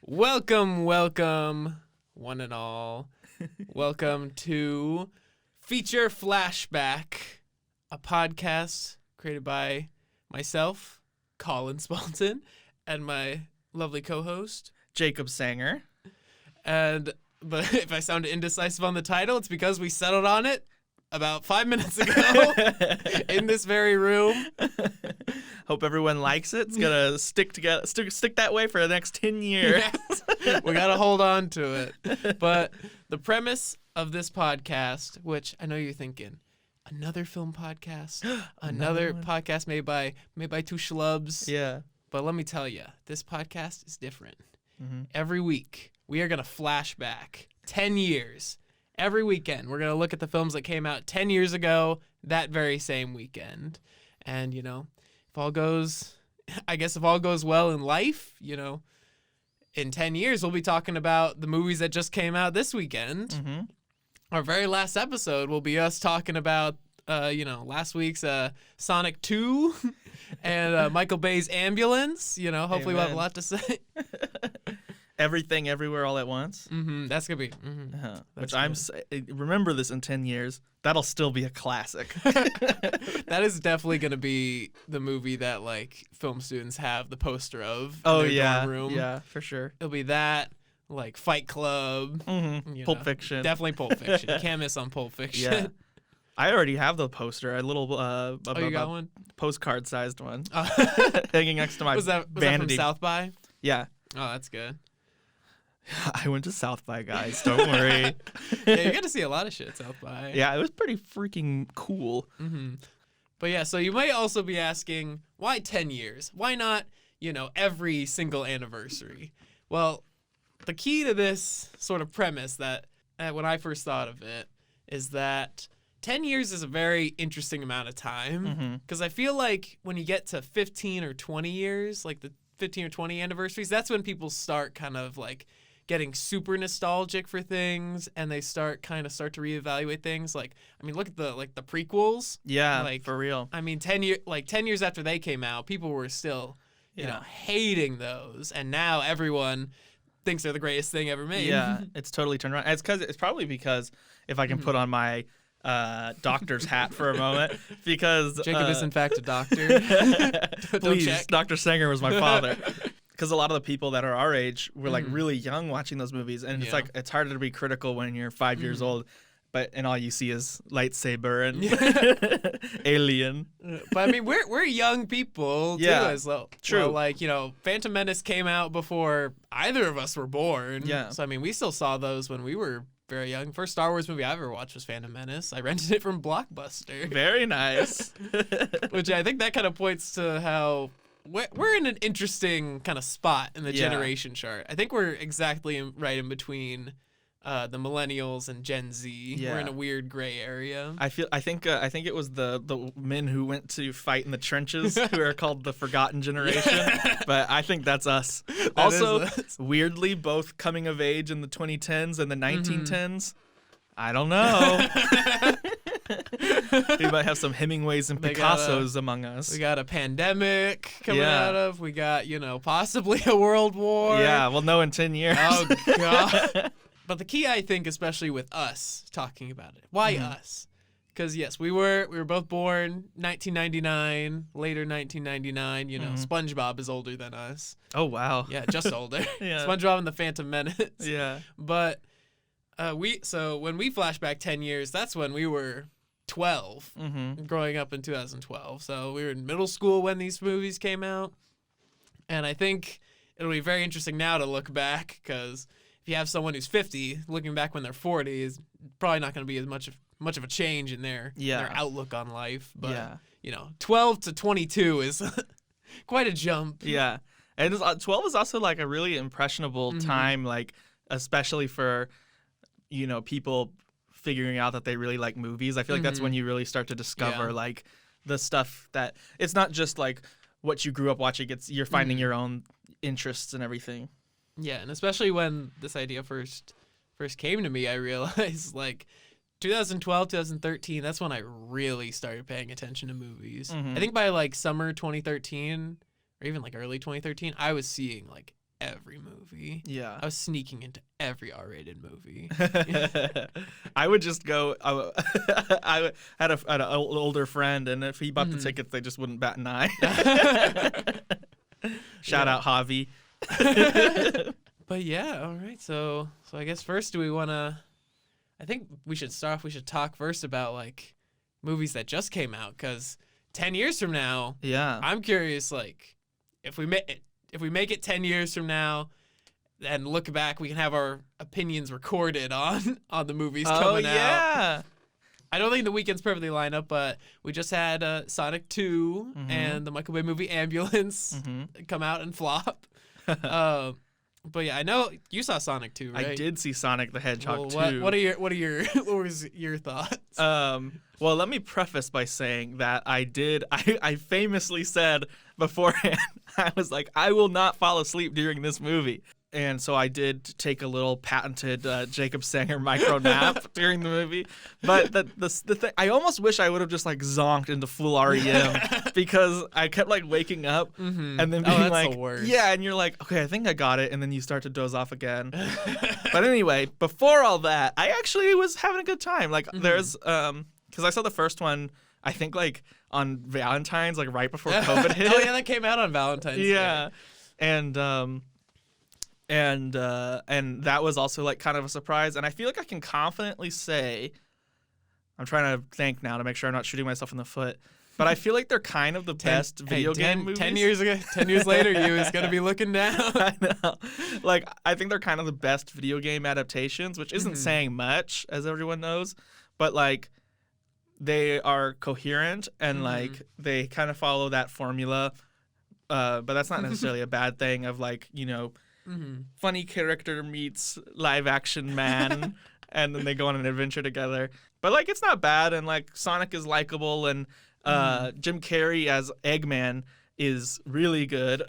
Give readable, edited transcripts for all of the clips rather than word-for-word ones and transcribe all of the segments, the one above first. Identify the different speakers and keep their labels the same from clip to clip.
Speaker 1: Welcome, one and all. Welcome to Feature Flashback, a podcast created by myself, Colin Spalton, and my lovely co-host,
Speaker 2: Jacob Sanger.
Speaker 1: But if I sounded indecisive on the title, it's because we settled on it about 5 minutes ago in this very room.
Speaker 2: Hope everyone likes it. It's gonna stick together, stick that way for the next 10 years.
Speaker 1: Yes. We gotta hold on to it. But the premise of this podcast, which I know you're thinking, another film podcast, another podcast made by two schlubs.
Speaker 2: Yeah.
Speaker 1: But let me tell you, this podcast is different.
Speaker 2: Mm-hmm.
Speaker 1: Every week, we are gonna flash back 10 years. Every weekend, we're going to look at the films that came out 10 years ago, that very same weekend. And, if all goes well in life, in 10 years, we'll be talking about the movies that just came out this weekend.
Speaker 2: Mm-hmm.
Speaker 1: Our very last episode will be us talking about, last week's Sonic 2 and Michael Bay's Ambulance. Hopefully we'll have a lot to say.
Speaker 2: Everything, Everywhere, All at Once.
Speaker 1: Mm-hmm. That's going to be. Mm-hmm.
Speaker 2: Which remember this in 10 years. That'll still be a classic.
Speaker 1: That is definitely going to be the movie that, film students have the poster of in their dorm room.
Speaker 2: Yeah, for sure.
Speaker 1: It'll be that, Fight Club.
Speaker 2: Mm-hmm. Pulp Fiction.
Speaker 1: Definitely Pulp Fiction. You can't miss on Pulp Fiction.
Speaker 2: Yeah. I already have the poster, a little
Speaker 1: you got one?
Speaker 2: Postcard-sized one, hanging next to my
Speaker 1: was that from South by?
Speaker 2: Yeah.
Speaker 1: Oh, that's good.
Speaker 2: I went to South by, guys. Don't worry.
Speaker 1: Yeah, you get to see a lot of shit at South by.
Speaker 2: Yeah, it was pretty freaking cool.
Speaker 1: Mm-hmm. But yeah, so you might also be asking, why 10 years? Why not, every single anniversary? Well, the key to this sort of premise that when I first thought of it is that 10 years is a very interesting amount of time. Because I feel like when you get to 15 or 20 years, the 15 or 20 anniversaries, that's when people start kind of getting super nostalgic for things, and they start to reevaluate things. Look at the prequels.
Speaker 2: Yeah, for real.
Speaker 1: 10 years after they came out, people were still, hating those, and now everyone thinks they're the greatest thing ever made.
Speaker 2: Yeah, it's totally turned around. It's probably because, if I can put on my doctor's hat for a moment, because
Speaker 1: Jacob is in fact a doctor.
Speaker 2: Please,
Speaker 1: check.
Speaker 2: Dr. Sanger was my father. Because a lot of the people that are our age were really young watching those movies, and it's harder to be critical when you're 5 years old, and all you see is lightsaber and alien.
Speaker 1: But we're young people too, as well.
Speaker 2: True.
Speaker 1: Well, Phantom Menace came out before either of us were born.
Speaker 2: Yeah.
Speaker 1: So we still saw those when we were very young. First Star Wars movie I ever watched was Phantom Menace. I rented it from Blockbuster.
Speaker 2: Very nice.
Speaker 1: Which I think that kind of points to how we're in an interesting kind of spot in the generation chart. I think we're exactly right in between the millennials and Gen Z.
Speaker 2: Yeah.
Speaker 1: We're in a weird gray area.
Speaker 2: I think it was the men who went to fight in the trenches who are called the forgotten generation. But I think that's us. Weirdly, both coming of age in the 2010s and the 1910s. I don't know. We might have some Hemingways and Picassos among us.
Speaker 1: We got a pandemic coming out of. We got, possibly a world war.
Speaker 2: Yeah, we'll know in 10 years.
Speaker 1: Oh, God. But the key, I think, especially with us talking about it. Why us? Because, yes, we were both born 1999, later 1999. SpongeBob is older than us.
Speaker 2: Oh, wow.
Speaker 1: Yeah, just older.
Speaker 2: Yeah.
Speaker 1: SpongeBob and the Phantom Menace.
Speaker 2: Yeah.
Speaker 1: But when we flash back 10 years, that's when we were 12, growing up in 2012. So we were in middle school when these movies came out. And I think it'll be very interesting now to look back, because if you have someone who's 50 looking back when they're 40, is probably not going to be as much of a change in their outlook on life. But 12 to 22 is quite a jump.
Speaker 2: Yeah. And 12 is also a really impressionable time, especially for people figuring out that they really like movies. I feel like that's when you really start to discover the stuff that it's not just what you grew up watching. It's you're finding your own interests and everything.
Speaker 1: Yeah, and especially when this idea first came to me, I realized 2012, 2013, that's when I really started paying attention to movies. I think by summer 2013 or even early 2013, I was seeing every movie.
Speaker 2: Yeah.
Speaker 1: I was sneaking into every R-rated movie.
Speaker 2: I would just go. I had an older friend, and if he bought the tickets, they just wouldn't bat an eye. Shout out Javi.
Speaker 1: But yeah, all right. So I guess first, do we want to? I think we should start off. We should talk first about like movies that just came out, because 10 years from now,
Speaker 2: Yeah.
Speaker 1: I'm curious. Like, if we make it 10 years from now, and look back, we can have our opinions recorded on the movies coming out. I don't think the weekends perfectly line up, but we just had Sonic 2 and the Michael Bay movie Ambulance come out and flop. But yeah, I know you saw Sonic 2, right?
Speaker 2: I did see Sonic the Hedgehog 2.
Speaker 1: What was your thoughts?
Speaker 2: Well, let me preface by saying that I famously said beforehand, I was like, I will not fall asleep during this movie. And so I did take a little patented Jacob Sanger micro nap during the movie. But the thing, I almost wish I would have just like zonked into full REM because I kept like waking up and then being like,
Speaker 1: the worst.
Speaker 2: yeah, and you're like, okay, I think I got it. And then you start to doze off again. But anyway, before all that, I actually was having a good time. Like there's, because I saw the first one, I think like on Valentine's, like right before COVID hit.
Speaker 1: Oh yeah, that came out on Valentine's Day.
Speaker 2: Yeah. And that was also like kind of a surprise. And I feel like I can confidently say, I'm trying to think now to make sure I'm not shooting myself in the foot, but I feel like they're kind of the best video game movies.
Speaker 1: 10 years later, you is going to be looking down.
Speaker 2: I know. Like, I think they're kind of the best video game adaptations, which isn't saying much, as everyone knows, but like, they are coherent and like, they kind of follow that formula. But that's not necessarily a bad thing of like, you know, funny character meets live action man and then they go on an adventure together. But like it's not bad, and like Sonic is likable, and Jim Carrey as Eggman is really good.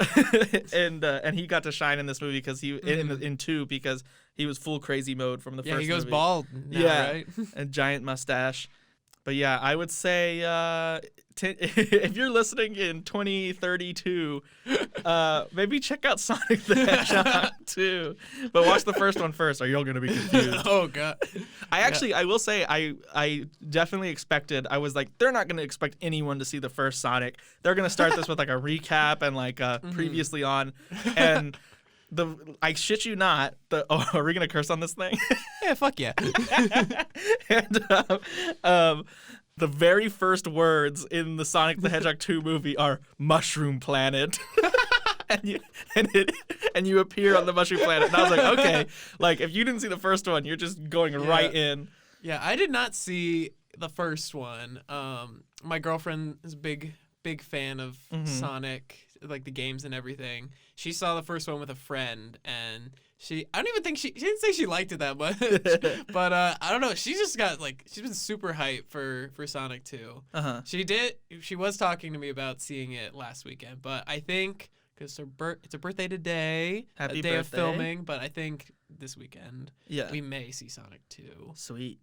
Speaker 2: and he got to shine in this movie because he in 2 because he was full crazy mode from the first movie.
Speaker 1: Yeah, he goes bald now, right?
Speaker 2: A giant mustache. But yeah, I would say if you're listening in 2032, maybe check out Sonic the Hedgehog 2. But watch the first one first, or you're going to be confused.
Speaker 1: Oh, God.
Speaker 2: I will say, I definitely expected, I was like, they're not going to expect anyone to see the first Sonic. They're going to start this with like a recap and like previously on. And I shit you not, are we going to curse on this thing?
Speaker 1: Yeah, fuck yeah.
Speaker 2: And the very first words in the Sonic the Hedgehog 2 movie are Mushroom Planet. and you appear on the Mushroom Planet. And I was like, okay, like if you didn't see the first one, you're just going right in.
Speaker 1: Yeah, I did not see the first one. My girlfriend is a big fan of Sonic, like the games and everything. She saw the first one with a friend, and I don't even think she didn't say she liked it that much, but I don't know. She just got like, she's been super hyped for Sonic 2. She was talking to me about seeing it last weekend, but I think because it's her birthday today,
Speaker 2: Happy
Speaker 1: a day
Speaker 2: birthday.
Speaker 1: of filming, but I think this weekend
Speaker 2: Yeah.
Speaker 1: we may see Sonic 2.
Speaker 2: Sweet.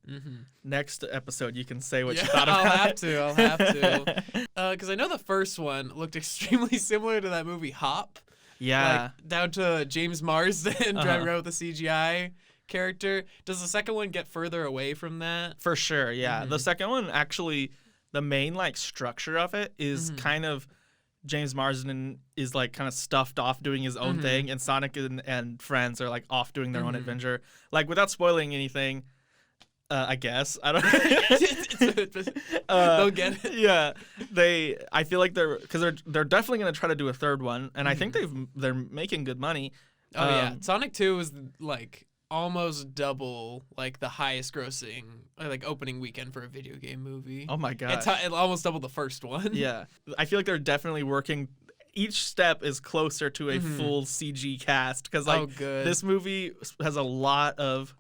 Speaker 2: Next episode, you can say what you thought
Speaker 1: I'll
Speaker 2: about
Speaker 1: have to. Because I know the first one looked extremely similar to that movie Hop.
Speaker 2: Yeah.
Speaker 1: Like, down to James Marsden driving around with a CGI character. Does the second one get further away from that?
Speaker 2: For sure, yeah. The second one, actually, the main like structure of it is kind of James Marsden is like kind of stuffed off doing his own thing, and Sonic and friends are like off doing their own adventure. Like without spoiling anything, I guess I don't.
Speaker 1: They'll get it.
Speaker 2: Yeah, I feel like they're definitely gonna try to do a third one, and I think they're making good money.
Speaker 1: Oh yeah, Sonic 2 was like almost double like the highest grossing like opening weekend for a video game movie.
Speaker 2: Oh my god,
Speaker 1: it almost doubled the first one.
Speaker 2: Yeah, I feel like they're definitely working. Each step is closer to a full CG cast because like this movie has a lot of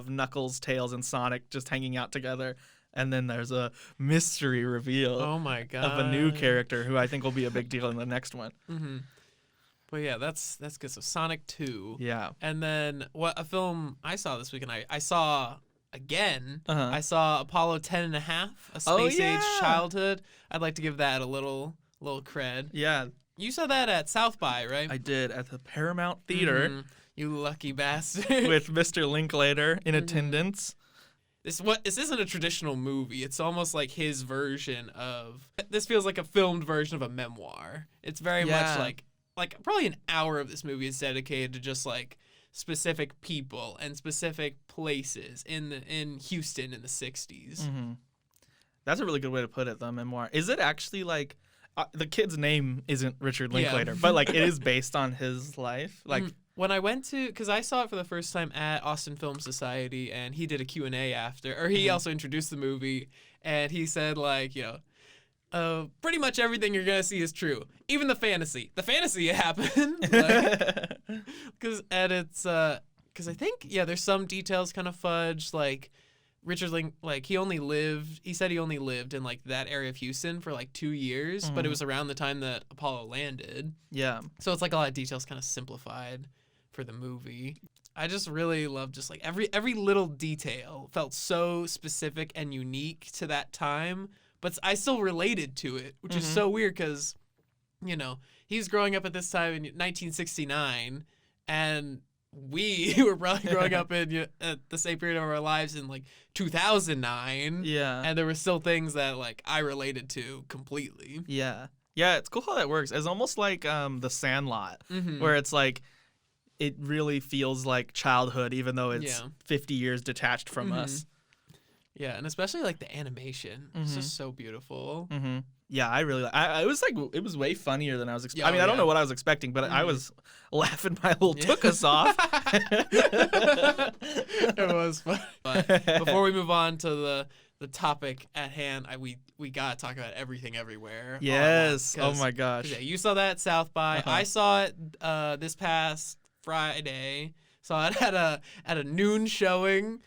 Speaker 2: Knuckles, Tails, and Sonic just hanging out together. And then there's a mystery reveal
Speaker 1: of
Speaker 2: a new character who I think will be a big deal in the next one.
Speaker 1: But yeah, that's good. So Sonic 2.
Speaker 2: Yeah.
Speaker 1: And then a film I saw this weekend, I saw again. I saw Apollo 10 and a half, A Space Age Childhood. I'd like to give that a little cred.
Speaker 2: Yeah.
Speaker 1: You saw that at South by, right?
Speaker 2: I did at the Paramount Theater
Speaker 1: You lucky bastard.
Speaker 2: with Mr. Linklater in attendance.
Speaker 1: This isn't a traditional movie. It's almost like his version of. This feels like a filmed version of a memoir. It's very much like probably an hour of this movie is dedicated to just like specific people and specific places in Houston in the 60s.
Speaker 2: Mm-hmm. That's a really good way to put it, the memoir. Is it actually like the kid's name isn't Richard Linklater, but like it is based on his life? Like
Speaker 1: when I went to, because I saw it for the first time at Austin Film Society, and he did a Q&A after, or he also introduced the movie, and he said like, you know, pretty much everything you're gonna see is true, even the fantasy. The fantasy happened, because I think there's some details kind of fudged, like Richard he said he only lived in like that area of Houston for like 2 years, but it was around the time that Apollo landed.
Speaker 2: Yeah.
Speaker 1: So it's like a lot of details kind of simplified for the movie. I just really love just like every little detail felt so specific and unique to that time, but I still related to it, which is so weird because, you know, he's growing up at this time in 1969, and we were probably growing up in at the same period of our lives in like 2009.
Speaker 2: Yeah.
Speaker 1: And there were still things that like I related to completely.
Speaker 2: Yeah. Yeah, it's cool how that works. It's almost like The Sandlot, where it's like it really feels like childhood, even though it's 50 years detached from us.
Speaker 1: Yeah, and especially like the animation. It's just so beautiful.
Speaker 2: Yeah, I really it was like it was way funnier than I was expecting. I mean, I don't know what I was expecting, but I was laughing my little took us off.
Speaker 1: It was fun. But before we move on to the topic at hand, we gotta talk about Everything Everywhere.
Speaker 2: Yes. Oh my gosh.
Speaker 1: Yeah, you saw that at South by. I saw it this past Friday. Saw it at a noon showing.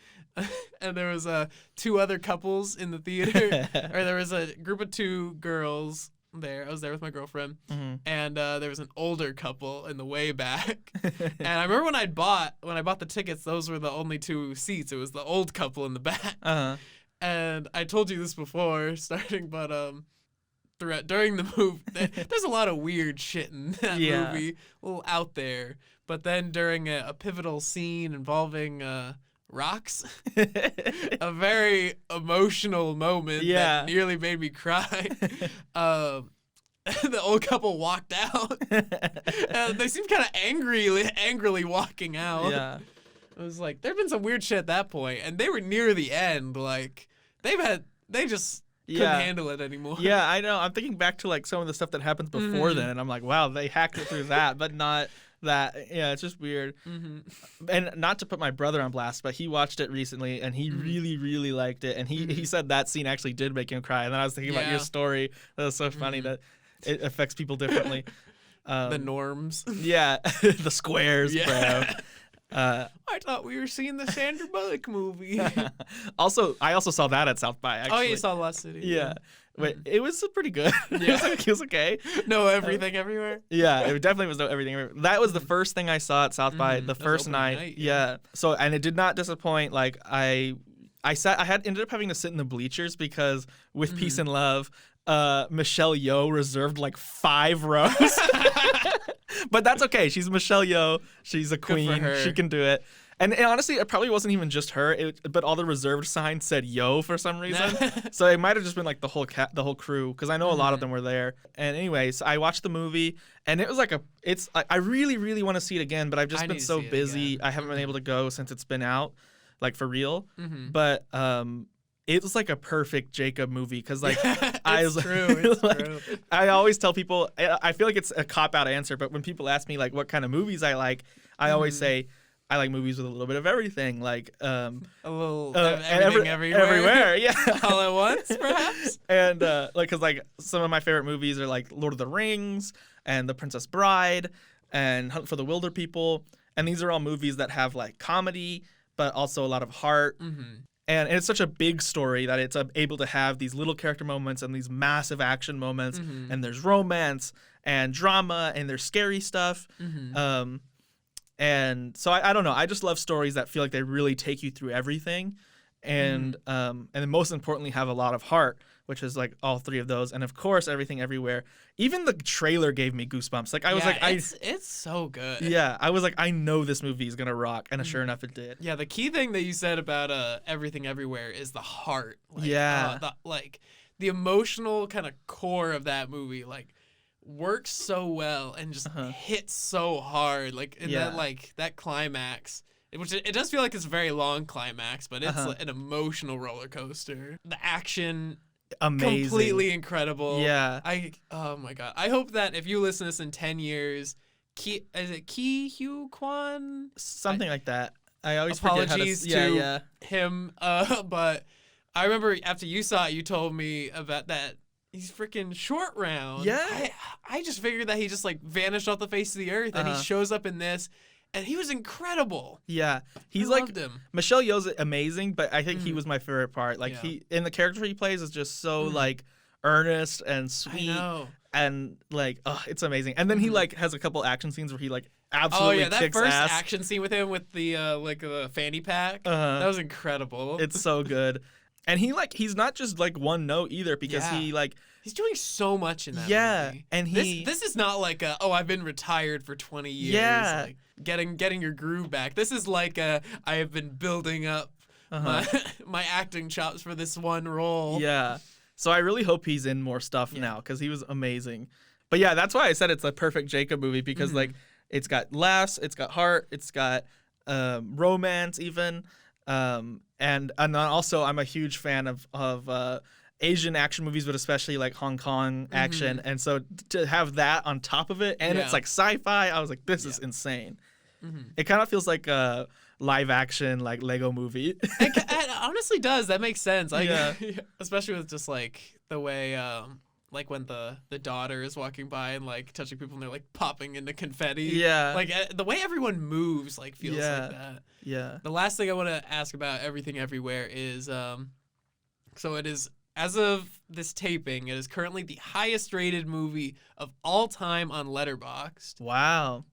Speaker 1: And there was two other couples in the theater, or there was a group of two girls there. I was there with my girlfriend, and there was an older couple in the way back. And I remember when I bought the tickets, those were the only two seats. It was the old couple in the back. And I told you this before, but during the movie, there's a lot of weird shit in that movie, a little out there. But then during a pivotal scene involving rocks, a very emotional moment that nearly made me cry. The old couple walked out. They seemed kind of angrily walking out.
Speaker 2: Yeah,
Speaker 1: I was like, there'd been some weird shit at that point, and they were near the end. Like they just couldn't handle it anymore.
Speaker 2: Yeah, I know. I'm thinking back to like some of the stuff that happens before then, and I'm like, wow, they hacked it through that, but not that. Yeah, it's just weird. And not to put my brother on blast, but he watched it recently and he really, really liked it. And he said that scene actually did make him cry. And then I was thinking about your story. That was so funny that it affects people differently.
Speaker 1: The norms.
Speaker 2: Yeah, the squares, bro.
Speaker 1: I thought we were seeing the Sandra Bullock movie.
Speaker 2: I also saw that at South by, actually.
Speaker 1: Oh, you saw Lost City.
Speaker 2: Yeah. Wait, it was pretty good.
Speaker 1: Yeah.
Speaker 2: It was okay.
Speaker 1: No Everything Everywhere?
Speaker 2: Yeah, it definitely was No Everything Everywhere. That was the first thing I saw at South by, the first night. Yeah. So, and it did not disappoint. Like, I ended up having to sit in the bleachers because with Peace and Love, Michelle Yeoh reserved like 5 rows. But that's okay. She's Michelle Yeoh. She's a queen. She can do it. And honestly, it probably wasn't even just her, but all the reserved signs said "Yo" for some reason. So it might have just been like the whole crew, because I know a lot of them were there. And anyways, I watched the movie, and it was like I really, really want to see it again, but I've just been so busy. I haven't been able to go since it's been out, like for real. But it was like a perfect Jacob movie, because like
Speaker 1: it's true.
Speaker 2: I always tell people, I feel like it's a cop-out answer, but when people ask me like what kind of movies I like, I always say I like movies with a little bit of everything, like
Speaker 1: a little everything
Speaker 2: everywhere, yeah,
Speaker 1: all at once, perhaps.
Speaker 2: And like, cause like some of my favorite movies are like Lord of the Rings and The Princess Bride and Hunt for the Wilder People, and these are all movies that have like comedy, but also a lot of heart. And it's such a big story that it's able to have these little character moments and these massive action moments, and there's romance and drama and there's scary stuff. And so I don't know. I just love stories that feel like they really take you through everything, and then most importantly have a lot of heart. which is like all three of those, and of course Everything Everywhere. Even the trailer gave me goosebumps. Like I was like,
Speaker 1: it's so good.
Speaker 2: Yeah, I was like, I know this movie is gonna rock, and sure enough, it did.
Speaker 1: Yeah, the key thing that you said about Everything Everywhere is the heart. Like,
Speaker 2: Yeah.
Speaker 1: The emotional kind of core of that movie, like, works so well and just hits so hard. Like in that climax. Which it does feel like it's a very long climax, but it's like an emotional roller coaster. The action,
Speaker 2: amazing,
Speaker 1: completely incredible.
Speaker 2: Yeah.
Speaker 1: Oh my god. I hope that if you listen to this in 10 years, is it Ki Hugh Kwan?
Speaker 2: Something like that. I always
Speaker 1: apologies
Speaker 2: forget how
Speaker 1: to him. But I remember after you saw it, you told me about that. He's freaking Short Round.
Speaker 2: Yeah.
Speaker 1: I just figured that he just like vanished off the face of the earth, and he shows up in this. And he was incredible.
Speaker 2: Yeah, he's
Speaker 1: I loved him.
Speaker 2: Michelle Yeoh's amazing, but I think he was my favorite part. Like he, in the character he plays, is just so like earnest and sweet.
Speaker 1: I know.
Speaker 2: And like, it's amazing. And then he like has a couple action scenes where he like absolutely
Speaker 1: that
Speaker 2: kicks
Speaker 1: first
Speaker 2: ass.
Speaker 1: action scene with him with the like the fanny pack. That was incredible.
Speaker 2: It's so good. And he's not just like one note either, because
Speaker 1: he's doing so much in that movie.
Speaker 2: And
Speaker 1: this is not like I've been retired for 20 years.
Speaker 2: Yeah.
Speaker 1: Like getting your groove back. This is like I have been building up my acting chops for this one role.
Speaker 2: Yeah. So I really hope he's in more stuff now, because he was amazing. But yeah, that's why I said it's a perfect Jacob movie, because like it's got laughs, it's got heart, it's got romance even. And also I'm a huge fan of Asian action movies, but especially like Hong Kong action. And so to have that on top of it, and it's like sci-fi, I was like, this is insane. It kind of feels like a live action like Lego movie.
Speaker 1: It honestly does. That makes sense. Especially with just like the way like when the daughter is walking by and like touching people and they're like popping into confetti.
Speaker 2: Yeah.
Speaker 1: Like the way everyone moves like feels like that.
Speaker 2: Yeah.
Speaker 1: The last thing I want to ask about Everything Everywhere is so it is, as of this taping, it is currently the highest rated movie of all time on Letterboxd.
Speaker 2: Wow.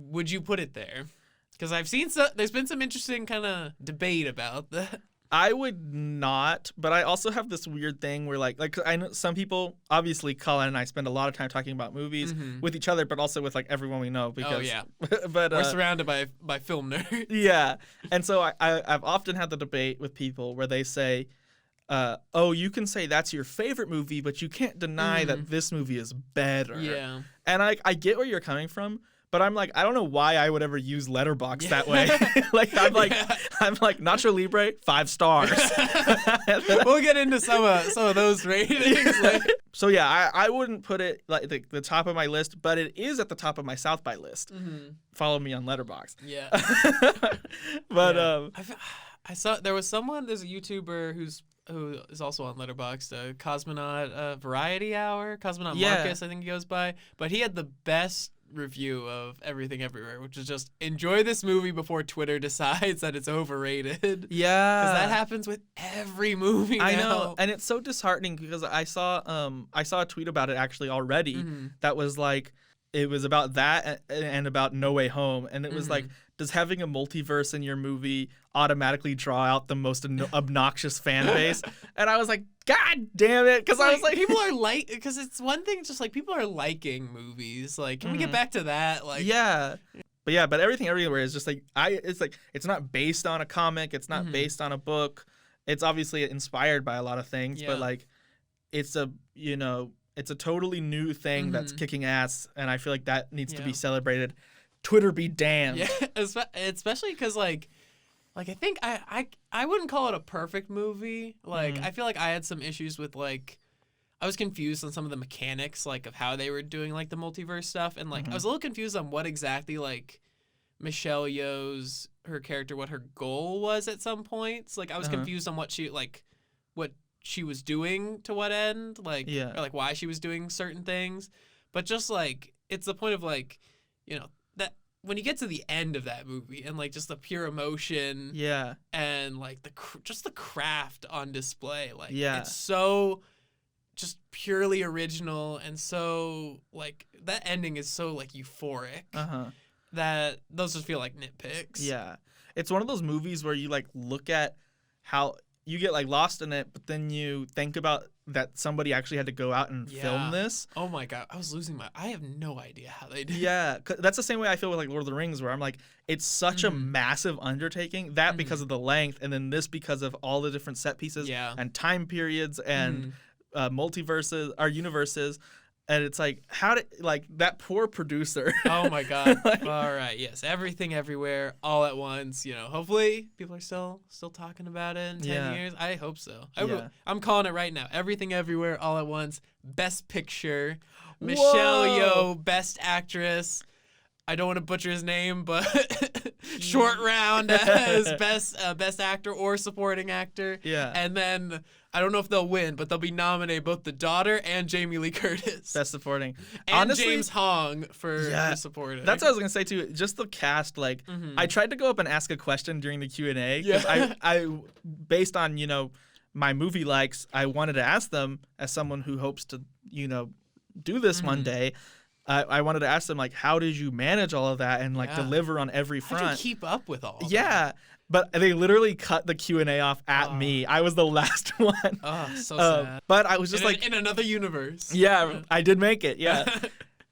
Speaker 1: Would you put it there? Because I've seen there's been some interesting kind of debate about that.
Speaker 2: I would not, but I also have this weird thing where like I know some people, obviously Colin and I spend a lot of time talking about movies with each other, but also with like everyone we know, because but
Speaker 1: we're surrounded by film nerds.
Speaker 2: Yeah. And so I've often had the debate with people where they say, you can say that's your favorite movie, but you can't deny that this movie is better.
Speaker 1: Yeah.
Speaker 2: And I get where you're coming from, but I'm like, I don't know why I would ever use Letterboxd that way. I'm like Nacho Libre, 5 stars.
Speaker 1: We'll get into some of those ratings.
Speaker 2: So yeah, I wouldn't put it like the top of my list, but it is at the top of my South by list. Follow me on Letterboxd.
Speaker 1: Yeah.
Speaker 2: But
Speaker 1: I saw there's a YouTuber who is also on Letterboxd, Cosmonaut Variety Hour, Cosmonaut Marcus, I think he goes by. But he had the best review of Everything Everywhere, which is just enjoy this movie before Twitter decides that it's overrated.
Speaker 2: Yeah.
Speaker 1: Because that happens with every movie now.
Speaker 2: I know. And it's so disheartening, because I saw a tweet about it actually already that was like, it was about that and about No Way Home. And it was like, does having a multiverse in your movie automatically draw out the most obnoxious fan base? And I was like, God damn it. Because I was like,
Speaker 1: people are because it's one thing, just like people are liking movies. Like, can we get back to that? Like,
Speaker 2: yeah. But Everything Everywhere is just like, it's not based on a comic. It's not based on a book. It's obviously inspired by a lot of things, but like, it's a totally new thing that's kicking ass. And I feel like that needs to be celebrated. Twitter be damned.
Speaker 1: Yeah, especially because like I think I wouldn't call it a perfect movie. Like I feel like I had some issues with like I was confused on some of the mechanics like of how they were doing like the multiverse stuff, and like I was a little confused on what exactly like Michelle Yeoh's her character, what her goal was at some points. Like I was confused on what she was doing to what end, like or like why she was doing certain things. But just like it's the point of like, you know, that when you get to the end of that movie and like just the pure emotion and like just the craft on display, like it's so just purely original, and so like that ending is so like euphoric that those just feel like nitpicks.
Speaker 2: Yeah. It's one of those movies where you like look at how you get like lost in it, but then you think about that somebody actually had to go out and film this.
Speaker 1: Oh my god, I have no idea how they did.
Speaker 2: Yeah, 'cause that's the same way I feel with like Lord of the Rings, where I'm like, it's such a massive undertaking, that because of the length, and then this because of all the different set pieces and time periods and multiverses or universes. And it's like, how did, like, that poor producer.
Speaker 1: Oh my god. All right, yes, Everything Everywhere All at Once. You know, hopefully people are still talking about it in 10 years. I hope so. I'm calling it right now. Everything Everywhere All at Once. Best Picture. Michelle Yeoh, Best Actress. I don't want to butcher his name, but short round as best actor or supporting actor.
Speaker 2: Yeah.
Speaker 1: And then I don't know if they'll win, but they'll be nominated, both the daughter and Jamie Lee Curtis.
Speaker 2: Best supporting.
Speaker 1: And
Speaker 2: honestly,
Speaker 1: James Hong for supporting.
Speaker 2: That's what I was gonna say too. Just the cast, like I tried to go up and ask a question during the Q&A because I based on my movie likes, I wanted to ask them as someone who hopes to do this one day. I wanted to ask them, like, how did you manage all of that and, like, deliver on every front?
Speaker 1: How did you keep up with all of
Speaker 2: that? But they literally cut the Q&A off at me. I was the last one.
Speaker 1: Oh, so sad.
Speaker 2: But I was just
Speaker 1: in another universe.
Speaker 2: Yeah, I did make it,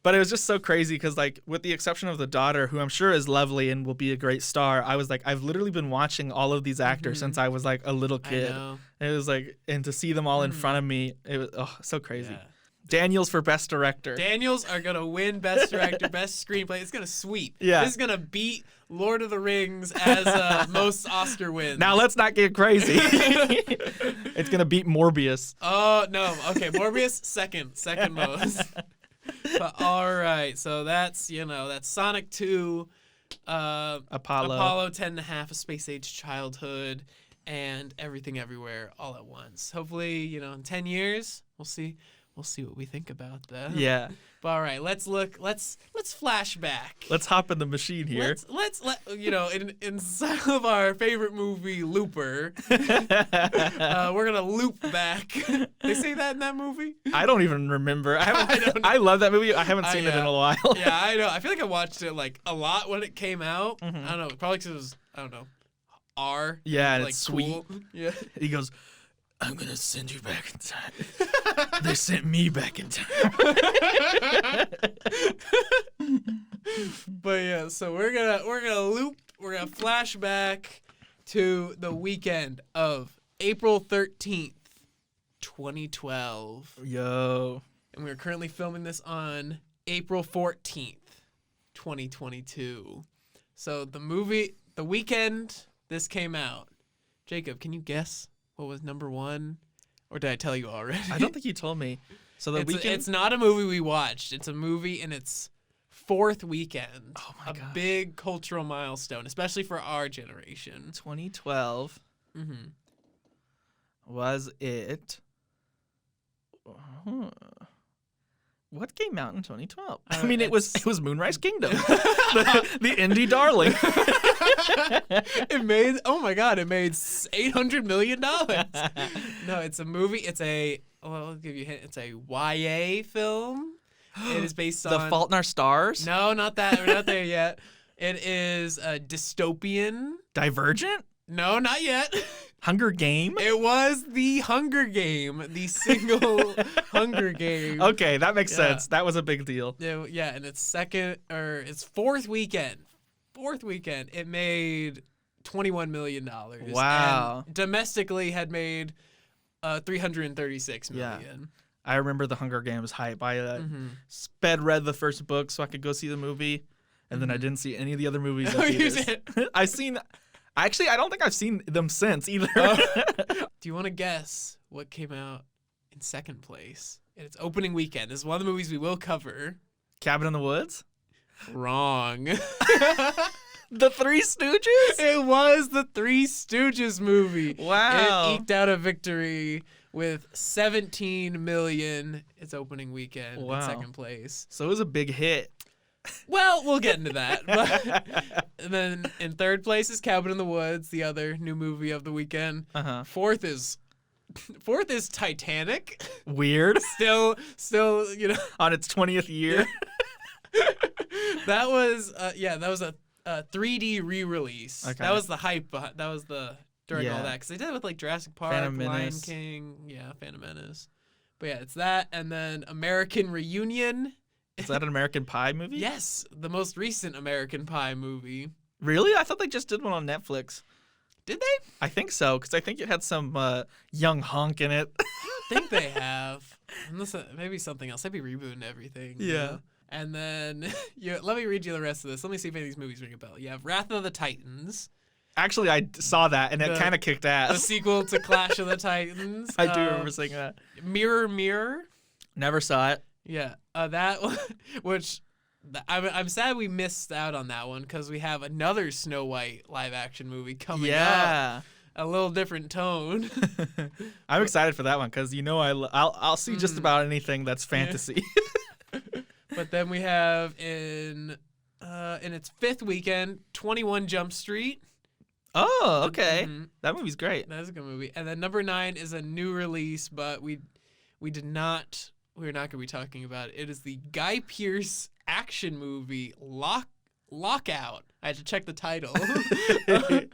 Speaker 2: But it was just so crazy because, like, with the exception of the daughter, who I'm sure is lovely and will be a great star, I was like, I've literally been watching all of these actors since I was, like, a little kid.
Speaker 1: I know.
Speaker 2: It was like, and to see them all in front of me, it was so crazy. Yeah. Daniels for Best Director.
Speaker 1: Daniels are going to win Best Director, Best Screenplay. It's going to sweep.
Speaker 2: Yeah.
Speaker 1: This is going to beat Lord of the Rings as most Oscar wins.
Speaker 2: Now let's not get crazy. It's going to beat Morbius.
Speaker 1: Oh, no. Okay, Morbius, second most. But all right, so that's Sonic 2, Apollo 10.5, A Space Age Childhood, and Everything Everywhere All at Once. Hopefully, in 10 years, we'll see what we think about that.
Speaker 2: Yeah.
Speaker 1: But all right, let's flash back.
Speaker 2: Let's hop in the machine here.
Speaker 1: Let's in style of our favorite movie, Looper, we're gonna loop back. They say that in that movie?
Speaker 2: I don't even remember. I love that movie. I haven't seen it in a while.
Speaker 1: Yeah, I know. I feel like I watched it like a lot when it came out. I don't know. Probably because it was R.
Speaker 2: Yeah, and
Speaker 1: like,
Speaker 2: it's sweet.
Speaker 1: Cool. Yeah.
Speaker 2: He goes, I'm gonna send you back in time. They sent me back in time.
Speaker 1: But yeah, so we're gonna flash back to the weekend of April 13th, 2012.
Speaker 2: Yo.
Speaker 1: And we're currently filming this on April 14th, 2022. So the weekend this came out. Jacob, can you guess what was number one? Or did I tell you already?
Speaker 2: I don't think you told me. So
Speaker 1: it's not a movie we watched. It's a movie in its fourth weekend.
Speaker 2: Oh my god.
Speaker 1: A big cultural milestone, especially for our generation.
Speaker 2: 2012. Was it? What came out in 2012? I mean, it was Moonrise Kingdom, the indie darling.
Speaker 1: It made $800 million. No, it's a movie. I'll give you a hint. It's a YA film. It is based on
Speaker 2: The Fault in Our Stars.
Speaker 1: No, not that. We're not there yet. It is a dystopian.
Speaker 2: Divergent?
Speaker 1: No, not yet.
Speaker 2: Hunger Game?
Speaker 1: It was the Hunger Game, the single Hunger Game.
Speaker 2: Okay, that makes sense. That was a big deal.
Speaker 1: Yeah, and its fourth weekend. It made $21 million.
Speaker 2: Wow.
Speaker 1: And domestically had made $336 million.
Speaker 2: Yeah. I remember the Hunger Games hype. I read the first book so I could go see the movie, and then I didn't see any of the other movies. I've seen. Actually, I don't think I've seen them since either.
Speaker 1: Do you want to guess what came out in second place in its opening weekend? This is one of the movies we will cover.
Speaker 2: Cabin in the Woods?
Speaker 1: Wrong.
Speaker 2: The Three Stooges?
Speaker 1: It was the Three Stooges movie.
Speaker 2: Wow.
Speaker 1: It eked out a victory with $17 million its opening weekend in second place.
Speaker 2: So it was a big hit.
Speaker 1: Well, we'll get into that. And then in third place is Cabin in the Woods, the other new movie of the weekend. Fourth is Titanic.
Speaker 2: Weird.
Speaker 1: Still,
Speaker 2: on its 20th year.
Speaker 1: That was a 3D re-release.
Speaker 2: Okay.
Speaker 1: That was the hype. That was the during all
Speaker 2: Yeah.
Speaker 1: that, because they did it with like Jurassic Park,
Speaker 2: Phantom
Speaker 1: Lion
Speaker 2: Menace.
Speaker 1: King, Phantom Menace. But yeah, it's that, and then American Reunion.
Speaker 2: Is that an American Pie movie?
Speaker 1: Yes, the most recent American Pie movie.
Speaker 2: Really? I thought they just did one on Netflix.
Speaker 1: Did they?
Speaker 2: I think so, because I think it had some young hunk in it.
Speaker 1: I think they have. Unless maybe something else. They'd be rebooting everything. you
Speaker 2: Yeah.
Speaker 1: know? And then let me read you the rest of this. Let me see if any of these movies ring a bell. You have Wrath of the Titans,
Speaker 2: Actually, I saw that, and it kind of kicked
Speaker 1: the
Speaker 2: ass.
Speaker 1: sequel to Clash of the Titans.
Speaker 2: I do remember seeing that.
Speaker 1: Mirror Mirror.
Speaker 2: Never saw it.
Speaker 1: Yeah, that one, which I'm sad we missed out on that one because we have another Snow White live action movie coming up.
Speaker 2: Yeah.
Speaker 1: A little different tone.
Speaker 2: I'm excited for that one because I'll see just about anything that's fantasy.
Speaker 1: But then we have in its fifth weekend, 21 Jump Street.
Speaker 2: Oh, okay.
Speaker 1: Mhm.
Speaker 2: That movie's great.
Speaker 1: That is a good movie. And then number 9 is a new release, but we're not going to be talking about it. It is the Guy Pearce action movie Lockout. I had to check the title.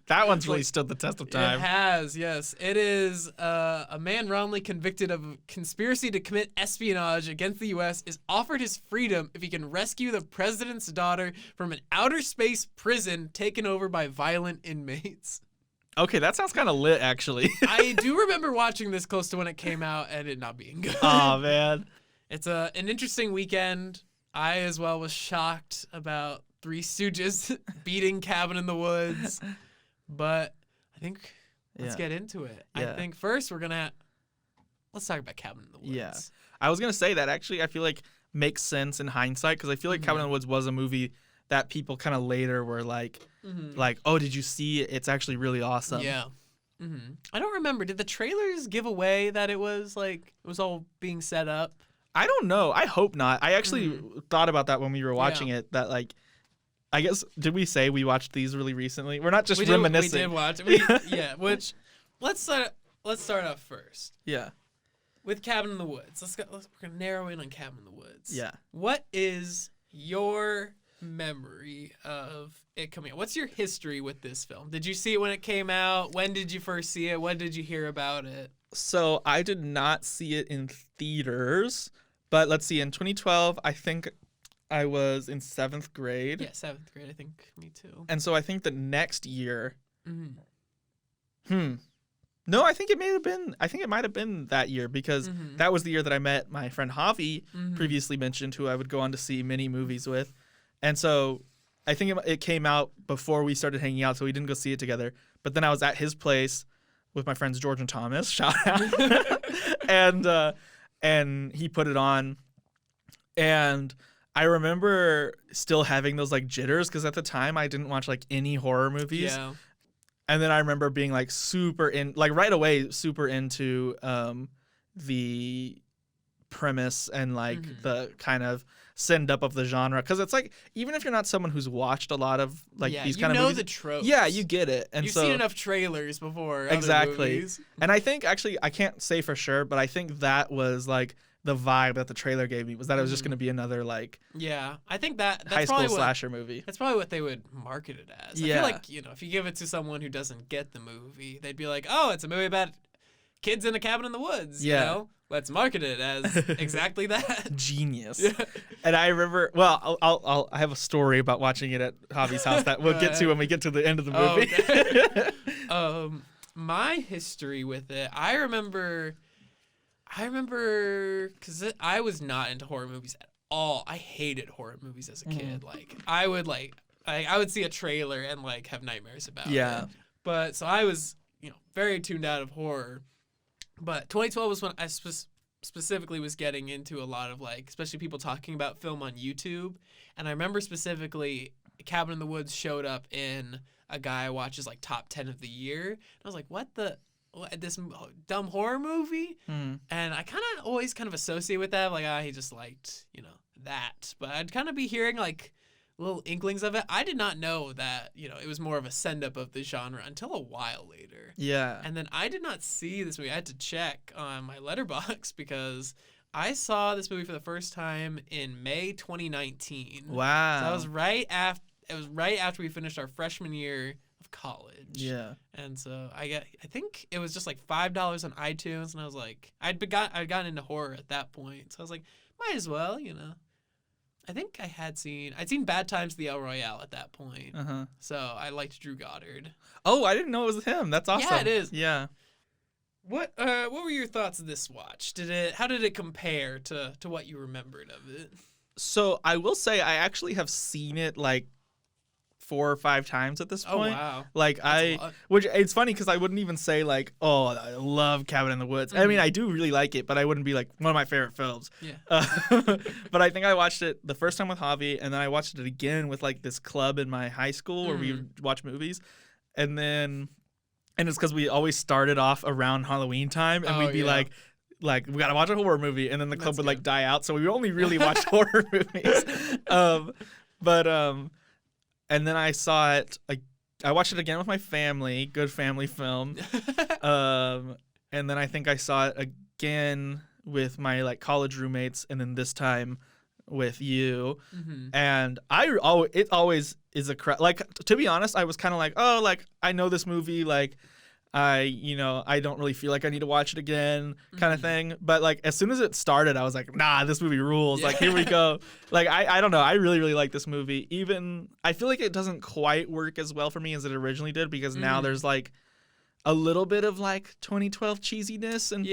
Speaker 2: That one's really stood the test of time.
Speaker 1: It has, yes. It is a man wrongly convicted of conspiracy to commit espionage against the U.S. is offered his freedom if he can rescue the president's daughter from an outer space prison taken over by violent inmates.
Speaker 2: Okay, that sounds kind of lit, actually.
Speaker 1: I do remember watching this close to when it came out and it not being good.
Speaker 2: Oh, man.
Speaker 1: It's an interesting weekend. I, as well, was shocked about Three Stooges beating Cabin in the Woods. But I think let's get into it.
Speaker 2: Yeah.
Speaker 1: I think first let's talk about Cabin in the Woods.
Speaker 2: Yeah. I was going to say that, actually, I feel like makes sense in hindsight because I feel like Cabin in the Woods was a movie that people kind of later were like, oh, did you see it? It's actually really awesome.
Speaker 1: Yeah. I don't remember. Did the trailers give away that it was all being set up?
Speaker 2: I don't know. I hope not. I actually thought about that when we were watching it, that I guess, did we say we watched these really recently? We're not just reminiscing.
Speaker 1: We did watch it. Which, let's start off first.
Speaker 2: Yeah.
Speaker 1: With Cabin in the Woods. We're going to narrow in on Cabin in the Woods.
Speaker 2: Yeah.
Speaker 1: What is your memory of it coming out? What's your history with this film? Did you see it when it came out? When did you first see it? When did you hear about it?
Speaker 2: So I did not see it in theaters, but let's see, in 2012, I think I was in 7th grade.
Speaker 1: Yeah, 7th grade, I think. Me too.
Speaker 2: And so I think the next year, no, I think it might have been that year because that was the year that I met my friend Javi, previously mentioned, who I would go on to see many movies with. And so I think it came out before we started hanging out, so we didn't go see it together. But then I was at his place with my friends George and Thomas, shout out, and he put it on, and I remember still having those jitters because at the time I didn't watch any horror movies.
Speaker 1: Yeah.
Speaker 2: And then I remember being right away super into the premise and the kind of send up of the genre, because it's even if you're not someone who's watched a lot of these kind of movies, you know
Speaker 1: the tropes.
Speaker 2: Yeah, you get it. And
Speaker 1: you've
Speaker 2: so,
Speaker 1: seen enough trailers before.
Speaker 2: Exactly.
Speaker 1: Other movies.
Speaker 2: And I think actually I can't say for sure, but I think that was the vibe that the trailer gave me, was that it was just going to be another
Speaker 1: yeah, I think that's
Speaker 2: high
Speaker 1: probably
Speaker 2: school slasher movie.
Speaker 1: That's probably what they would market it as.
Speaker 2: Yeah.
Speaker 1: I feel if you give it to someone who doesn't get the movie, they'd be like, oh, it's a movie about kids in a cabin in the woods.
Speaker 2: Yeah.
Speaker 1: You know? Let's market it as exactly that.
Speaker 2: Genius.
Speaker 1: Yeah.
Speaker 2: And I remember, I have a story about watching it at Javi's house that we'll get to when we get to the end of the movie.
Speaker 1: Oh, okay. My history with it, I remember because I was not into horror movies at all. I hated horror movies as a kid. I would see a trailer and have nightmares about it. But so I was, very tuned out of horror. But 2012 was when I specifically was getting into a lot of especially people talking about film on YouTube. And I remember specifically Cabin in the Woods showed up in a guy watches top 10 of the year. And I was like, what this dumb horror movie? And I always associate with that. He just liked, that. But I'd be hearing little inklings of it. I did not know that, it was more of a send-up of the genre until a while later.
Speaker 2: Yeah.
Speaker 1: And then I did not see this movie. I had to check on my Letterboxd because I saw this movie for the first time in May 2019.
Speaker 2: Wow.
Speaker 1: So that was right after we finished our freshman year of of college.
Speaker 2: Yeah.
Speaker 1: And so I think it was just like $5 on iTunes, and I was like, I'd gotten into horror at that point, so I was like, might as well, I think I'd seen Bad Times at the El Royale at that point. So I liked Drew Goddard.
Speaker 2: Oh, I didn't know it was him. That's awesome.
Speaker 1: Yeah, it is.
Speaker 2: Yeah.
Speaker 1: What were your thoughts of this watch? How did it compare to what you remembered of it?
Speaker 2: So I will say I actually have seen it like 4 or 5 times at this point.
Speaker 1: Oh wow!
Speaker 2: Like which it's funny because I wouldn't even say like, oh, I love Cabin in the Woods. I mean, I do really like it, but I wouldn't be like one of my favorite films.
Speaker 1: Yeah.
Speaker 2: But I think I watched it the first time with Javi, and then I watched it again with like this club in my high school where we would watch movies, and it's because we always started off around Halloween time, and we'd be like, we gotta watch a horror movie, and then the club would like die out, so we only really watched horror movies. And then I saw it, like, I watched it again with my family, good family film. And then I think I saw it again with my like college roommates, and then this time with you. And it always is like, to be honest, I was kind of like, oh, like I know this movie, like I don't really feel like I need to watch it again kind of thing. But like as soon as it started, I was like, nah, this movie rules. Like here we go. Like I don't know. I really, really like this movie. Even I feel like it doesn't quite work as well for me as it originally did, because now there's like a little bit of like 2012 cheesiness, and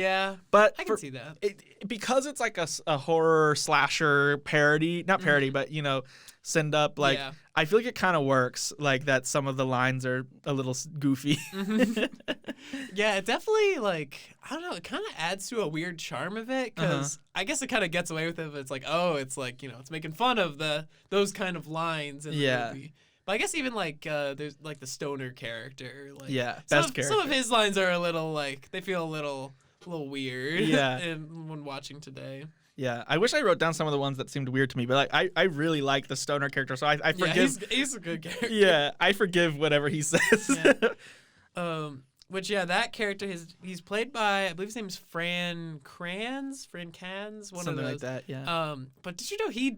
Speaker 2: but
Speaker 1: I can see that
Speaker 2: because it's like a horror slasher parody, not parody, but send up, like I feel like it kind of works, like that some of the lines are a little goofy.
Speaker 1: Yeah, it definitely, like, I don't know, it kind of adds to a weird charm of it, because I guess it kind of gets away with it, but it's like, oh, it's like, it's making fun of those kind of lines in the movie. But I guess even like there's like the stoner character, like
Speaker 2: best character.
Speaker 1: Some of his lines are a little like they feel a little weird. When watching today.
Speaker 2: Yeah, I wish I wrote down some of the ones that seemed weird to me, but like I really like the stoner character, so I forgive.
Speaker 1: Yeah, he's a good character.
Speaker 2: Yeah, I forgive whatever he says.
Speaker 1: That character he's played by, I believe his name's Fran Kranz, one
Speaker 2: something
Speaker 1: of those.
Speaker 2: like that. Yeah.
Speaker 1: But did you know he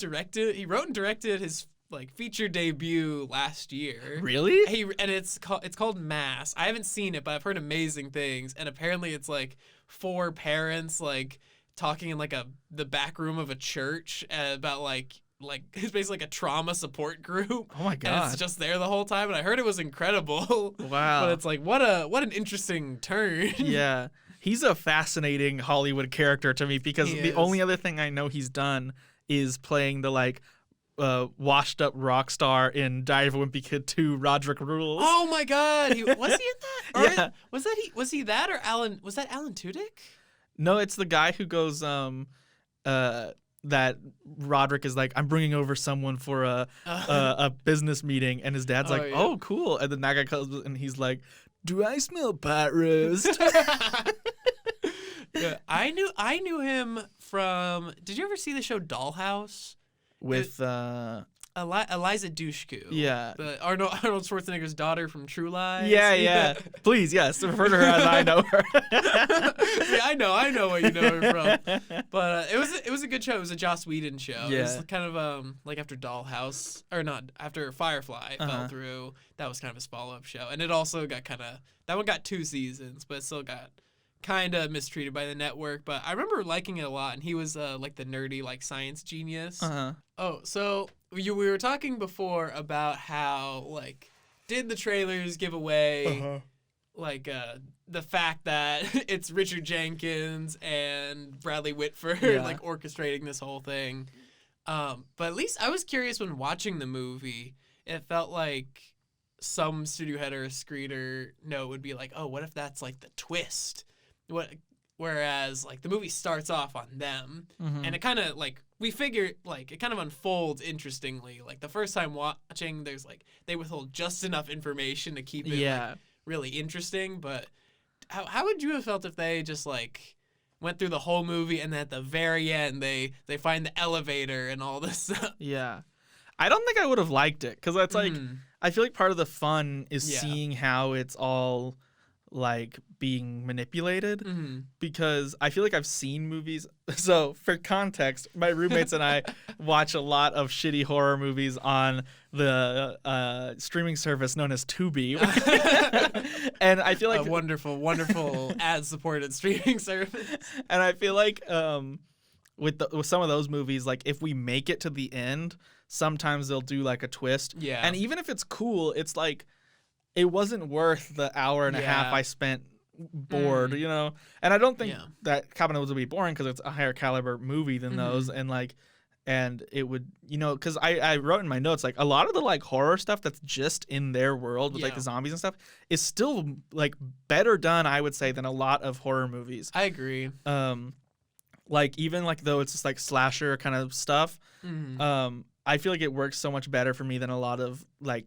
Speaker 1: wrote and directed his like feature debut last year.
Speaker 2: Really?
Speaker 1: And it's called Mass. I haven't seen it, but I've heard amazing things. And apparently it's like 4 parents like talking in like the back room of a church about like it's basically like a trauma support group.
Speaker 2: Oh my god.
Speaker 1: And it's just there the whole time, and I heard it was incredible.
Speaker 2: Wow.
Speaker 1: But it's like what an interesting turn.
Speaker 2: Yeah. He's a fascinating Hollywood character to me, because the only other thing I know he's done is playing the like washed up rock star in Diary of a Wimpy Kid 2, Roderick Rules.
Speaker 1: Oh my god. Was he in that? Or
Speaker 2: Yeah.
Speaker 1: Was he that, or Alan Tudyk?
Speaker 2: No, it's the guy who goes that Roderick is like, I'm bringing over someone for a business meeting, and his dad's like, oh cool, and then that guy comes and he's like, do I smell pot roast?
Speaker 1: Yeah, I knew him from. Did you ever see the show Dollhouse?
Speaker 2: With
Speaker 1: Eliza Dushku.
Speaker 2: Yeah.
Speaker 1: Arnold Schwarzenegger's daughter from True Lies.
Speaker 2: Yeah. Please, yes, refer to her as I know her.
Speaker 1: Yeah, I know what you know her from. But it was a good show. It was a Joss Whedon show.
Speaker 2: Yeah.
Speaker 1: It was kind of like after Dollhouse, or not, after Firefly fell through. That was kind of his follow-up show, and it also got that one got 2 seasons, but it still got kind of mistreated by the network. But I remember liking it a lot, and he was like the nerdy like science genius. Oh, so we were talking before about how like did the trailers give away like the fact that it's Richard Jenkins and Bradley Whitford like orchestrating this whole thing. But at least I was curious when watching the movie. It felt like some studio head or a screener note would be like, oh, what if that's like the twist? Whereas like the movie starts off on them, and it kind of like we figure like it kind of unfolds interestingly. Like the first time watching, there's like they withhold just enough information to keep it like, really interesting. But how would you have felt if they just like went through the whole movie, and then at the very end they find the elevator and all this stuff?
Speaker 2: Yeah, I don't think I would have liked it, because that's like I feel like part of the fun is seeing how it's all like being manipulated,
Speaker 1: Mm-hmm.
Speaker 2: because I feel like I've seen movies. So for context, my roommates and I watch a lot of shitty horror movies on the streaming service known as Tubi. And I feel like
Speaker 1: a wonderful ad-supported streaming service.
Speaker 2: and I feel like with some of those movies, like if we make it to the end, sometimes they'll do like a twist.
Speaker 1: Yeah.
Speaker 2: And even if it's cool, it's like it wasn't worth the hour and a half I spent bored, you know? And I don't think that Cabin in the Woods would be boring because it's a higher caliber movie than those. And it would, you know, because I wrote in my notes, like a lot of the like horror stuff that's just in their world with like the zombies and stuff is still like better done, I would say, than a lot of horror movies.
Speaker 1: I agree.
Speaker 2: Like even like though it's just like slasher kind of stuff, I feel like it works so much better for me than a lot of like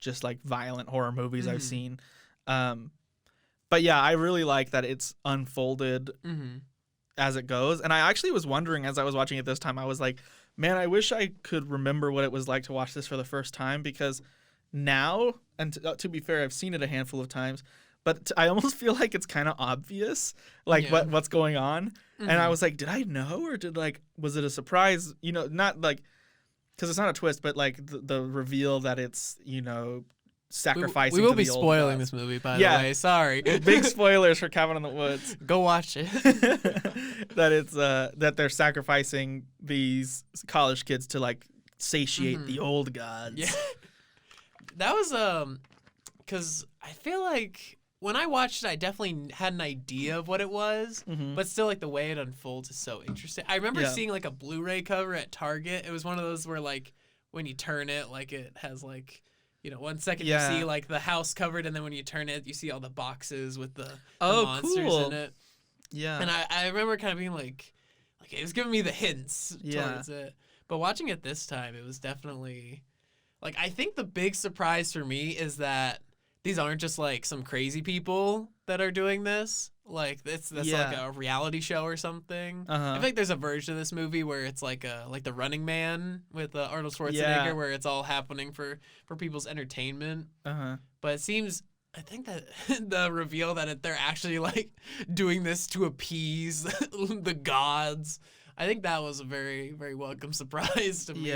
Speaker 2: just like violent horror movies I've seen. But yeah, I really like that it's unfolded as it goes. And I actually was wondering as I was watching it this time, I was like, man, I wish I could remember what it was like to watch this for the first time, because now, and to be fair, I've seen it a handful of times, but I almost feel like it's kind of obvious, like what's going on. And I was like, did I know, or was it a surprise? You know, not like, because it's not a twist, but like the reveal that it's, you know, sacrificing.
Speaker 1: We will
Speaker 2: to
Speaker 1: be
Speaker 2: the old
Speaker 1: spoiling
Speaker 2: gods.
Speaker 1: this movie, by the way. Sorry.
Speaker 2: Big spoilers for Cabin in the Woods.
Speaker 1: Go watch it.
Speaker 2: That it's that they're sacrificing these college kids to like satiate the old gods.
Speaker 1: Yeah. That was because I feel like when I watched it, I definitely had an idea of what it was, but still, like, the way it unfolds is so interesting. I remember seeing, like, a Blu-ray cover at Target. It was one of those where, like, when you turn it, like, it has, like, you know, 1 second you see, like, the house covered, and then when you turn it, you see all the boxes with the monsters in it.
Speaker 2: Yeah.
Speaker 1: And I remember kind of being, like, it was giving me the hints towards it. But watching it this time, it was definitely, like, I think the big surprise for me is that these aren't just like some crazy people that are doing this. Like that's like a reality show or something. I think there's a version of this movie where it's like the Running Man with Arnold Schwarzenegger, where it's all happening for people's entertainment. But it seems, I think that the reveal that they're actually like doing this to appease the gods, I think that was a very, very welcome surprise to me.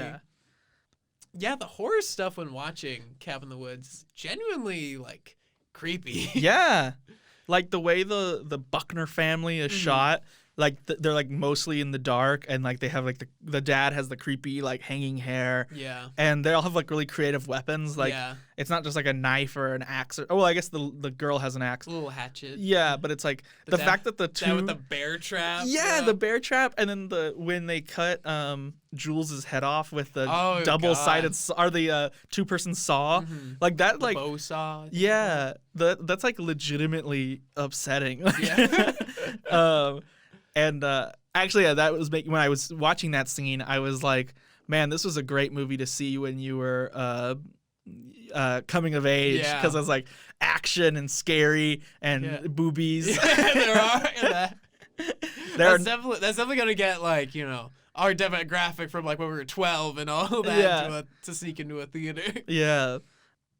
Speaker 1: Yeah, the horror stuff when watching Cabin in the Woods is genuinely, like, creepy.
Speaker 2: Yeah. Like, the way the Buckner family is shot, like, they're, like, mostly in the dark, and, like, they have, like, the dad has the creepy, like, hanging hair.
Speaker 1: Yeah.
Speaker 2: And they all have, like, really creative weapons. Like, it's not just, like, a knife or an axe. Well, I guess the girl has an axe.
Speaker 1: A little hatchet.
Speaker 2: Yeah, but it's, like, the fact that the two...
Speaker 1: That with the bear trap.
Speaker 2: Yeah, the bear trap, and then when they cut Jules' head off with the double-sided or the two-person saw, like that, like
Speaker 1: bow saw.
Speaker 2: Yeah, that's like legitimately upsetting. And actually, that was when I was watching that scene, I was like, man, this was a great movie to see when you were coming of age, because I was like action and scary and boobies.
Speaker 1: There are. That's definitely gonna get, like, you know, our demographic from like when we were 12 and all that to sneak into a theater. Yeah.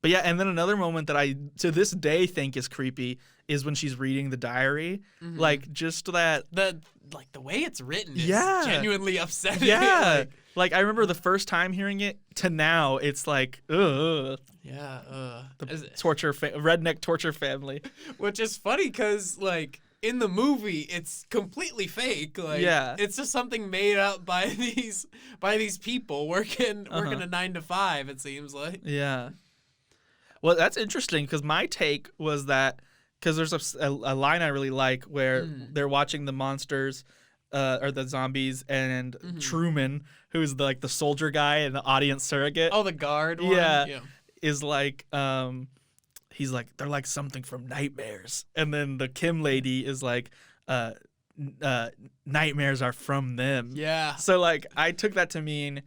Speaker 2: But yeah, and then another moment that I to this day think is creepy is when she's reading the diary. Like just that
Speaker 1: the way it's written is genuinely upsetting.
Speaker 2: Yeah. Like I remember the first time hearing it to now it's like ugh.
Speaker 1: Yeah,
Speaker 2: the redneck torture family.
Speaker 1: Which is funny cuz like in the movie, it's completely fake. Like, it's just something made up by these people working a 9 to 5. It seems like. Yeah.
Speaker 2: Well, that's interesting because my take was that because there's a line I really like where they're watching the monsters, or the zombies, and Truman, who's the soldier guy and the audience surrogate.
Speaker 1: Oh, the guard one?
Speaker 2: Yeah. Is like he's like, they're like something from nightmares. And then the Kim lady is like, nightmares are from them. Yeah. So, like, I took that to mean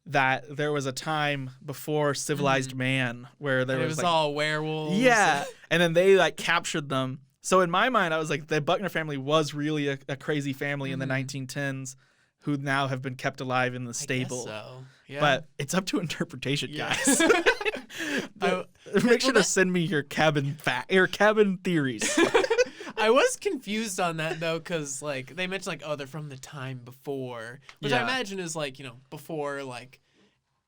Speaker 2: that there was a time before civilized man where there was like,
Speaker 1: all werewolves.
Speaker 2: Yeah. And then they, like, captured them. So, in my mind, I was like, the Buckner family was really a crazy family in the 1910s who now have been kept alive in the stable.
Speaker 1: I guess so. Yeah.
Speaker 2: But it's up to interpretation, guys. Make sure to send me your cabin theories.
Speaker 1: I was confused on that though, because like they mentioned like, oh, they're from the time before, which I imagine is like, you know, before like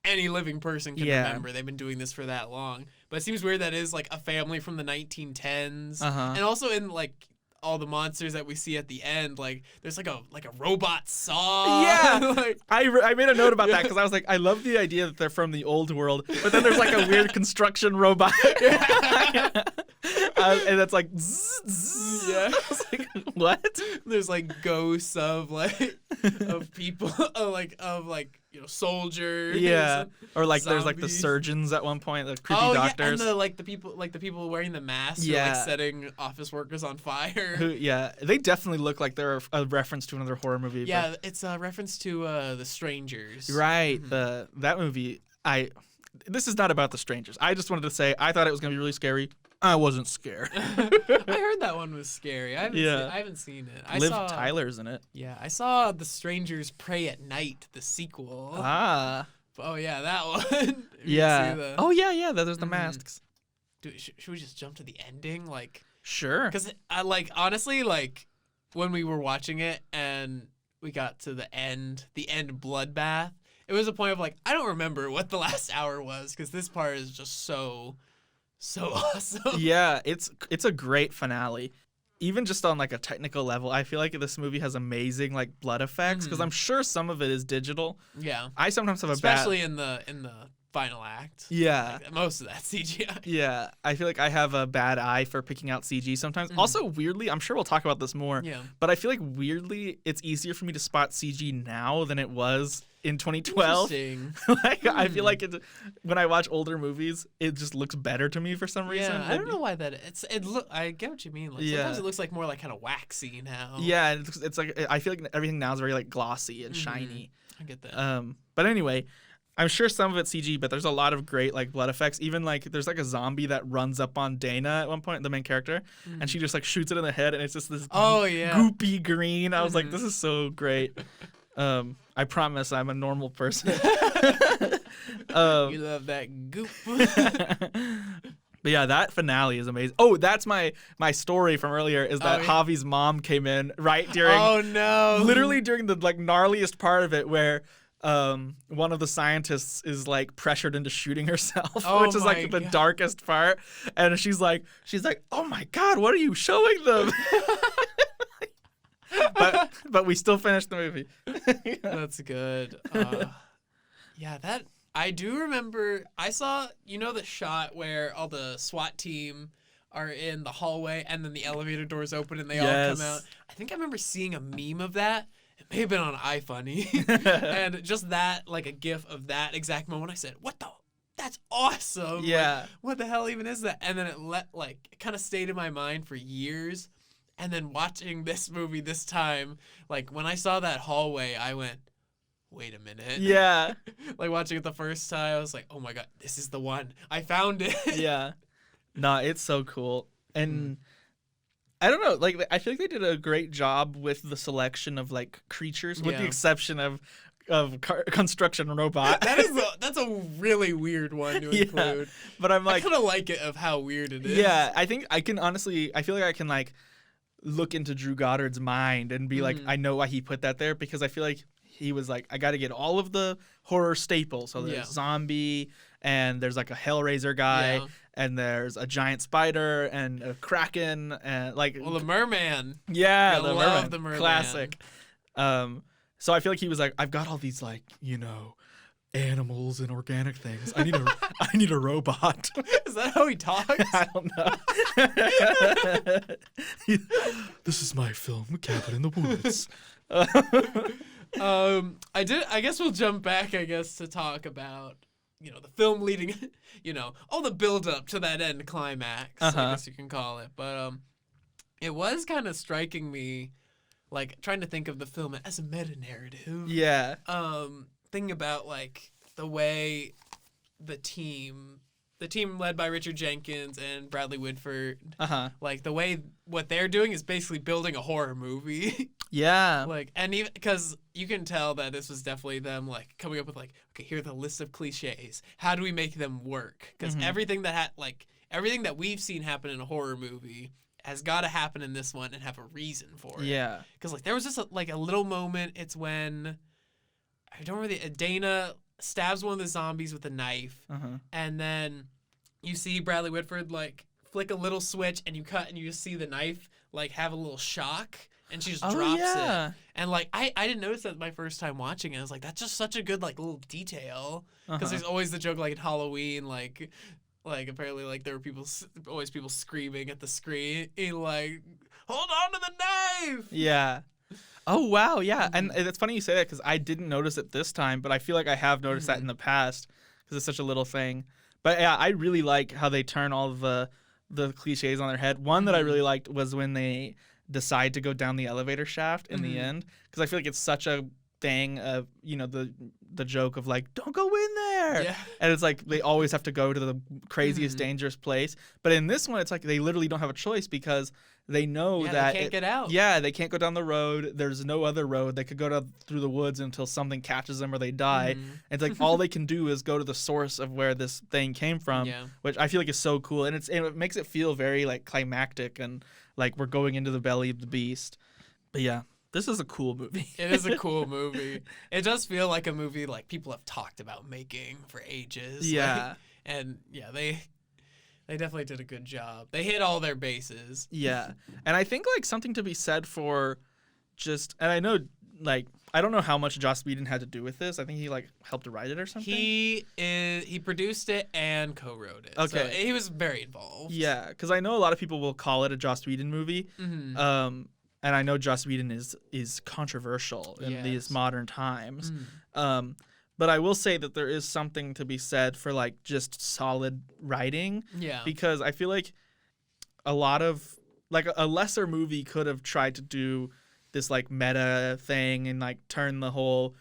Speaker 1: any living person can remember. They've been doing this for that long. But it seems weird that is like a family from the 1910s, and also in like all the monsters that we see at the end, like there's like a robot saw.
Speaker 2: Yeah,
Speaker 1: like,
Speaker 2: I made a note about that because I was like, I love the idea that they're from the old world, but then there's like a weird construction robot, and that's like, zzz, zzz.
Speaker 1: Yeah.
Speaker 2: I was like, what?
Speaker 1: There's like ghosts of like of people, of like you know, soldiers.
Speaker 2: Yeah, or like there's like the
Speaker 1: zombies.
Speaker 2: surgeons at one point, the creepy doctors.
Speaker 1: Yeah, and the people wearing the masks, are, like setting office workers on fire.
Speaker 2: They definitely look like they're a reference to another horror movie.
Speaker 1: Yeah,
Speaker 2: but...
Speaker 1: it's a reference to The Strangers.
Speaker 2: Right, that movie. This is not about The Strangers. I just wanted to say I thought it was gonna be really scary. I wasn't scared.
Speaker 1: I heard that one was scary. I haven't seen it.
Speaker 2: Liv Tyler's in it.
Speaker 1: Yeah, I saw The Strangers Pray at Night, the sequel.
Speaker 2: Ah.
Speaker 1: Oh yeah, that one.
Speaker 2: Yeah. Oh yeah. There's the masks.
Speaker 1: Dude, should we just jump to the ending? Like,
Speaker 2: sure.
Speaker 1: Because I like honestly like when we were watching it and we got to the end bloodbath. It was a point of like I don't remember what the last hour was because this part is just so awesome. Yeah,
Speaker 2: it's a great finale. Even just on like a technical level, I feel like this movie has amazing like blood effects because I'm sure some of it is digital.
Speaker 1: Yeah.
Speaker 2: I sometimes have
Speaker 1: especially in the final act.
Speaker 2: Yeah.
Speaker 1: Like, most of that CGI.
Speaker 2: Yeah. I feel like I have a bad eye for picking out CG sometimes. Also, weirdly, I'm sure we'll talk about this more.
Speaker 1: Yeah.
Speaker 2: But I feel like weirdly, it's easier for me to spot CG now than it was in 2012. Like I feel like when I watch older movies, it just looks better to me for some reason.
Speaker 1: Yeah, I don't know why that is. I get what you mean. Like sometimes it looks like more like kind of waxy now.
Speaker 2: Yeah, it's like I feel like everything now is very like glossy and shiny.
Speaker 1: I get that.
Speaker 2: But anyway, I'm sure some of it's CG, but there's a lot of great like blood effects. Even like there's like a zombie that runs up on Dana at one point, the main character, and she just like shoots it in the head, and it's just this goopy green. I was like, this is so great. I promise I'm a normal person.
Speaker 1: You love that goop.
Speaker 2: But yeah, that finale is amazing. Oh, that's my story from earlier is that Javi's mom came in right during literally during the like gnarliest part of it where one of the scientists is like pressured into shooting herself, which is like the darkest part. And she's like, "Oh my God, what are you showing them?" but we still finished the movie.
Speaker 1: That's good. Yeah, that I do remember. I saw, you know, the shot where all the SWAT team are in the hallway and then the elevator doors open and they all come out. I think I remember seeing a meme of that. It may have been on iFunny. And just that, like a gif of that exact moment, I said, "What the? That's awesome!"
Speaker 2: Yeah.
Speaker 1: Like, what the hell even is that? And then it kind of stayed in my mind for years. And then watching this movie this time, like when I saw that hallway, I went, "Wait a minute."
Speaker 2: Yeah.
Speaker 1: Like watching it the first time, I was like, "Oh my God, this is the one. I found it."
Speaker 2: Yeah. No, it's so cool. And I don't know, like I feel like they did a great job with the selection of like creatures, with the exception of construction robot.
Speaker 1: That's a really weird one to include.
Speaker 2: But I'm like,
Speaker 1: I kind of like it of how weird it is.
Speaker 2: Yeah, I think I can honestly, I feel like I can like look into Drew Goddard's mind and be like, I know why he put that there, because I feel like he was like, I got to get all of the horror staples. So there's zombie, and there's like a Hellraiser guy, and there's a giant spider and a kraken, and like
Speaker 1: the merman.
Speaker 2: Yeah,
Speaker 1: the
Speaker 2: merman.
Speaker 1: The merman.
Speaker 2: Classic. So I feel like he was like, I've got all these like, you know, animals and organic things. I need a robot.
Speaker 1: Is that how he talks?
Speaker 2: I don't know. This is my film, Cabin in the Woods.
Speaker 1: I guess we'll jump back, to talk about, you know, the film leading, you know, all the build up to that end climax, I guess you can call it. But it was kind of striking me, like trying to think of the film as a meta narrative.
Speaker 2: Yeah.
Speaker 1: Thinking about like the way the team led by Richard Jenkins and Bradley Whitford, like the way what they're doing is basically building a horror movie.
Speaker 2: Yeah.
Speaker 1: Like, and even because you can tell that this was definitely them like coming up with like, okay, here are the list of cliches. How do we make them work? Because everything that we've seen happen in a horror movie has got to happen in this one and have a reason for it.
Speaker 2: Yeah.
Speaker 1: Because like there was just a little moment. It's when I don't really Dana stabs one of the zombies with a knife, and then you see Bradley Whitford like flick a little switch, and you cut, and you just see the knife like have a little shock. And she just drops it. And, like, I didn't notice that my first time watching it. I was like, that's just such a good, like, little detail. Because there's always the joke, like, in Halloween, like apparently, like, there were always people screaming at the screen, like, hold on to the knife!
Speaker 2: Yeah. Oh, wow, yeah. And it's funny you say that because I didn't notice it this time, but I feel like I have noticed that in the past because it's such a little thing. But, yeah, I really like how they turn all of the cliches on their head. One that I really liked was when they decide to go down the elevator shaft in the end, because I feel like it's such a thing of, you know, the joke of like, don't go in there, and it's like they always have to go to the craziest dangerous place. But in this one, it's like they literally don't have a choice because they know that
Speaker 1: they can't get out.
Speaker 2: Yeah, they can't go down the road. There's no other road. They could go through the woods until something catches them or they die. It's like all they can do is go to the source of where this thing came from, which I feel like is so cool, and it makes it feel very like climactic and like we're going into the belly of the beast. But yeah, this is a cool movie.
Speaker 1: It is a cool movie. It does feel like a movie like people have talked about making for ages.
Speaker 2: Yeah.
Speaker 1: Like, and yeah, they definitely did a good job. They hit all their bases.
Speaker 2: Yeah. And I think like something to be said for just, and I know like, I don't know how much Joss Whedon had to do with this. I think he like helped to write it or something.
Speaker 1: He produced it and co-wrote it.
Speaker 2: Okay.
Speaker 1: So he was very involved.
Speaker 2: Yeah, because I know a lot of people will call it a Joss Whedon movie. And I know Joss Whedon is controversial in these modern times. But I will say that there is something to be said for like just solid writing.
Speaker 1: Yeah.
Speaker 2: Because I feel like a lot of like a lesser movie could have tried to do this like meta thing and like turn the whole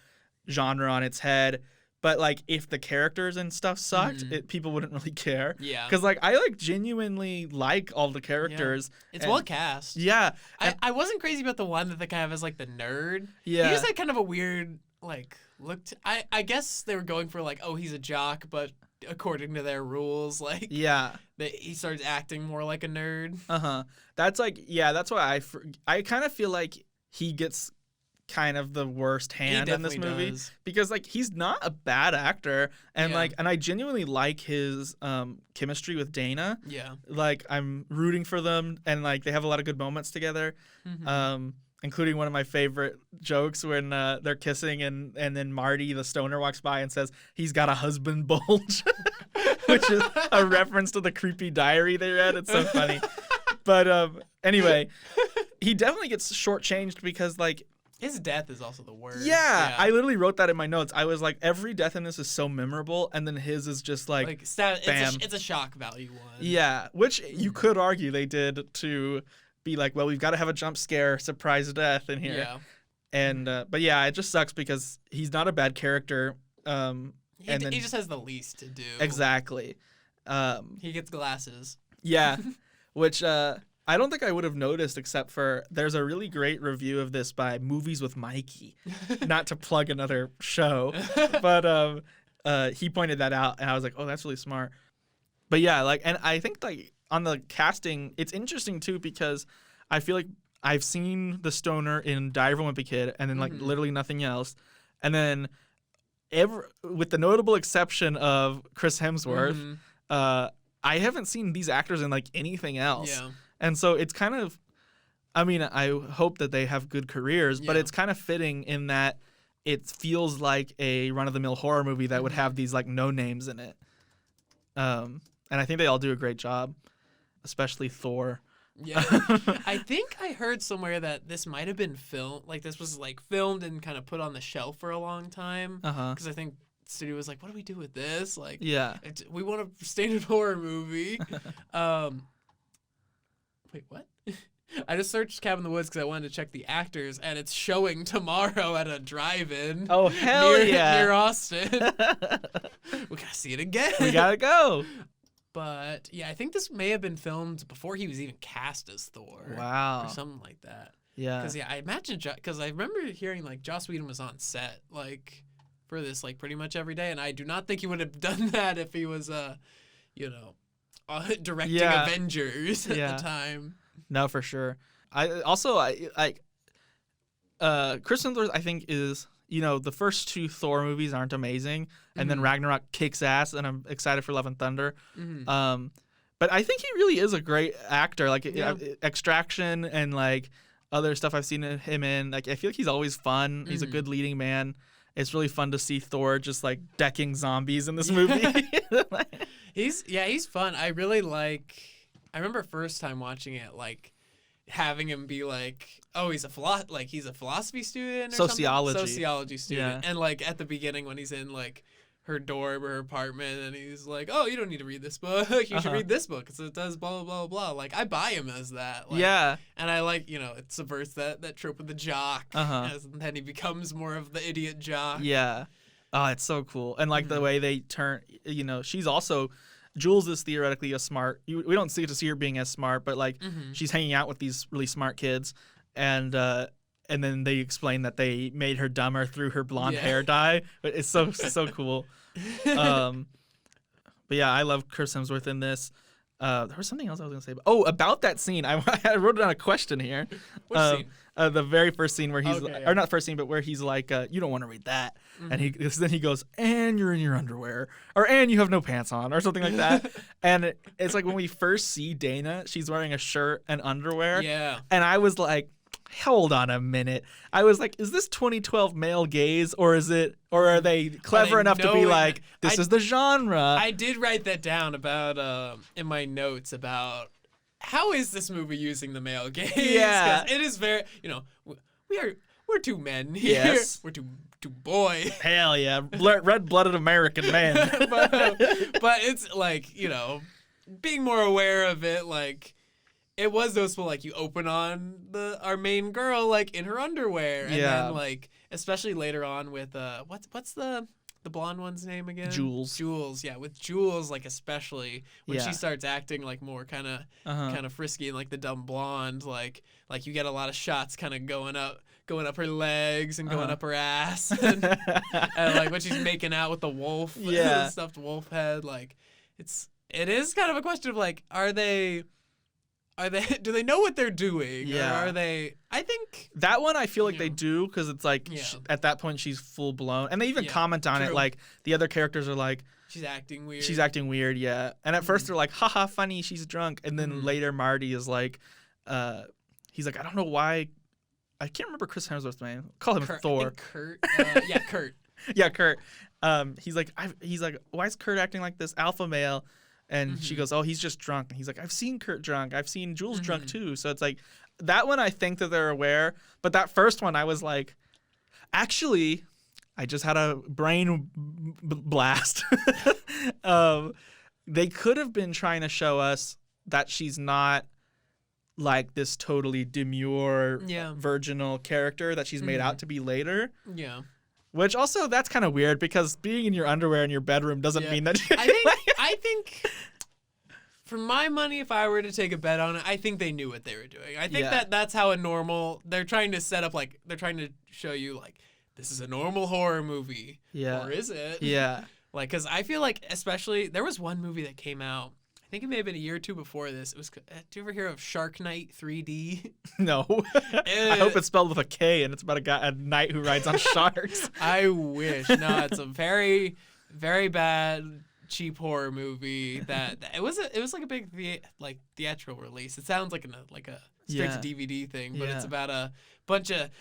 Speaker 2: genre on its head. But like if the characters and stuff sucked, people wouldn't really care.
Speaker 1: Yeah.
Speaker 2: Because like I like genuinely like all the characters.
Speaker 1: Yeah. It's well cast.
Speaker 2: Yeah.
Speaker 1: I wasn't crazy about the one that they kind of has like the nerd.
Speaker 2: Yeah.
Speaker 1: He just had kind of a weird like look. I guess they were going for like, oh, he's a jock, but according to their rules, like he starts acting more like a nerd.
Speaker 2: That's like that's why I kind of feel like he gets kind of the worst hand in this movie because like he's not a bad actor and and I genuinely like his chemistry with Dana. Like I'm rooting for them and like they have a lot of good moments together. Including one of my favorite jokes when they're kissing and then Marty the stoner walks by and says he's got a husband bulge, which is a reference to the creepy diary they read. It's so funny. But anyway, he definitely gets shortchanged because like
Speaker 1: his death is also the worst.
Speaker 2: Yeah, I literally wrote that in my notes. I was like, every death in this is so memorable, and then his is just bam.
Speaker 1: It's a shock value one.
Speaker 2: Yeah, which you could argue they did to be like, well, we've got to have a jump scare, surprise death in here. Yeah. And but yeah, it just sucks because he's not a bad character.
Speaker 1: He just has the least to do.
Speaker 2: Exactly.
Speaker 1: He gets glasses.
Speaker 2: Yeah, which I don't think I would have noticed except for there's a really great review of this by Movies with Mikey. Not to plug another show, but he pointed that out and I was like, oh, that's really smart. But yeah, like, and I think like on the casting, it's interesting too because I feel like I've seen the stoner in Diary of a Wimpy Kid and then like literally nothing else. And then with the notable exception of Chris Hemsworth, I haven't seen these actors in like anything else. Yeah. And so it's kind of, I mean, I hope that they have good careers, but it's kind of fitting in that it feels like a run-of-the-mill horror movie that would have these like no names in it. And I think they all do a great job, especially Thor.
Speaker 1: Yeah. I think I heard somewhere that this might have been filmed, like this was like filmed and kind of put on the shelf for a long time. Because I think the studio was like, what do we do with this? Like, we want a standard horror movie. Wait, what? I just searched Cabin in the Woods because I wanted to check the actors, and it's showing tomorrow at a drive-in.
Speaker 2: Oh, hell
Speaker 1: near Austin. We gotta see it again.
Speaker 2: We gotta go.
Speaker 1: But, yeah, I think this may have been filmed before he was even cast as Thor.
Speaker 2: Wow.
Speaker 1: Or something like that.
Speaker 2: Yeah.
Speaker 1: Because I imagine because I remember hearing like Joss Whedon was on set like for this like pretty much every day, and I do not think he would have done that if he was you know, directing Avengers at the time.
Speaker 2: No, for sure. I Chris Hemsworth, I think, is, the first 2 Thor movies aren't amazing, and then Ragnarok kicks ass, and I'm excited for Love and Thunder. But I think he really is a great actor. Like Extraction and like other stuff I've seen him in. Like I feel like he's always fun. He's a good leading man. It's really fun to see Thor just like decking zombies in this movie.
Speaker 1: He's fun. I really like. I remember first time watching it, like having him be like, oh, he's a philosophy student or sociology student, and like at the beginning when he's in like her dorm or her apartment, and he's like, oh, you don't need to read this book. You should read this book because it does blah blah blah blah. Like I buy him as that. Like, and I like it subverts that trope of the jock, and then he becomes more of the idiot jock.
Speaker 2: Yeah. Oh, it's so cool. And like the way they turn, she's also, Jules is theoretically a smart, we don't see her being as smart, but like she's hanging out with these really smart kids, and then they explain that they made her dumber through her blonde hair dye. It's so cool. But yeah, I love Chris Hemsworth in this. There was something else I was going to say. About that scene. I wrote down a question here.
Speaker 1: Which scene?
Speaker 2: The very first scene where he's, or not first scene, but where he's like, you don't want to read that. And then he goes, and you're in your underwear, or and you have no pants on, or something like that. And it's like when we first see Dana, she's wearing a shirt and underwear.
Speaker 1: Yeah.
Speaker 2: And I was like, hold on a minute. I was like, is this 2012 male gaze, or are they clever enough to be like, this is the genre?
Speaker 1: I did write that down about in my notes about how is this movie using the male gaze?
Speaker 2: Yeah.
Speaker 1: 'Cause it is very, we're 2 men here.
Speaker 2: Yes.
Speaker 1: We're two boys.
Speaker 2: Hell yeah. Red-blooded American man.
Speaker 1: but it's like, being more aware of it, like, it was noticeable, like, you open on our main girl, like, in her underwear. And then, like, especially later on with, what's the blonde one's name again?
Speaker 2: Jules,
Speaker 1: yeah. With Jules, like, especially, when she starts acting, like, more kind of frisky and, like, the dumb blonde, like, you get a lot of shots kind of going up her legs and going up her ass. And, like, when she's making out with the wolf, the stuffed wolf head, like, it is kind of a question of, like, do they know what they're doing?
Speaker 2: Yeah.
Speaker 1: Or are they, I think.
Speaker 2: That one I feel like they do, because it's like, at that point she's full blown. And they even comment on it, like, the other characters are like,
Speaker 1: she's acting weird.
Speaker 2: Yeah. And at first they're like, haha, funny, she's drunk. And then later Marty is like, he's like, I don't know why. I can't remember Chris Hemsworth's name. Call him Thor.
Speaker 1: Kurt. Kurt.
Speaker 2: Yeah, Kurt. He's like, why is Kurt acting like this alpha male? And she goes, oh, he's just drunk. And he's like, I've seen Kurt drunk. I've seen Jules drunk too. So it's like, that one I think that they're aware. But that first one I was like, actually, I just had a brain blast. They could have been trying to show us that she's not like this totally demure, virginal character that she's made out to be later.
Speaker 1: Yeah.
Speaker 2: Which also, that's kind of weird, because being in your underwear in your bedroom doesn't mean that
Speaker 1: I think for my money, if I were to take a bet on it, I think they knew what they were doing. I think that's how they're trying to set up, like, they're trying to show you, like, this is a normal horror movie. Yeah. Or is it?
Speaker 2: Yeah.
Speaker 1: Like, because I feel like, especially, there was one movie that came out, I think it may have been a year or 2 before this. It was, do you ever hear of Shark Night 3D?
Speaker 2: No. I hope it's spelled with a K, and it's about a knight who rides on sharks.
Speaker 1: I wish. No, it's a very, very bad, cheap horror movie that it was like a big theatrical release. It sounds like a straight to DVD thing, but it's about a bunch of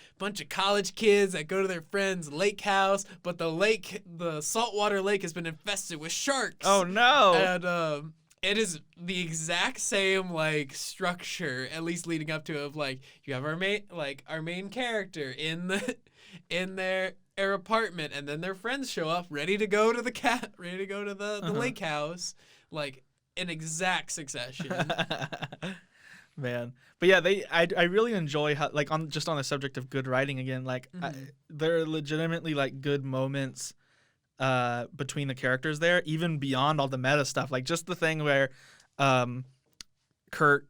Speaker 1: college kids that go to their friend's lake house, but the saltwater lake has been infested with sharks.
Speaker 2: Oh no.
Speaker 1: And it is the exact same, like, structure, at least leading up to it, of, like, you have our main character in their apartment, and then their friends show up ready to go to the lake house, like, in exact succession.
Speaker 2: Man. But yeah, I really enjoy how, like, on the subject of good writing again, like, there are legitimately, like, good moments between the characters there, even beyond all the meta stuff. Like, just the thing where Kurt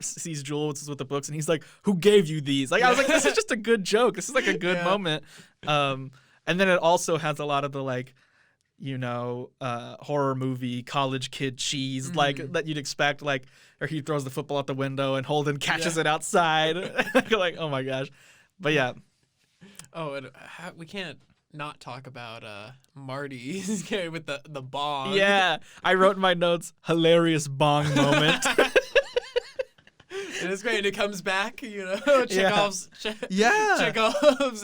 Speaker 2: sees Jules with the books, and he's like, "Who gave you these?" Like I was like, "This is just a good joke. This is like a good moment." And then it also has a lot of the like, horror movie college kid cheese like that you'd expect, like, or he throws the football out the window and Holden catches it outside. Like, oh my gosh, but yeah.
Speaker 1: Oh, and we can't not talk about Marty with the bong.
Speaker 2: Yeah, I wrote in my notes, hilarious bong moment.
Speaker 1: And it's great. And it comes back, Chekhov's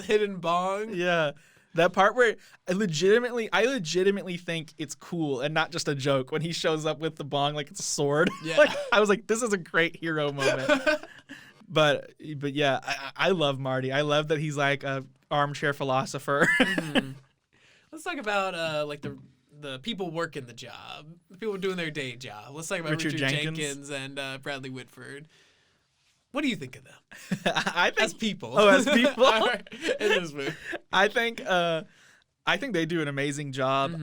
Speaker 1: hidden bong.
Speaker 2: Yeah. That part where I legitimately think it's cool and not just a joke when he shows up with the bong like it's a sword.
Speaker 1: Yeah.
Speaker 2: Like, I was like, this is a great hero moment. But yeah, I love Marty. I love that he's like a armchair philosopher.
Speaker 1: Let's talk about like the people working the job, the people doing their day job. Let's talk about Richard Jenkins and Bradley Whitford. What do you think of them?
Speaker 2: I think,
Speaker 1: as people.
Speaker 2: Oh, as people?
Speaker 1: In this movie.
Speaker 2: I think they do an amazing job.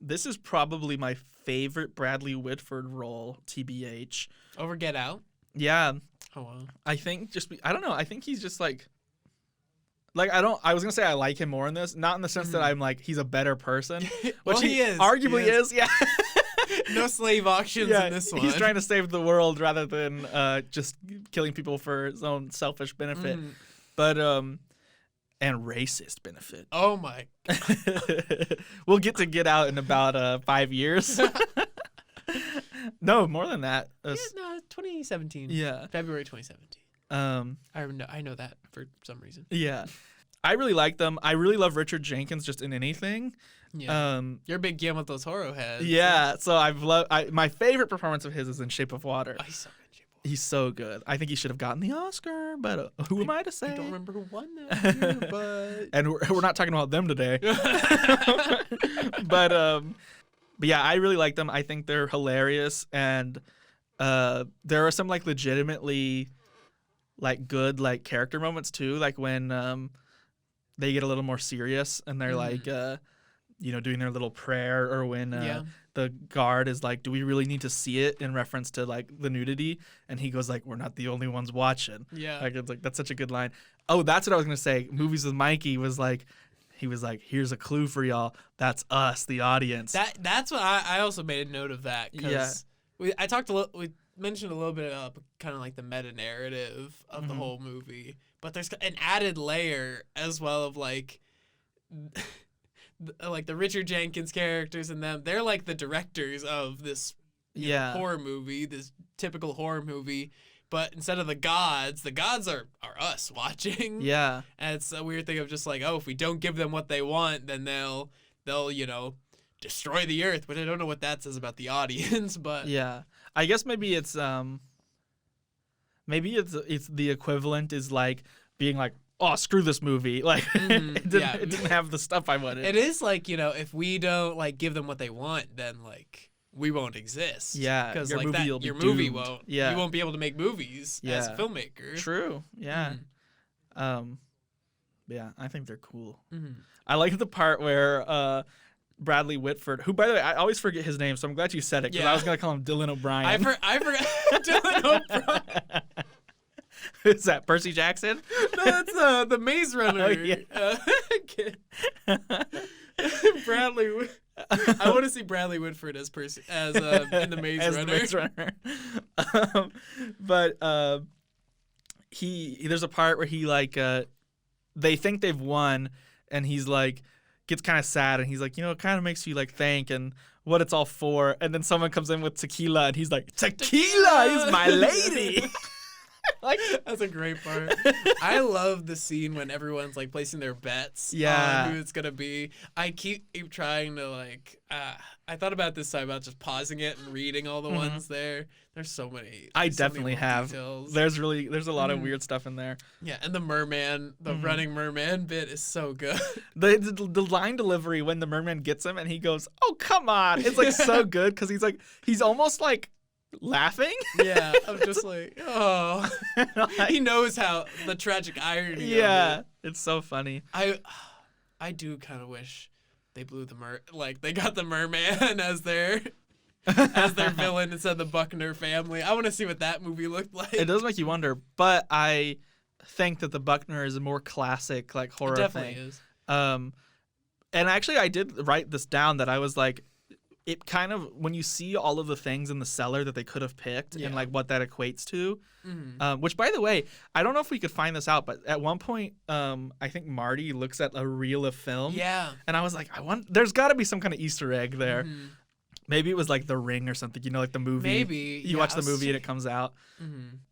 Speaker 2: This is probably my favorite Bradley Whitford role, TBH.
Speaker 1: Over Get Out?
Speaker 2: Yeah.
Speaker 1: Oh, wow.
Speaker 2: I think I don't know. I think he's just like I was gonna say I like him more in this, not in the sense that I'm like he's a better person, which
Speaker 1: he is.
Speaker 2: Arguably is. Yeah.
Speaker 1: No slave auctions in this one.
Speaker 2: He's trying to save the world rather than just killing people for his own selfish benefit. But and racist benefit.
Speaker 1: Oh my God.
Speaker 2: We'll get out in about 5 years. No, more than that.
Speaker 1: 2017.
Speaker 2: Yeah.
Speaker 1: February 2017. I know that for some reason.
Speaker 2: Yeah. I really like them. I really love Richard Jenkins just in anything.
Speaker 1: Yeah. You're a big Guillermo del Toro head.
Speaker 2: Yeah. So my favorite performance of his is in Shape of Water.
Speaker 1: Oh, he's so good in Shape of Water.
Speaker 2: He's so good. I think he should have gotten the Oscar, but who am I to say?
Speaker 1: I don't remember who won that year, but...
Speaker 2: And we're not talking about them today. But yeah, I really like them. I think they're hilarious, and there are some like legitimately like good like character moments too, like when they get a little more serious and they're like doing their little prayer, or when the guard is like, do we really need to see it, in reference to like the nudity, and he goes like, we're not the only ones watching. Like it's like, that's such a good line. Oh, that's what I was gonna say. Movies with Mikey was like, he was like, here's a clue for y'all, that's us, the audience.
Speaker 1: That's what I also made a note of that, because we mentioned a little bit of kind of like the meta narrative of the whole movie, but there's an added layer as well of like the Richard Jenkins characters and them. They're like the directors of this horror movie, this typical horror movie. But instead of the gods are us watching. Yeah. And it's a weird thing of just like, oh, if we don't give them what they want, then they'll destroy the earth. But I don't know what that says about the audience. But
Speaker 2: yeah, I guess maybe it's the equivalent is like being like, oh, screw this movie. Like it didn't have the stuff I wanted.
Speaker 1: It is like, if we don't like give them what they want, then like we won't exist.
Speaker 2: Yeah,
Speaker 1: because
Speaker 2: your
Speaker 1: like
Speaker 2: movie will be
Speaker 1: your
Speaker 2: doomed.
Speaker 1: movie won't. Yeah, you won't be able to make movies as a filmmaker.
Speaker 2: True. Yeah. Yeah, I think they're cool. I like the part where Bradley Whitford, who by the way I always forget his name, so I'm glad you said it, because I was gonna call him Dylan O'Brien.
Speaker 1: I forgot Dylan O'Brien.
Speaker 2: Is that Percy Jackson?
Speaker 1: No, that's the Maze Runner.
Speaker 2: Oh, yeah.
Speaker 1: Bradley. I want to see Bradley Whitford as in the Maze Runner.
Speaker 2: Maze Runner. But there's a part where he like they think they've won, and he's like gets kind of sad, and he's like, it kind of makes you like think and what it's all for, and then someone comes in with tequila, and he's like, tequila is my lady.
Speaker 1: Like, that's a great part. I love the scene when everyone's like placing their bets on who it's gonna be. I keep trying to like. I thought about this time about just pausing it and reading all the ones there. There's so many.
Speaker 2: I definitely have.
Speaker 1: Details.
Speaker 2: There's a lot of weird stuff in there.
Speaker 1: Yeah, and the merman, the running merman bit is so good.
Speaker 2: The line delivery when the merman gets him and he goes, "Oh come on!" It's like so good, because he's almost like laughing.
Speaker 1: Yeah, I'm just like, oh. He knows how the tragic irony of it.
Speaker 2: It's so funny.
Speaker 1: I do kind of wish they blew they got the merman as their as their villain instead of the Buckner family. I want to see what that movie looked like.
Speaker 2: It does make you wonder, but I think that the Buckner is a more classic like horror
Speaker 1: It definitely
Speaker 2: thing.
Speaker 1: is.
Speaker 2: And actually, I did write this down that I was like, it kind of, when you see all of the things in the cellar that they could have picked and like what that equates to, which by the way, I don't know if we could find this out, but at one point, I think Marty looks at a reel of film.
Speaker 1: Yeah.
Speaker 2: And I was like, there's got to be some kind of Easter egg there. Maybe it was like The Ring or something, like the movie.
Speaker 1: Maybe.
Speaker 2: You watch the movie and it comes out.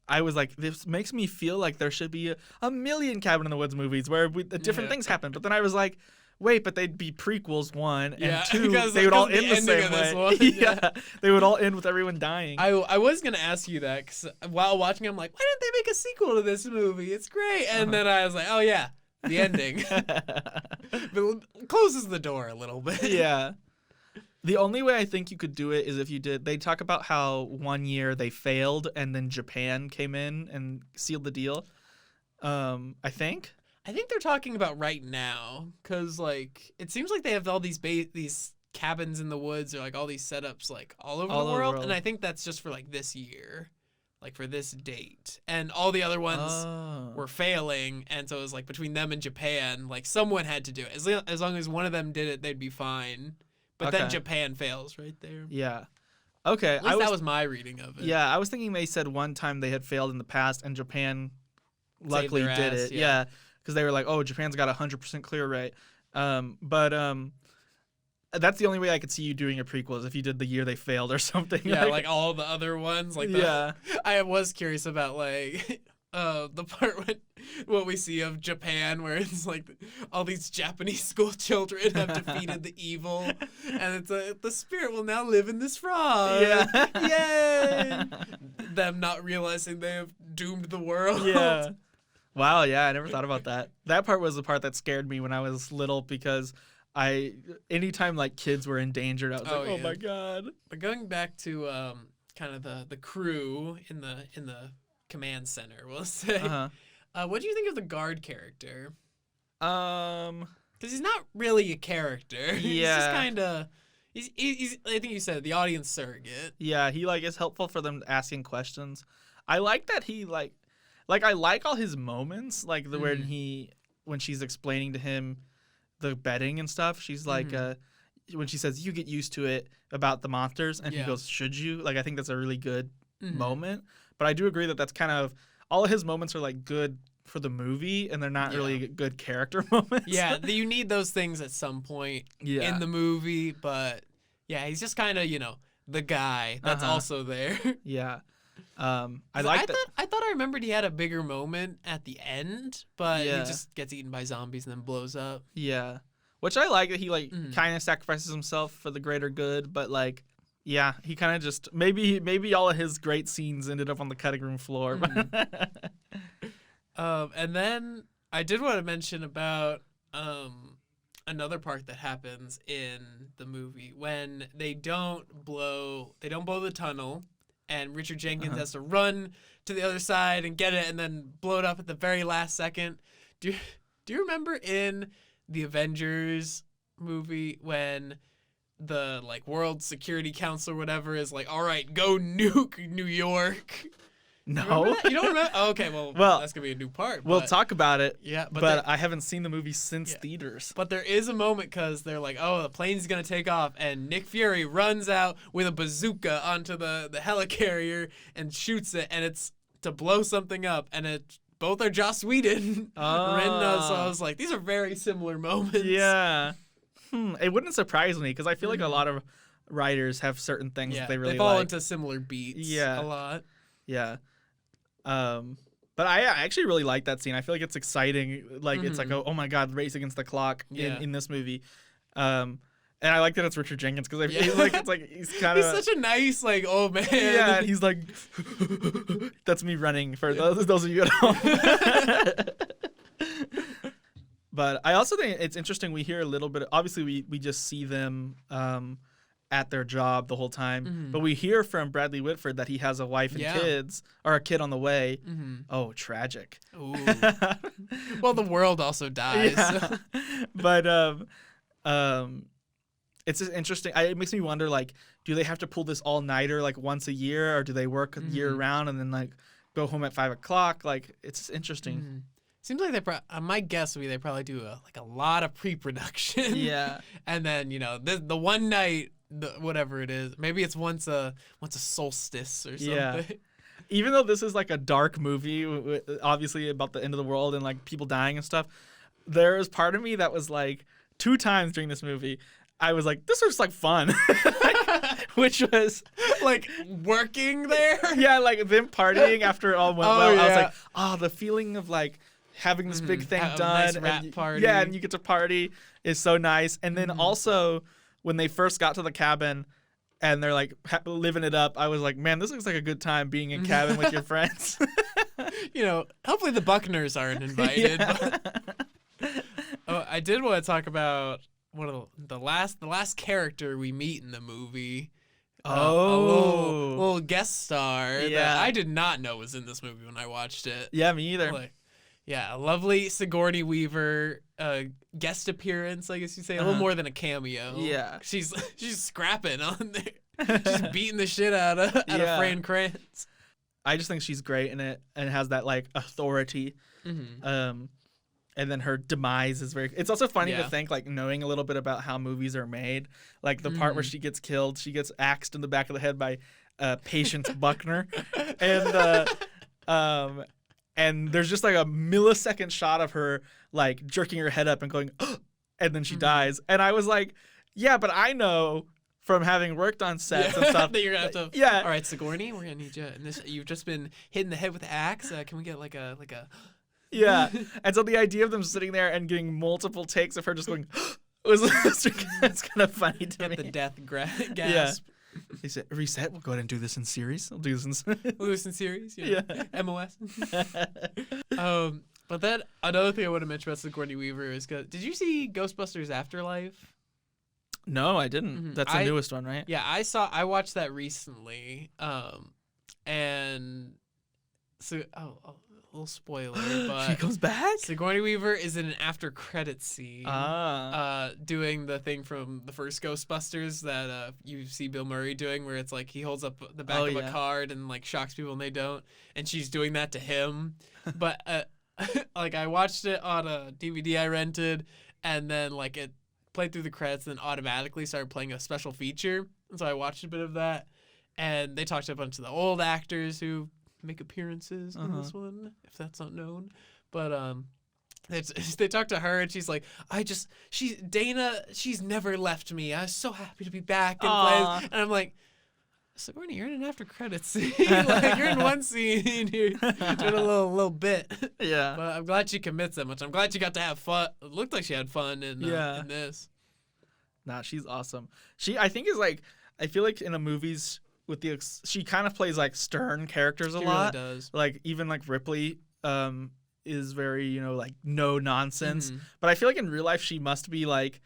Speaker 2: I was like, this makes me feel like there should be a million Cabin in the Woods movies where different things happen. But then I was like, wait, but they'd be prequels, 1, and 2, they would all end the same way. Yeah, they would all end with everyone dying.
Speaker 1: I was going to ask you that, because while watching, I'm like, why didn't they make a sequel to this movie? It's great. And then I was like, oh, yeah, the ending. But closes the door a little bit.
Speaker 2: Yeah. The only way I think you could do it is if you did. They talk about how one year they failed and then Japan came in and sealed the deal. I think
Speaker 1: they're talking about right now, because like it seems like they have all these cabins in the woods or like all these setups like all over the world, and I think that's just for like this year, like for this date, and all the other ones were failing, and so it was like between them and Japan, like someone had to do it. As long as one of them did it, they'd be fine. But then Japan fails right there.
Speaker 2: Yeah. Okay.
Speaker 1: At least that was my reading of it.
Speaker 2: Yeah, I was thinking they said one time they had failed in the past and Japan luckily did it. Yeah. Because they were like, oh, Japan's got 100% clear rate. But that's the only way I could see you doing a prequel is if you did the year they failed or something.
Speaker 1: Yeah, like all the other ones. Like I was curious about like the part what we see of Japan where it's like all these Japanese school children have defeated the evil, and it's the spirit will now live in this frog.
Speaker 2: Yeah.
Speaker 1: Yay! Them not realizing they have doomed the world.
Speaker 2: Yeah. Wow, yeah, I never thought about that. That part was the part that scared me when I was little because anytime like kids were endangered, I was like, oh my God.
Speaker 1: But going back to kind of the crew in the command center, we'll say. What do you think of the guard character? Because he's not really a character. He's just kind of. He's. I think you said the audience surrogate.
Speaker 2: Yeah, he like is helpful for them asking questions. I like that he like I like all his moments, like the when she's explaining to him the betting and stuff. She's like, when she says you get used to it about the monsters, and he goes, should you? Like I think that's a really good moment. But I do agree that that's kind of all of his moments are like good for the movie, and they're not really good character moments.
Speaker 1: Yeah, you need those things at some point in the movie. But yeah, he's just kind of the guy that's also there.
Speaker 2: Yeah. I
Speaker 1: thought I remembered he had a bigger moment at the end, but he just gets eaten by zombies and then blows up.
Speaker 2: Yeah, which I like that he like kind of sacrifices himself for the greater good, but like. Yeah, he kind of just maybe all of his great scenes ended up on the cutting room floor.
Speaker 1: And then I did want to mention about another part that happens in the movie when they don't blow the tunnel, and Richard Jenkins has to run to the other side and get it, and then blow it up at the very last second. Do you remember in the Avengers movie when the like World Security Council or whatever is like, all right, go nuke New York?
Speaker 2: No.
Speaker 1: You don't remember? Oh, okay, well, that's gonna be a new part.
Speaker 2: We'll talk about it.
Speaker 1: Yeah,
Speaker 2: but I haven't seen the movie since theaters.
Speaker 1: But there is a moment because they're like, oh, the plane's gonna take off, and Nick Fury runs out with a bazooka onto the helicarrier and shoots it, and it's to blow something up, and both are Joss Whedon. So I was like, these are very similar moments.
Speaker 2: Yeah. It wouldn't surprise me because I feel like a lot of writers have certain things that they really
Speaker 1: fall
Speaker 2: like.
Speaker 1: into similar beats a lot.
Speaker 2: Yeah. But I actually really like that scene. I feel like it's exciting. Like it's like, oh my God, race against the clock in this movie. And I like that it's Richard Jenkins because I feel like it's like he's kind of
Speaker 1: such a nice like old man.
Speaker 2: Yeah, and he's like, that's me running for those of you at home. But I also think it's interesting. We hear a little bit. Obviously, we just see them at their job the whole time. But we hear from Bradley Whitford that he has a wife and kids, or a kid on the way. Oh, tragic.
Speaker 1: Ooh. Well, the world also dies.
Speaker 2: Yeah. But it's just interesting. It makes me wonder, like, do they have to pull this all-nighter like once a year, or do they work year round and then like go home at 5 o'clock? Like, it's interesting.
Speaker 1: Seems like my guess would be they probably do a lot of pre-production.
Speaker 2: Yeah.
Speaker 1: And then, you know, the one night, whatever it is, maybe it's once a solstice or something.
Speaker 2: Yeah. Even though this is like a dark movie, obviously about the end of the world and like people dying and stuff, there was part of me that was like 2 times during this movie, I was like, this was like fun. Which was
Speaker 1: like working there.
Speaker 2: Yeah, like them partying after it all went well.
Speaker 1: Yeah.
Speaker 2: I was like, oh, the feeling of like having this big thing done.
Speaker 1: A nice rap party.
Speaker 2: Yeah, and you get to party is so nice. And then also when they first got to the cabin and they're like living it up, I was like, man, this looks like a good time being in cabin with your friends.
Speaker 1: You know, hopefully the Buckners aren't invited.
Speaker 2: Yeah.
Speaker 1: But, I did want to talk about one of the last character we meet in the movie. A little guest star that I did not know was in this movie when I watched it.
Speaker 2: Yeah, me either.
Speaker 1: A lovely Sigourney Weaver guest appearance, I guess you'd say, a little more than a cameo.
Speaker 2: Yeah,
Speaker 1: she's scrapping on there. She's beating the shit out of Fran Kranz.
Speaker 2: I just think she's great in it and has that like authority. And then her demise is very. It's also funny to think, like, knowing a little bit about how movies are made, like the part where she gets killed, she gets axed in the back of the head by Patience Buckner, and there's just like a millisecond shot of her like jerking her head up and going, and then she dies, and I was like, yeah, but I know from having worked on sets and stuff
Speaker 1: that you're gonna have to.
Speaker 2: Yeah.
Speaker 1: All right, Sigourney, we're gonna need you. And you've just been hitting the head with the axe. Can we get like a
Speaker 2: Yeah, and so the idea of them sitting there and getting multiple takes of her just going was it's kind of funny to me.
Speaker 1: Get the death gasp.
Speaker 2: Yeah. They said, reset, we'll go ahead and do this in series. We'll do this in
Speaker 1: series. Yeah. MOS. But then another thing I want to mention about Sigourney Weaver is, did you see Ghostbusters Afterlife?
Speaker 2: No, I didn't. That's the newest one, right?
Speaker 1: Yeah, I watched that recently. And so a little spoiler, but
Speaker 2: she comes back?
Speaker 1: Sigourney Weaver is in an after credit scene doing the thing from the first Ghostbusters that you see Bill Murray doing, where it's like he holds up the back of a card and like shocks people and they don't, and she's doing that to him. But like I watched it on a DVD I rented, and then like it played through the credits and then automatically started playing a special feature, and so I watched a bit of that, and they talked to a bunch of the old actors who make appearances in this one, if that's not known. But they talked to her and she's like, she's never left me. I was so happy to be back in place. And I'm like, Sigourney, you're in an after credits scene. Like, you're in one scene, you're doing a little bit.
Speaker 2: Yeah.
Speaker 1: But I'm glad she commits that much. I'm glad she got to have fun. It looked like she had fun in this.
Speaker 2: Nah, she's awesome. I think is like, I feel like in the movies, she kind of plays like stern characters a lot.
Speaker 1: Really does.
Speaker 2: Like even like Ripley is very, like no nonsense. But I feel like in real life she must be like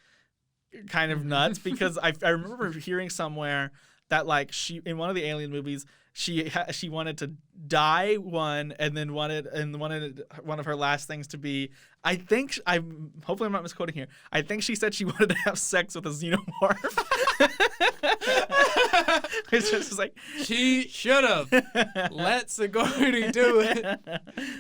Speaker 2: kind of nuts because I remember hearing somewhere that like she in one of the Alien movies she wanted to die and then wanted one of her last things to be, hopefully I'm not misquoting here, I think she said she wanted to have sex with a xenomorph. It's just like
Speaker 1: she should have let Sigourney do it.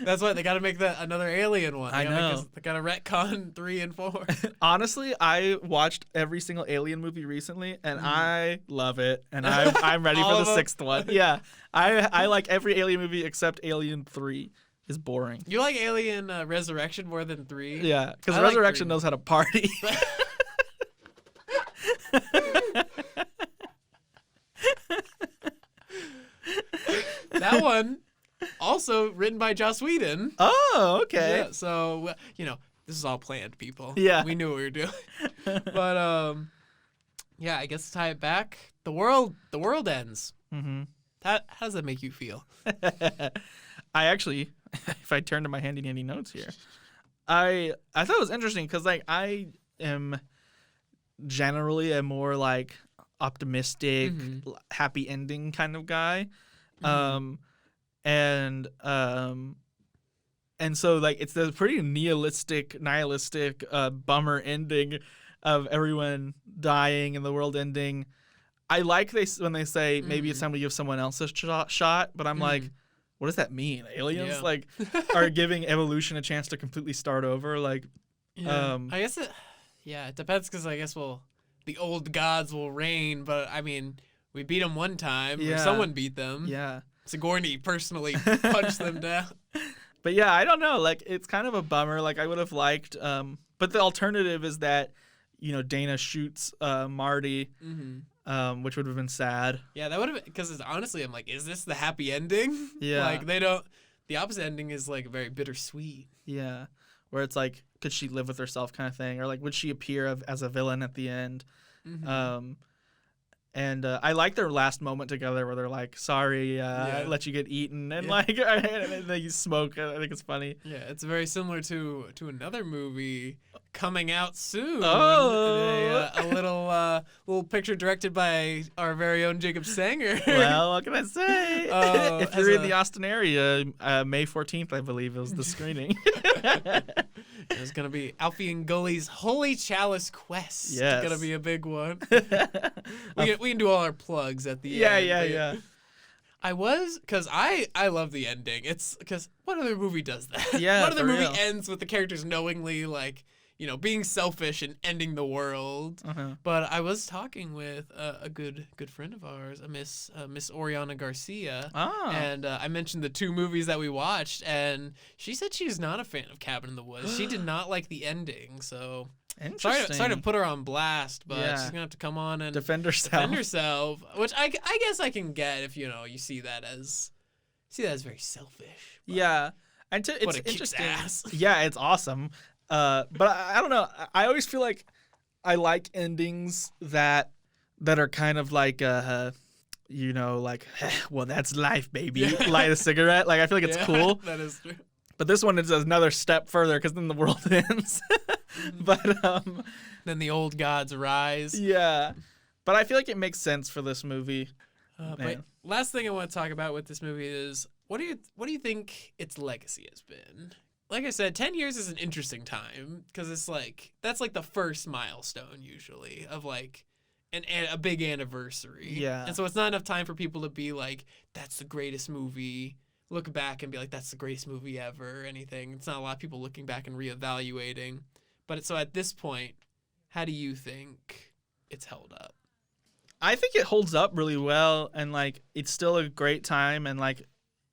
Speaker 1: That's why they got to make that another Alien one.
Speaker 2: I know
Speaker 1: they got to retcon 3 and 4.
Speaker 2: Honestly, I watched every single Alien movie recently, and I love it. And I'm ready for the 6th one. Yeah, I like every Alien movie except Alien 3 is boring.
Speaker 1: You like Alien Resurrection more than 3?
Speaker 2: Yeah, because Resurrection knows how to party.
Speaker 1: That one, also written by Joss Whedon.
Speaker 2: Oh, okay.
Speaker 1: Yeah, so, this is all planned, people.
Speaker 2: Yeah.
Speaker 1: We knew what we were doing. But, yeah, I guess to tie it back, the world ends.
Speaker 2: Mm-hmm.
Speaker 1: How does that make you feel?
Speaker 2: I actually, if I turn to my handy notes here, I thought it was interesting because, like, I am generally a more, like, optimistic, happy ending kind of guy. And so like it's the pretty nihilistic bummer ending of everyone dying and the world ending. I like when they say maybe it's time to give someone else a shot, but I'm like, what does that mean? Aliens like are giving evolution a chance to completely start over? Like,
Speaker 1: I guess it depends because I guess the old gods will reign, but I mean we beat them one time, or someone beat them.
Speaker 2: Yeah,
Speaker 1: Sigourney personally punched them down.
Speaker 2: But yeah, I don't know. Like, it's kind of a bummer. Like, I would have liked, but the alternative is that, Dana shoots Marty. Which would have been sad.
Speaker 1: Yeah, that would have been, because honestly, I'm like, is this the happy ending?
Speaker 2: Yeah.
Speaker 1: Like, the opposite ending is like very bittersweet.
Speaker 2: Yeah. Where it's like, could she live with herself kind of thing? Or like, would she appear as a villain at the end? And I like their last moment together where they're like, sorry, I let you get eaten. And like, and they smoke. I think it's funny.
Speaker 1: Yeah, it's very similar to another movie coming out soon.
Speaker 2: Oh.
Speaker 1: A little picture directed by our very own Jacob Sanger.
Speaker 2: Well, what can I say? If you're in the Austin area, May 14th, I believe, was the screening.
Speaker 1: There's going to be Alfie and Gully's Holy Chalice Quest.
Speaker 2: Yes.
Speaker 1: It's going to be a big one. We can do all our plugs at the end.
Speaker 2: Yeah.
Speaker 1: Because I love the ending. It's because what other movie does that?
Speaker 2: Yeah,
Speaker 1: what other
Speaker 2: for
Speaker 1: movie
Speaker 2: real.
Speaker 1: ends with the characters knowingly, like, being selfish and ending the world? But I was talking with a good friend of ours, Miss Oriana Garcia, and I mentioned the 2 movies that we watched, and she said she's not a fan of Cabin in the Woods. She did not like the ending, so sorry to put her on blast, but she's gonna have to come on and
Speaker 2: defend herself.
Speaker 1: Which I guess I can get if you see that as very selfish.
Speaker 2: Yeah, and it's
Speaker 1: it kicks
Speaker 2: interesting.
Speaker 1: ass.
Speaker 2: Yeah, it's awesome. But I don't know. I always feel like I like endings that are kind of like like, well, that's life, baby. Light a cigarette. Like, I feel like it's cool.
Speaker 1: That is true.
Speaker 2: But this one is another step further because then the world ends. But
Speaker 1: then the old gods rise.
Speaker 2: Yeah, but I feel like it makes sense for this movie.
Speaker 1: But last thing I want to talk about with this movie is what do you think its legacy has been? Like I said, 10 years is an interesting time because it's like that's like the first milestone usually of like a big anniversary.
Speaker 2: Yeah.
Speaker 1: And so it's not enough time for people to be like, that's the greatest movie. Look back and be like, that's the greatest movie ever or anything. It's not a lot of people looking back and reevaluating. But so at this point, how do you think it's held up?
Speaker 2: I think it holds up really well, and like it's still a great time, and like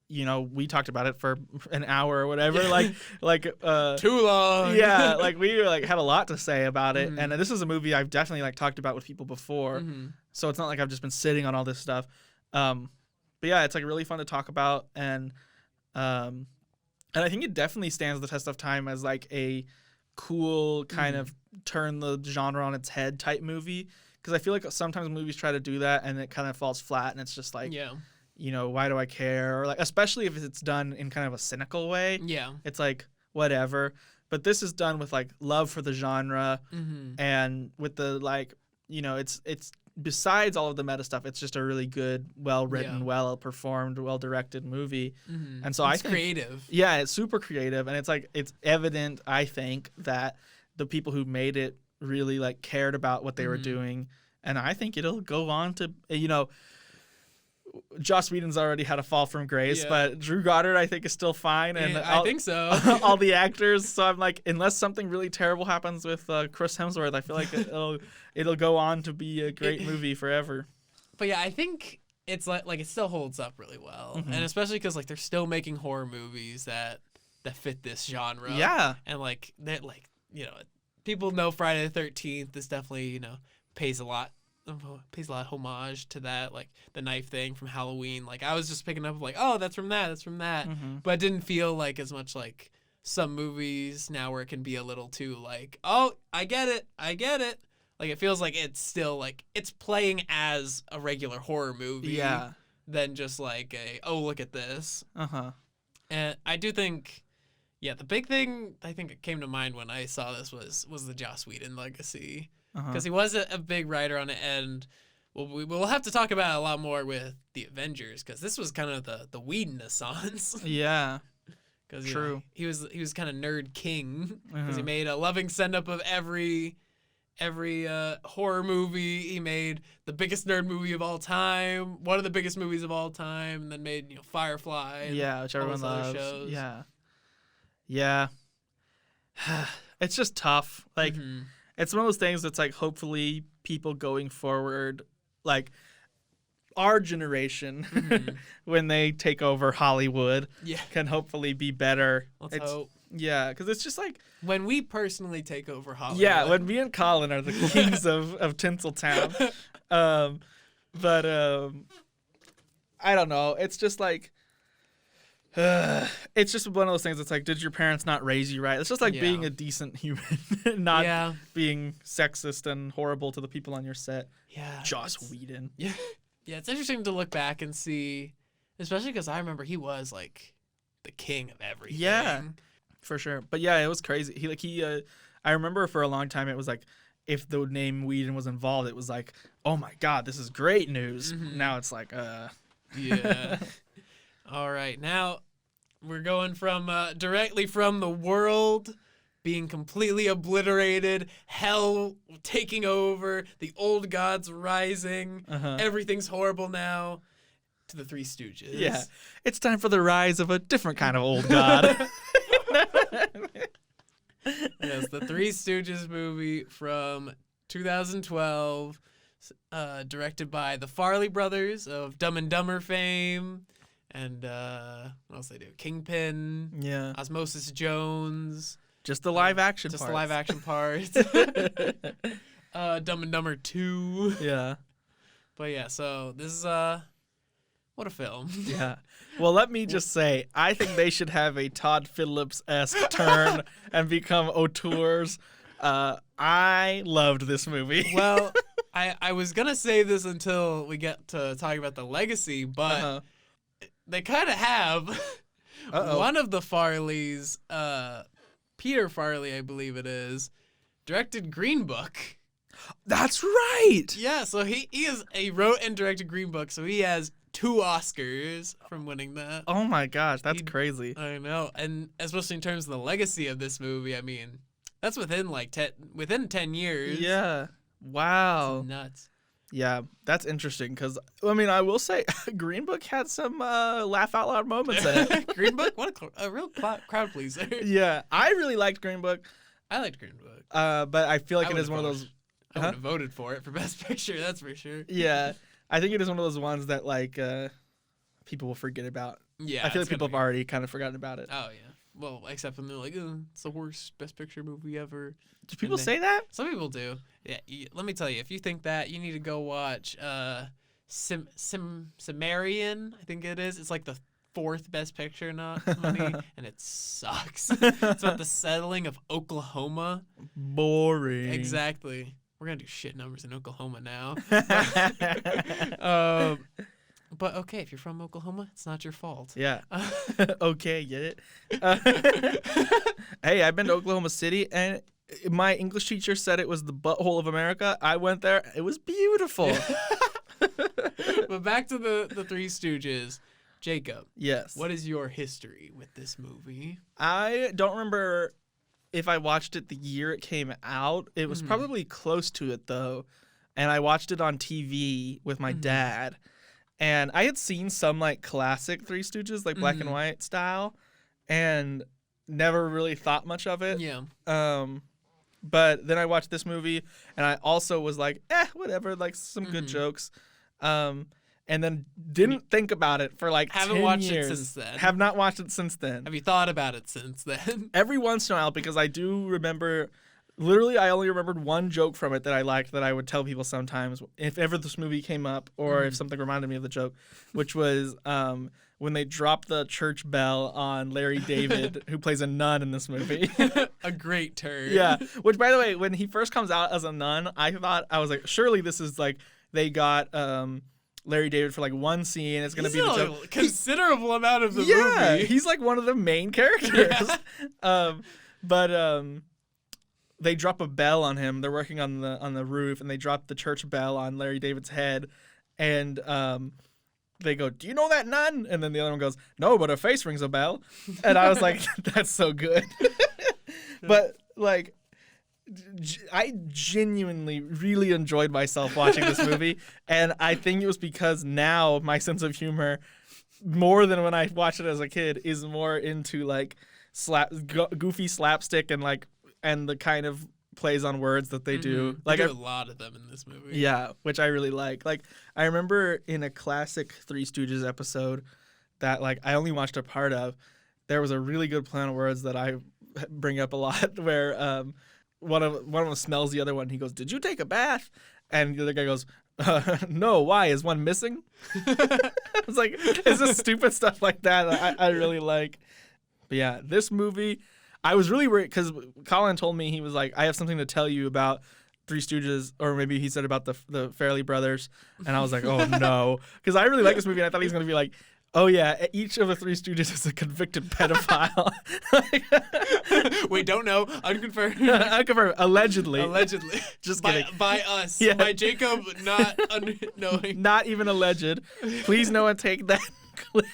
Speaker 2: we talked about it for an hour or whatever, like
Speaker 1: too long.
Speaker 2: Yeah, like we had a lot to say about it, and this is a movie I've definitely talked about with people before, so it's not like I've just been sitting on all this stuff. But yeah, it's like really fun to talk about, and I think it definitely stands the test of time as like a cool kind of turn the genre on its head type movie. Because I feel like sometimes movies try to do that and it kind of falls flat, and it's just like, why do I care? Or like, especially if it's done in kind of a cynical way.
Speaker 1: Yeah.
Speaker 2: It's like, whatever. But this is done with like love for the genre and with the like, it's besides all of the meta stuff, it's just a really good, well written, well performed, well directed movie. And so
Speaker 1: it's creative.
Speaker 2: Yeah, it's super creative, and it's like it's evident, I think, that the people who made it really like cared about what they were doing, and I think it'll go on to Joss Whedon's already had a fall from grace, but Drew Goddard I think is still fine, and
Speaker 1: I think so.
Speaker 2: all the actors. So I'm like, unless something really terrible happens with Chris Hemsworth, I feel like it'll go on to be a great movie forever.
Speaker 1: But yeah, I think it's like it still holds up really well, and especially because like they're still making horror movies that fit this genre.
Speaker 2: Yeah,
Speaker 1: and like that, like people know Friday the 13th. This definitely pays a lot of homage to that, like the knife thing from Halloween. Like I was just picking up like, oh, that's from that, but it didn't feel like as much like some movies now where it can be a little too like, oh, I get it. Like it feels like it's still like it's playing as a regular horror movie, than just like look at this. And I do think. Yeah, the big thing I think it came to mind when I saw this was the Joss Whedon legacy, because he was a big writer on it, and we'll have to talk about it a lot more with the Avengers, because this was kind of the Whedon-assance.
Speaker 2: Yeah,
Speaker 1: because
Speaker 2: true.
Speaker 1: He was kind of nerd king because he made a loving send up of every every horror movie. He made the biggest nerd movie of all time, one of the biggest movies of all time, and then made Firefly. And
Speaker 2: which
Speaker 1: all
Speaker 2: everyone
Speaker 1: those other
Speaker 2: loves.
Speaker 1: shows.
Speaker 2: Yeah. It's just tough. Like, it's one of those things that's like, hopefully people going forward, like our generation, when they take over Hollywood, can hopefully be better.
Speaker 1: Let's hope.
Speaker 2: Yeah, because it's just like
Speaker 1: when we personally take over Hollywood.
Speaker 2: Yeah, when me and Colin are the kings of Tinseltown. But I don't know. It's just like it's just one of those things. It's like, did your parents not raise you right? It's just like being a decent human, not being sexist and horrible to the people on your set.
Speaker 1: Yeah,
Speaker 2: Joss Whedon.
Speaker 1: Yeah, it's interesting to look back and see, especially because I remember he was like the king of everything.
Speaker 2: Yeah, for sure. But yeah, it was crazy. I remember for a long time it was like, if the name Whedon was involved, it was like, oh my God, this is great news. Now it's like,
Speaker 1: yeah. All right, now we're going from directly from the world being completely obliterated, hell taking over, the old gods rising, everything's horrible now, to the Three Stooges.
Speaker 2: Yeah, it's time for the rise of a different kind of old god.
Speaker 1: Yes, the Three Stooges movie from 2012, directed by the Farley brothers of Dumb and Dumber fame. And what else they do? Kingpin.
Speaker 2: Yeah.
Speaker 1: Osmosis Jones.
Speaker 2: Just the live action
Speaker 1: Just
Speaker 2: parts.
Speaker 1: the live action parts. Dumb and Dumber 2.
Speaker 2: Yeah.
Speaker 1: But yeah, so this is what a film.
Speaker 2: Yeah. Well, let me just say, I think they should have a Todd Phillips-esque turn and become auteurs. I loved this movie.
Speaker 1: Well, I was gonna say this until we get to talk about the legacy, but they kind of have. One of the Farleys, Peter Farley, I believe it is, directed Green Book.
Speaker 2: That's right.
Speaker 1: Yeah, so he wrote and directed Green Book, so he has 2 Oscars from winning that.
Speaker 2: Oh my gosh, that's crazy.
Speaker 1: I know, and especially in terms of the legacy of this movie, I mean, that's within 10 years.
Speaker 2: Yeah. Wow.
Speaker 1: It's nuts.
Speaker 2: Yeah, that's interesting because, I mean, I will say Green Book had some laugh out loud moments in it.
Speaker 1: Green Book? What a real crowd pleaser.
Speaker 2: Yeah, I really liked Green Book.
Speaker 1: I liked Green Book.
Speaker 2: But I feel like it is one of those.
Speaker 1: I would have voted for it for Best Picture, that's for sure.
Speaker 2: Yeah, I think it is one of those ones that, like, people will forget about.
Speaker 1: Yeah.
Speaker 2: I feel like people have already kind of forgotten about it.
Speaker 1: Oh, yeah. Well, except when they're like, it's the worst Best Picture movie ever.
Speaker 2: Do people say that?
Speaker 1: Some people do. Yeah, let me tell you, if you think that, you need to go watch Cimmerian, I think it is. It's like the 4th Best Picture nominee, and it sucks. It's about the settling of Oklahoma.
Speaker 2: Boring.
Speaker 1: Exactly. We're going to do shit numbers in Oklahoma now. But okay, if you're from Oklahoma, it's not your fault.
Speaker 2: Yeah. Okay, get it? Hey, I've been to Oklahoma City, and my English teacher said it was the butthole of America. I went there. It was beautiful.
Speaker 1: But back to the Three Stooges. Jacob.
Speaker 2: Yes.
Speaker 1: What is your history with this movie?
Speaker 2: I don't remember if I watched it the year it came out. It was probably close to it, though. And I watched it on TV with my dad. And I had seen some, like, classic Three Stooges, like black and white style, and never really thought much of it.
Speaker 1: Yeah.
Speaker 2: But then I watched this movie, and I also was like, whatever, like, some good jokes. And then didn't think about it for, like, 10 years.
Speaker 1: Haven't watched it since then.
Speaker 2: Have not watched it since then.
Speaker 1: Have you thought about it since then?
Speaker 2: Every once in a while, because I do remember... Literally, I only remembered one joke from it that I liked that I would tell people sometimes if ever this movie came up or if something reminded me of the joke, which was when they dropped the church bell on Larry David, who plays a nun in this movie.
Speaker 1: A great turn.
Speaker 2: Yeah. Which, by the way, when he first comes out as a nun, I was like, surely this is like they got Larry David for like one scene. It's going to be the joke.
Speaker 1: Considerable amount of the movie.
Speaker 2: Yeah. He's like one of the main characters. But they drop a bell on him. They're working on the roof, and they drop the church bell on Larry David's head, and they go, "Do you know that nun?" And then the other one goes, "No, but her face rings a bell." And I was like, "That's so good." But like, I genuinely really enjoyed myself watching this movie, and I think it was because now my sense of humor, more than when I watched it as a kid, is more into like goofy slapstick and the kind of plays on words that they do.
Speaker 1: Like a lot of them in this movie.
Speaker 2: Yeah, which I really like. Like I remember in a classic Three Stooges episode that like I only watched a part of, there was a really good play on words that I bring up a lot where one of them smells the other one. He goes, "Did you take a bath?" And the other guy goes, "No, why? Is one missing?" It's like, it's just stupid stuff like that I really like. But yeah, this movie, I was really worried because Colin told me, he was like, "I have something to tell you about Three Stooges," or maybe he said about the Farrelly brothers. And I was like, oh no. Because I really like this movie, and I thought he was going to be like, oh yeah, each of the Three Stooges is a convicted pedophile.
Speaker 1: Wait, don't know. Unconfirmed.
Speaker 2: Unconfirmed. Allegedly.
Speaker 1: Just
Speaker 2: kidding.
Speaker 1: By us.
Speaker 2: Yeah.
Speaker 1: By Jacob not knowing.
Speaker 2: Not even alleged. Please no one take that clip.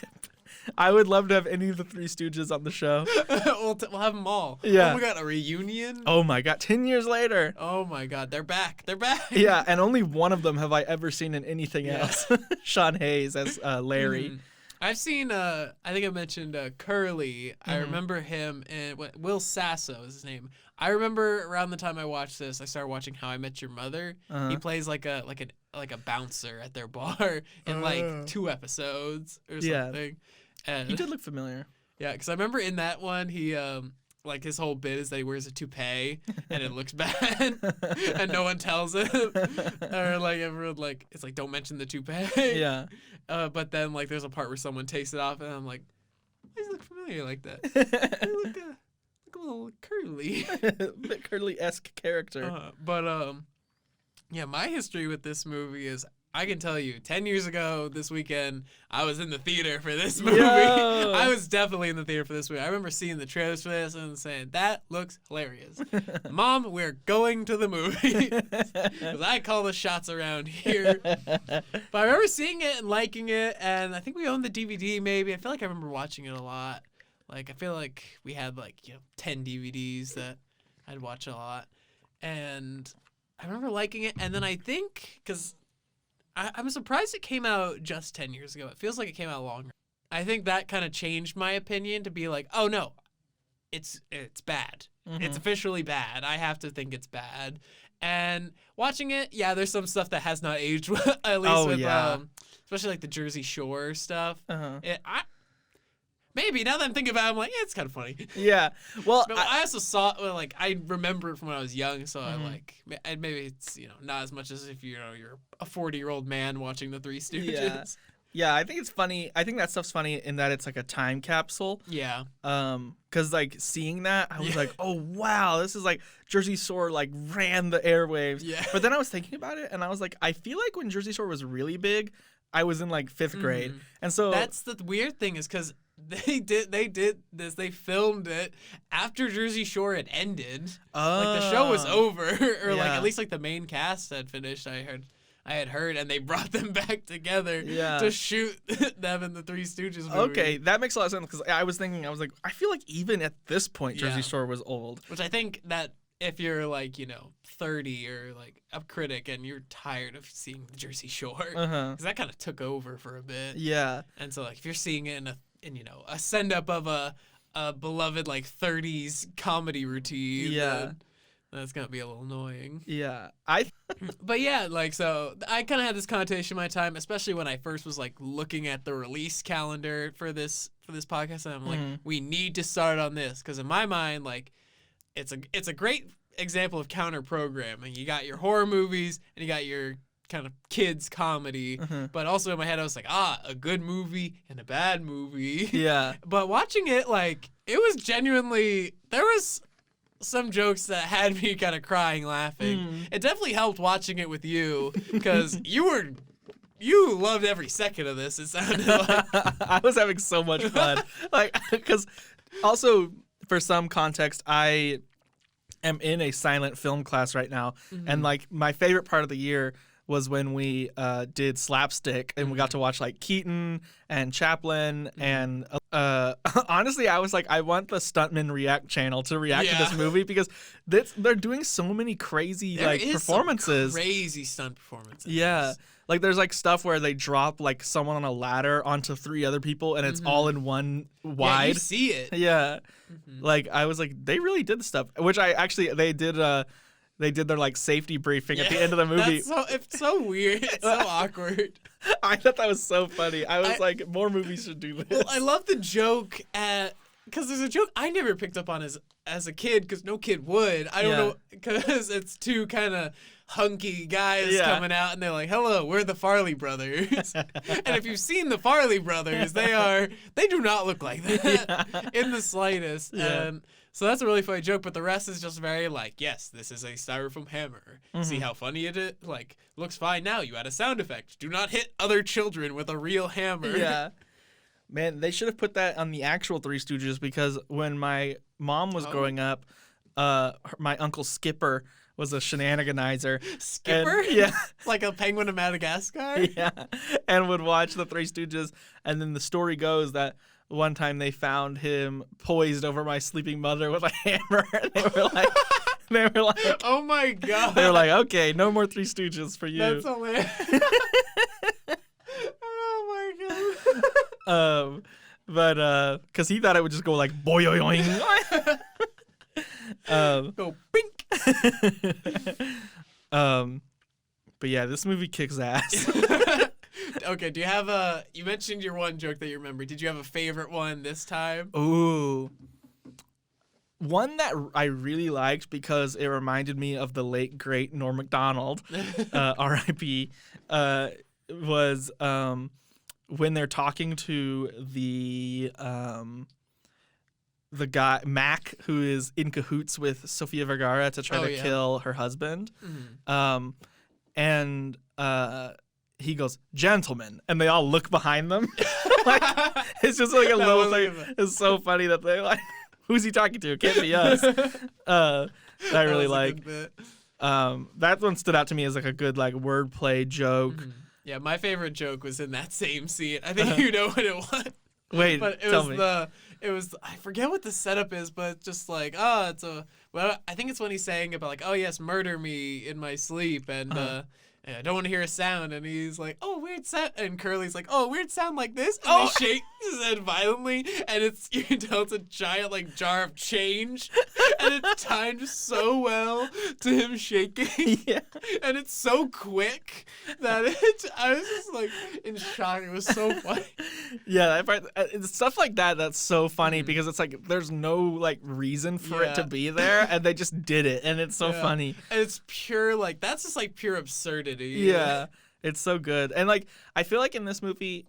Speaker 2: I would love to have any of the Three Stooges on the show.
Speaker 1: We'll have them all.
Speaker 2: Yeah.
Speaker 1: Oh my God, a reunion?
Speaker 2: Oh my God, 10 years later.
Speaker 1: Oh my God, they're back. They're back.
Speaker 2: Yeah, and only one of them have I ever seen in anything else. Sean Hayes as Larry.
Speaker 1: Mm-hmm. I've seen, I think I mentioned Curly. I remember him, and Will Sasso is his name. I remember around the time I watched this, I started watching How I Met Your Mother. He plays like a bouncer at their bar in like 2 episodes or something. And
Speaker 2: He did look familiar.
Speaker 1: yeah, because I remember in that one, he like his whole bit is that he wears a toupee and it looks bad and no one tells him, or like everyone like it's like, don't mention the toupee.
Speaker 2: Yeah.
Speaker 1: But then like there's a part where someone takes it off and I'm like, why does he look familiar like that? They look a little curly.
Speaker 2: Bit Curly-esque character.
Speaker 1: Yeah, my history with this movie is, I can tell you, 10 years ago this weekend, I was in the theater for this movie.
Speaker 2: Yo.
Speaker 1: I was definitely in the theater for this movie. I remember seeing the trailers for this and saying, that looks hilarious. Mom, we're going to the movie. Because I call the shots around here. But I remember seeing it and liking it, and I think we owned the DVD maybe. I feel like I remember watching it a lot. Like, I feel like we had 10 DVDs that I'd watch a lot. And I remember liking it, and then I think, because I'm surprised it came out just 10 years ago. It feels like it came out longer. I think that kind of changed my opinion to be like, oh no, it's bad. Mm-hmm. It's officially bad. I have to think it's bad. And watching it, yeah, there's some stuff that has not aged well, at least especially like the Jersey Shore stuff. Maybe now that I'm thinking about it, I'm like, yeah, it's kind of funny.
Speaker 2: Yeah. Well,
Speaker 1: but I also saw, I remember it from when I was young, so maybe it's, not as much as if, you're a 40-year-old man watching the Three Stooges.
Speaker 2: Yeah. Yeah, I think it's funny. I think that stuff's funny in that it's like a time capsule.
Speaker 1: Yeah.
Speaker 2: Because seeing that, I was like, oh wow, this is like Jersey Shore ran the airwaves. Yeah. But then I was thinking about it, and I was like, I feel like when Jersey Shore was really big, I was in 5th grade, and so
Speaker 1: that's the weird thing is because they did this. They filmed it after Jersey Shore had ended. The show was over, or at least the main cast had finished. I had heard, and they brought them back together to shoot them in the Three Stooges movie.
Speaker 2: Okay, that makes a lot of sense because I was like, I feel like even at this point, Jersey Shore was old.
Speaker 1: Which I think that if you're 30 or a critic and you're tired of seeing the Jersey Shore, because that kind of took over for a bit.
Speaker 2: Yeah.
Speaker 1: And so if you're seeing it in a send up of a beloved 30s comedy routine, then that's gonna be a little annoying.
Speaker 2: Yeah.
Speaker 1: But yeah, so I kind of had this connotation in my time, especially when I first was looking at the release calendar for this podcast, and I'm like, we need to start on this, because in my mind, it's a great example of counter programming. You got your horror movies and you got your kind of kids comedy, but also in my head I was like, a good movie and a bad movie.
Speaker 2: Yeah.
Speaker 1: But watching it, it was genuinely, there was some jokes that had me kind of crying laughing. It definitely helped watching it with you, because you loved every second of this, it sounded like.
Speaker 2: I was having so much fun. Because also, for some context, I am in a silent film class right now, and my favorite part of the year was when we did Slapstick, and we got to watch like Keaton and Chaplin, and honestly, I was like, I want the Stuntman React channel to react to this movie because they're doing so many crazy performances.
Speaker 1: Some crazy stunt performances.
Speaker 2: Yeah. Like there's like stuff where they drop like someone on a ladder onto 3 other people and it's all in one wide.
Speaker 1: Yeah, you see it.
Speaker 2: Yeah. Like I was like, they really did the stuff, which they did their like safety briefing at the end of the movie.
Speaker 1: It's so weird. It's so awkward.
Speaker 2: I thought that was so funny. I was like, more movies should do this.
Speaker 1: Well, I love the joke because there's a joke I never picked up on as a kid because no kid would. I don't know because it's 2 kind of hunky guys coming out and they're like, hello, we're the Farley brothers. And if you've seen the Farley brothers, they do not look like that in the slightest. And so that's a really funny joke, but the rest is just very like, yes, this is a styrofoam hammer. See how funny it is? Like, looks fine now. You add a sound effect. Do not hit other children with a real hammer.
Speaker 2: Yeah. Man, they should have put that on the actual Three Stooges because when my mom was growing up, my uncle Skipper was a shenaniganizer.
Speaker 1: Skipper?
Speaker 2: Yeah.
Speaker 1: Like a penguin of Madagascar?
Speaker 2: Yeah. And would watch the Three Stooges. And then the story goes that one time they found him poised over my sleeping mother with a hammer. And they were like,
Speaker 1: oh my God.
Speaker 2: They were like, okay, no more Three Stooges for you.
Speaker 1: That's hilarious. Oh my God.
Speaker 2: But because he thought it would just go like boing.
Speaker 1: Go bink.
Speaker 2: But yeah, this movie kicks ass.
Speaker 1: Okay, you mentioned your one joke that you remember. Did you have a favorite one this time?
Speaker 2: Ooh. One that I really liked because it reminded me of the late, great Norm Macdonald, R.I.P., was when they're talking to the guy, Mac, who is in cahoots with Sofia Vergara to try to kill her husband. And he goes, gentlemen, and they all look behind them. Like, it's just like a little thing. It's so funny that they're like, who's he talking to? It can't be us. I really like. That one stood out to me as like a good like wordplay joke.
Speaker 1: Yeah, my favorite joke was in that same scene. I think you know what it was.
Speaker 2: Wait,
Speaker 1: but
Speaker 2: tell me.
Speaker 1: I forget what the setup is, but it's just like, I think it's when he's saying about like, oh yes, murder me in my sleep, and I don't want to hear a sound, and he's like, oh, weird sound, and Curly's like, oh, weird sound like this, and they shake his head violently, and you can tell it's a giant like jar of change, and it's timed so well to him shaking, and it's so quick that I was just like in shock. It was so funny.
Speaker 2: Yeah, that part, it's stuff like that that's so funny because it's like there's no like reason for it to be there, and they just did it, and it's so funny.
Speaker 1: And it's pure like that's just like pure absurdity.
Speaker 2: Yeah, it's so good. And like I feel like in this movie,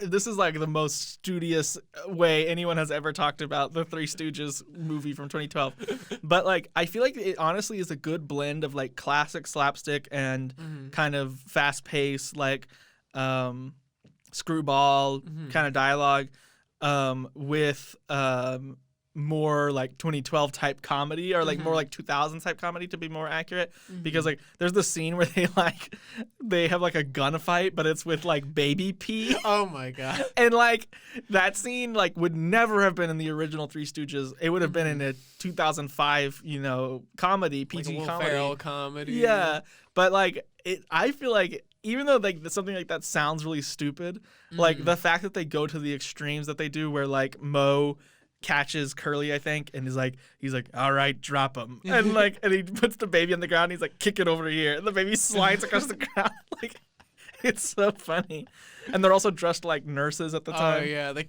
Speaker 2: this is like the most studious way anyone has ever talked about the Three Stooges movie from 2012. But like I feel like it honestly is a good blend of like classic slapstick and kind of fast paced like screwball kind of dialogue with more like 2012 type comedy or like more like 2000s type comedy to be more accurate, because like there's the scene where they have like a gunfight, but it's with like baby pee.
Speaker 1: Oh my God.
Speaker 2: And like that scene like would never have been in the original Three Stooges. It would have been in a 2005 comedy, PG
Speaker 1: like a
Speaker 2: comedy.
Speaker 1: Ferrell comedy.
Speaker 2: Yeah, but like I feel like even though like something like that sounds really stupid, like the fact that they go to the extremes that they do, where like Mo catches Curly, I think, and he's like, all right, drop him, and he puts the baby on the ground. And he's like, kick it over here, and the baby slides across the ground. Like, it's so funny. And they're also dressed like nurses at the time.
Speaker 1: Oh yeah, they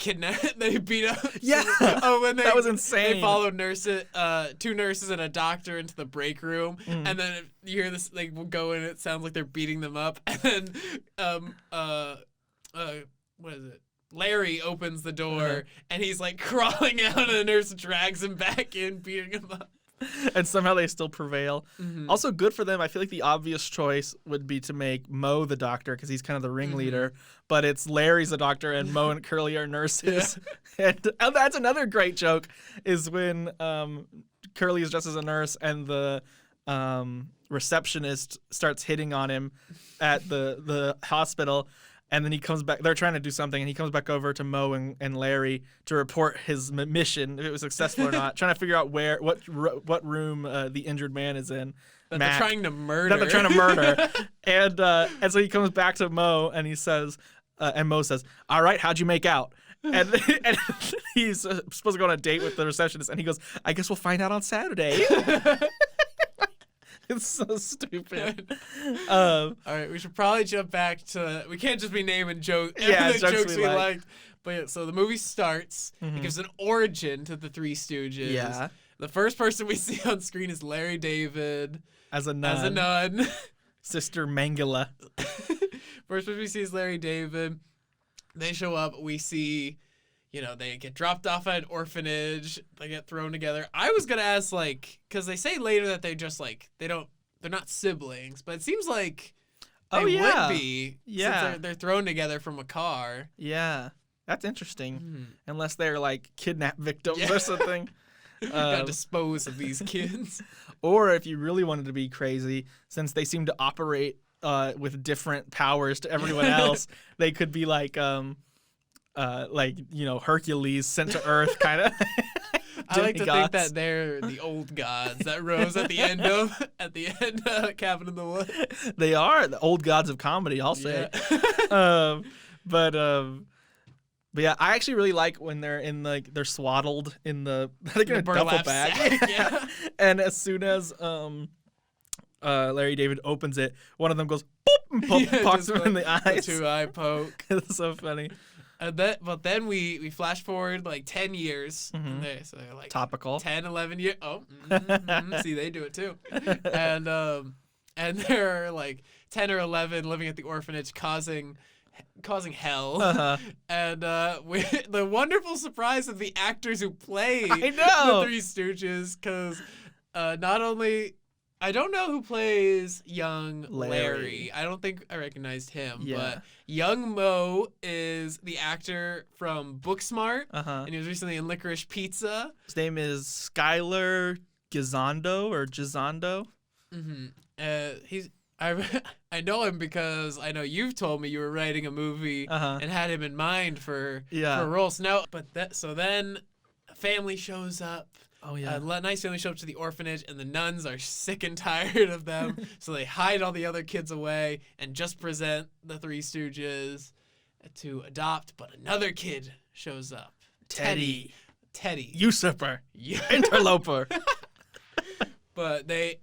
Speaker 1: beat up.
Speaker 2: Yeah. That was insane.
Speaker 1: They followed two nurses and a doctor into the break room, and then you hear this. They go in. It sounds like they're beating them up, and then what is it? Larry opens the door, and he's like crawling out, and the nurse drags him back in, beating him up.
Speaker 2: And somehow they still prevail. Also good for them. I feel like the obvious choice would be to make Mo the doctor because he's kind of the ringleader, but it's Larry's the doctor and Mo and Curly are nurses. And that's another great joke is when Curly is dressed as a nurse and the receptionist starts hitting on him at the hospital. And then he comes back. They're trying to do something, and he comes back over to Mo and Larry to report his mission, if it was successful or not. Trying to figure out what room the injured man is in.
Speaker 1: That
Speaker 2: Mac,
Speaker 1: they're trying to murder.
Speaker 2: And so he comes back to Mo, and he says, and Mo says, "All right, how'd you make out?" And he's supposed to go on a date with the receptionist, and he goes, "I guess we'll find out on Saturday." It's so stupid.
Speaker 1: All right, we should probably jump back to. We can't just be naming jokes we liked. But yeah, so the movie starts. It gives an origin to the Three Stooges.
Speaker 2: Yeah.
Speaker 1: The first person we see on screen is Larry David
Speaker 2: as a nun. Sister Mangala.
Speaker 1: First person we see is Larry David. They show up. We see, they get dropped off at an orphanage. They get thrown together. I was gonna ask, because they say later that they just they're not siblings, but it seems like they would be.
Speaker 2: Yeah,
Speaker 1: since they're thrown together from a car.
Speaker 2: Yeah, that's interesting. Unless they're kidnap victims or something.
Speaker 1: Gotta dispose of these kids.
Speaker 2: Or if you really wanted to be crazy, since they seem to operate with different powers to everyone else, they could be Hercules sent to Earth kind of.
Speaker 1: I like to think that they're the old gods that rose at the end of Cabin in the Woods.
Speaker 2: They are the old gods of comedy, I'll say. But yeah, I actually really like when they're in they're swaddled in the duffel bag.
Speaker 1: Yeah.
Speaker 2: And as soon as Larry David opens it, one of them goes boop and pokes him in the eyes.
Speaker 1: The 2-eye poke.
Speaker 2: It's so funny.
Speaker 1: But then we flash forward 10 years. So they're
Speaker 2: topical.
Speaker 1: 10, 11 years. Oh, see, they do it too. And they're 10 or 11 living at the orphanage, causing hell. And the wonderful surprise of the actors who play the Three Stooges, because not only. I don't know who plays young Larry. I don't think I recognized him.
Speaker 2: Yeah.
Speaker 1: But young Mo is the actor from Booksmart. And he was recently in Licorice Pizza.
Speaker 2: His name is Skylar Gizondo.
Speaker 1: I know him because I know you've told me you were writing a movie and had him in mind for roles. So then a family shows up.
Speaker 2: Oh, yeah.
Speaker 1: A nice family show up to the orphanage, and the nuns are sick and tired of them, so they hide all the other kids away and just present the Three Stooges to adopt. But another kid shows up. Teddy.
Speaker 2: Usurper. Interloper.
Speaker 1: But they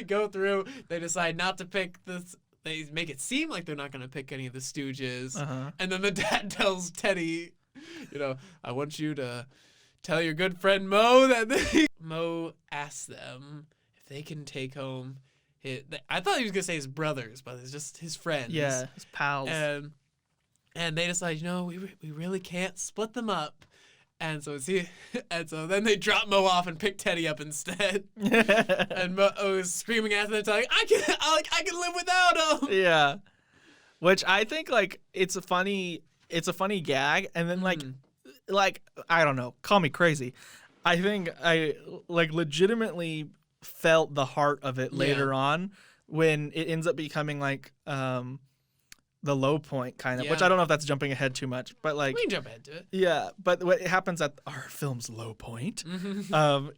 Speaker 1: go through. They decide not to pick this. They make it seem like they're not going to pick any of the Stooges. And then the dad tells Teddy, I want you to tell your good friend Mo that Mo asks them if they can take home I thought he was going to say his brothers, but it's just his friends.
Speaker 2: Yeah, his pals.
Speaker 1: And they decide, we really can't split them up. And so then they drop Mo off and pick Teddy up instead. And Mo is screaming at them, telling, I can live without him.
Speaker 2: Yeah. Which I think it's a funny gag, and then I don't know, call me crazy. I think I legitimately felt the heart of it later on when it ends up becoming the low point kind of, which I don't know if that's jumping ahead too much, but
Speaker 1: we can jump ahead to it.
Speaker 2: Yeah, but what happens at our film's low point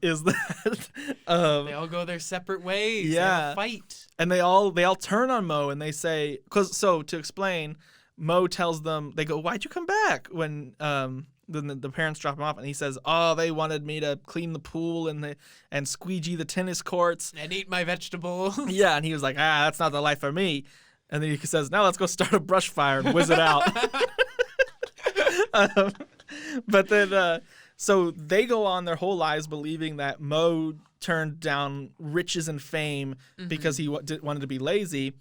Speaker 2: is that
Speaker 1: they all go their separate ways.
Speaker 2: Yeah,
Speaker 1: they fight,
Speaker 2: and they all turn on Mo and they say, to explain, Mo tells them, they go, "Why'd you come back?" When the parents drop him off, and he says, "Oh, they wanted me to clean the pool and squeegee the tennis courts
Speaker 1: and eat my vegetables."
Speaker 2: Yeah, and he was like, "That's not the life for me." And then he says, "Now let's go start a brush fire and whiz it out." But then, so they go on their whole lives believing that Mo turned down riches and fame because he wanted to be lazy,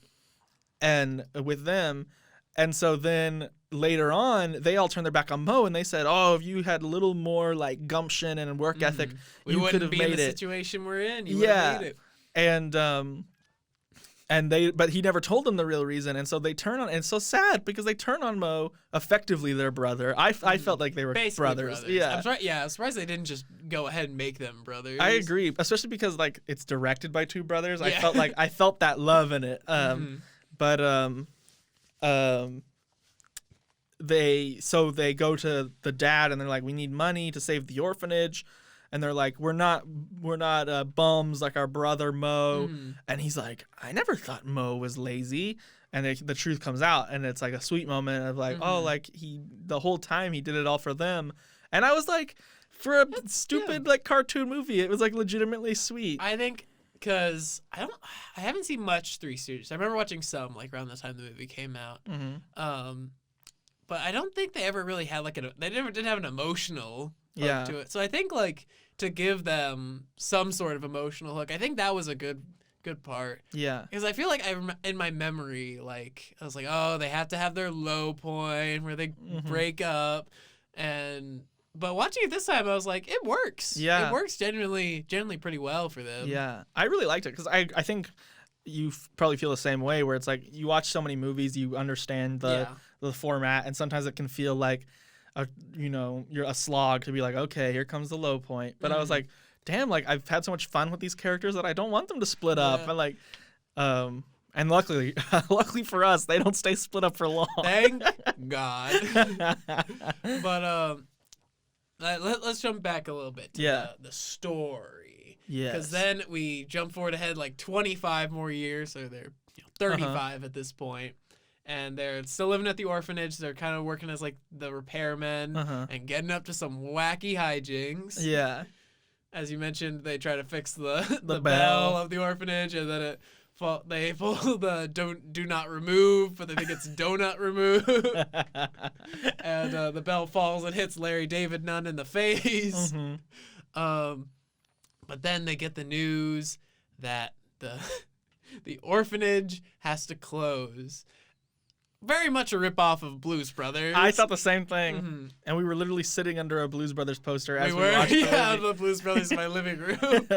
Speaker 2: and with them. And so then later on, they all turned their back on Mo, and they said, "Oh, if you had a little more gumption and work ethic, you could have made it.
Speaker 1: We wouldn't be in the situation we're in. You would have made it."
Speaker 2: And but he never told them the real reason, and so they turn on. And it's so sad because they turn on Mo, effectively their brother. I felt like they were
Speaker 1: basically
Speaker 2: brothers. Yeah,
Speaker 1: I'm surprised they didn't just go ahead and make them brothers.
Speaker 2: I agree, especially because like it's directed by two brothers. I felt that love in it. But they go to the dad and they're like, we need money to save the orphanage. And they're like, we're not bums like our brother Mo. And he's like, I never thought Mo was lazy. And the truth comes out, and it's like a sweet moment of like, oh, like the whole time he did it all for them. And I was like, for a stupid like cartoon movie, it was like legitimately sweet.
Speaker 1: I think because I haven't seen much Three Stooges. I remember watching some like around the time the movie came out. But I don't think they ever really had like they never did have an emotional hook to it. So I think like to give them some sort of emotional hook, I think that was a good part. Yeah. Because I feel like in my memory, like I was like, oh, they have to have their low point where they break up, but watching it this time, I was like, it works. Yeah. It works generally pretty well for them.
Speaker 2: Yeah. I really liked it because I think you probably feel the same way where it's like you watch so many movies, you understand the format, and sometimes it can feel like you're a slog to be like, okay, here comes the low point. But I was like, damn, like I've had so much fun with these characters that I don't want them to split up. And like, and luckily for us, they don't stay split up for long.
Speaker 1: Thank God. But let's jump back a little bit to the story. Yeah. Because then we jump forward ahead like 25 more years, so they're 35 at this point. And they're still living at the orphanage. They're kind of working as like the repairmen and getting up to some wacky hijinks. Yeah. As you mentioned, they try to fix the bell of the orphanage, and then they pull the do not remove, but they think it's donut remove. And the bell falls and hits Larry David Nunn in the face. But then they get the news that the orphanage has to close. Very much a ripoff of Blues Brothers.
Speaker 2: I thought the same thing. And we were literally sitting under a Blues Brothers poster as we watched the movie.
Speaker 1: The Blues Brothers in my living room.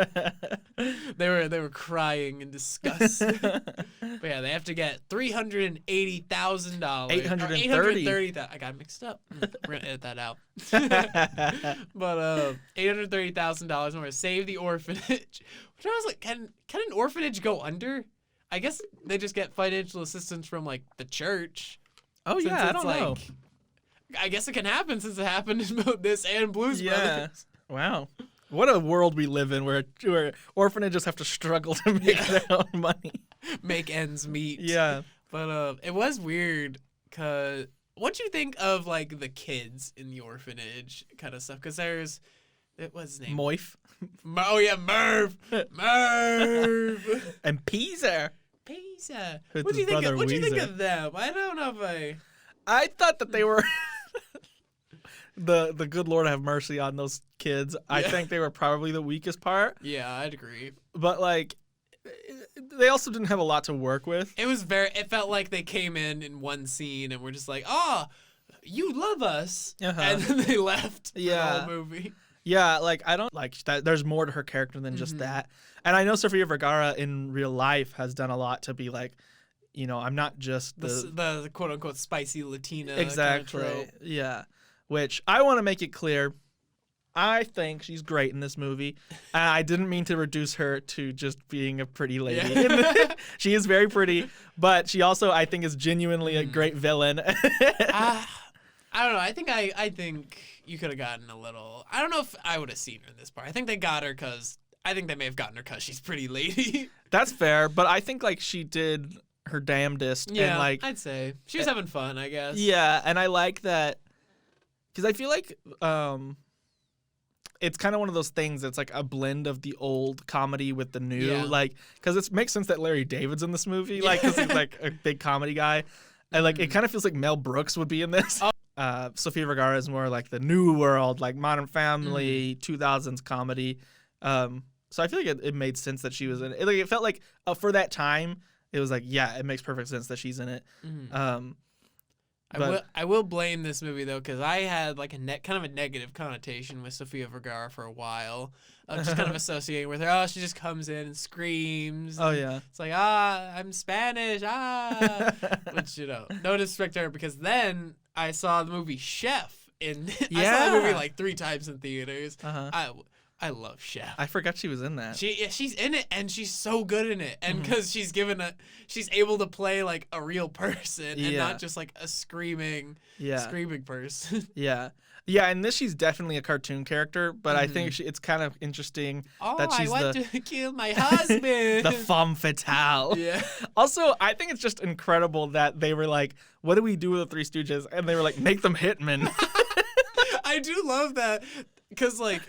Speaker 1: They were crying in disgust. But yeah, they have to get $380,000. $830,000. I got mixed up. We're gonna edit that out. But $830,000 in order to save the orphanage. Which I was like, can an orphanage go under? I guess they just get financial assistance from, like, the church.
Speaker 2: Oh, yeah, I don't know.
Speaker 1: I guess it can happen since it happened in both this and Blues Brothers.
Speaker 2: Wow. What a world we live in where orphanages have to struggle to make their own money.
Speaker 1: Make ends meet. Yeah. But it was weird because what do you think of, like, the kids in the orphanage kind of stuff? Because what's his name?
Speaker 2: Moif.
Speaker 1: Oh, yeah, Merv. Merv.
Speaker 2: And Peaser.
Speaker 1: What do you think of them? I don't know if
Speaker 2: I thought that they were the good Lord have mercy on those kids. Yeah. I think they were probably the weakest part.
Speaker 1: Yeah, I'd agree.
Speaker 2: But like they also didn't have a lot to work with.
Speaker 1: It felt like they came in one scene and were just like, "Oh, you love us." And then they left the whole movie.
Speaker 2: Yeah, like I don't like that. There's more to her character than just that. And I know Sofia Vergara in real life has done a lot to be like, I'm not just
Speaker 1: the quote unquote spicy Latina.
Speaker 2: Exactly.
Speaker 1: Kind of trope.
Speaker 2: Yeah. Which I want to make it clear, I think she's great in this movie. I didn't mean to reduce her to just being a pretty lady. Yeah. She is very pretty, but she also I think is genuinely a great villain.
Speaker 1: I don't know. I think you could have gotten a little. I don't know if I would have seen her in this part. I think they got her because they may have gotten her because she's pretty lady. That's
Speaker 2: fair, but I think like she did her damnedest.
Speaker 1: Yeah,
Speaker 2: and, like,
Speaker 1: I'd say she was having fun. I guess.
Speaker 2: Yeah, and I like that because I feel like it's kind of one of those things that's like a blend of the old comedy with the new. Like because it makes sense that Larry David's in this movie, like because he's like a big comedy guy, and like it kind of feels like Mel Brooks would be in this. Sofia Vergara is more like the new world, like Modern Family, 2000s comedy. So I feel like it made sense that she was in it. Like, it felt like for that time, it was like, yeah, it makes perfect sense that she's in it.
Speaker 1: I will blame this movie though, because I had like kind of a negative connotation with Sofia Vergara for a while, just kind of associating with her. Oh, she just comes in and screams.
Speaker 2: Oh yeah.
Speaker 1: It's like I'm Spanish. Which no disrespect to her, because then I saw the movie Chef. I saw the movie like 3 times in theaters. I love Chef.
Speaker 2: I forgot she was in that.
Speaker 1: She's in it, and she's so good in it. And because she's able to play like a real person and not just like a screaming person.
Speaker 2: Yeah, in this she's definitely a cartoon character, but I think it's kind of interesting that she's
Speaker 1: I want to kill my husband.
Speaker 2: The femme fatale.
Speaker 1: Yeah.
Speaker 2: Also, I think it's just incredible that they were like, what do we do with the Three Stooges? And they were like, make them hitmen.
Speaker 1: I do love that, because like,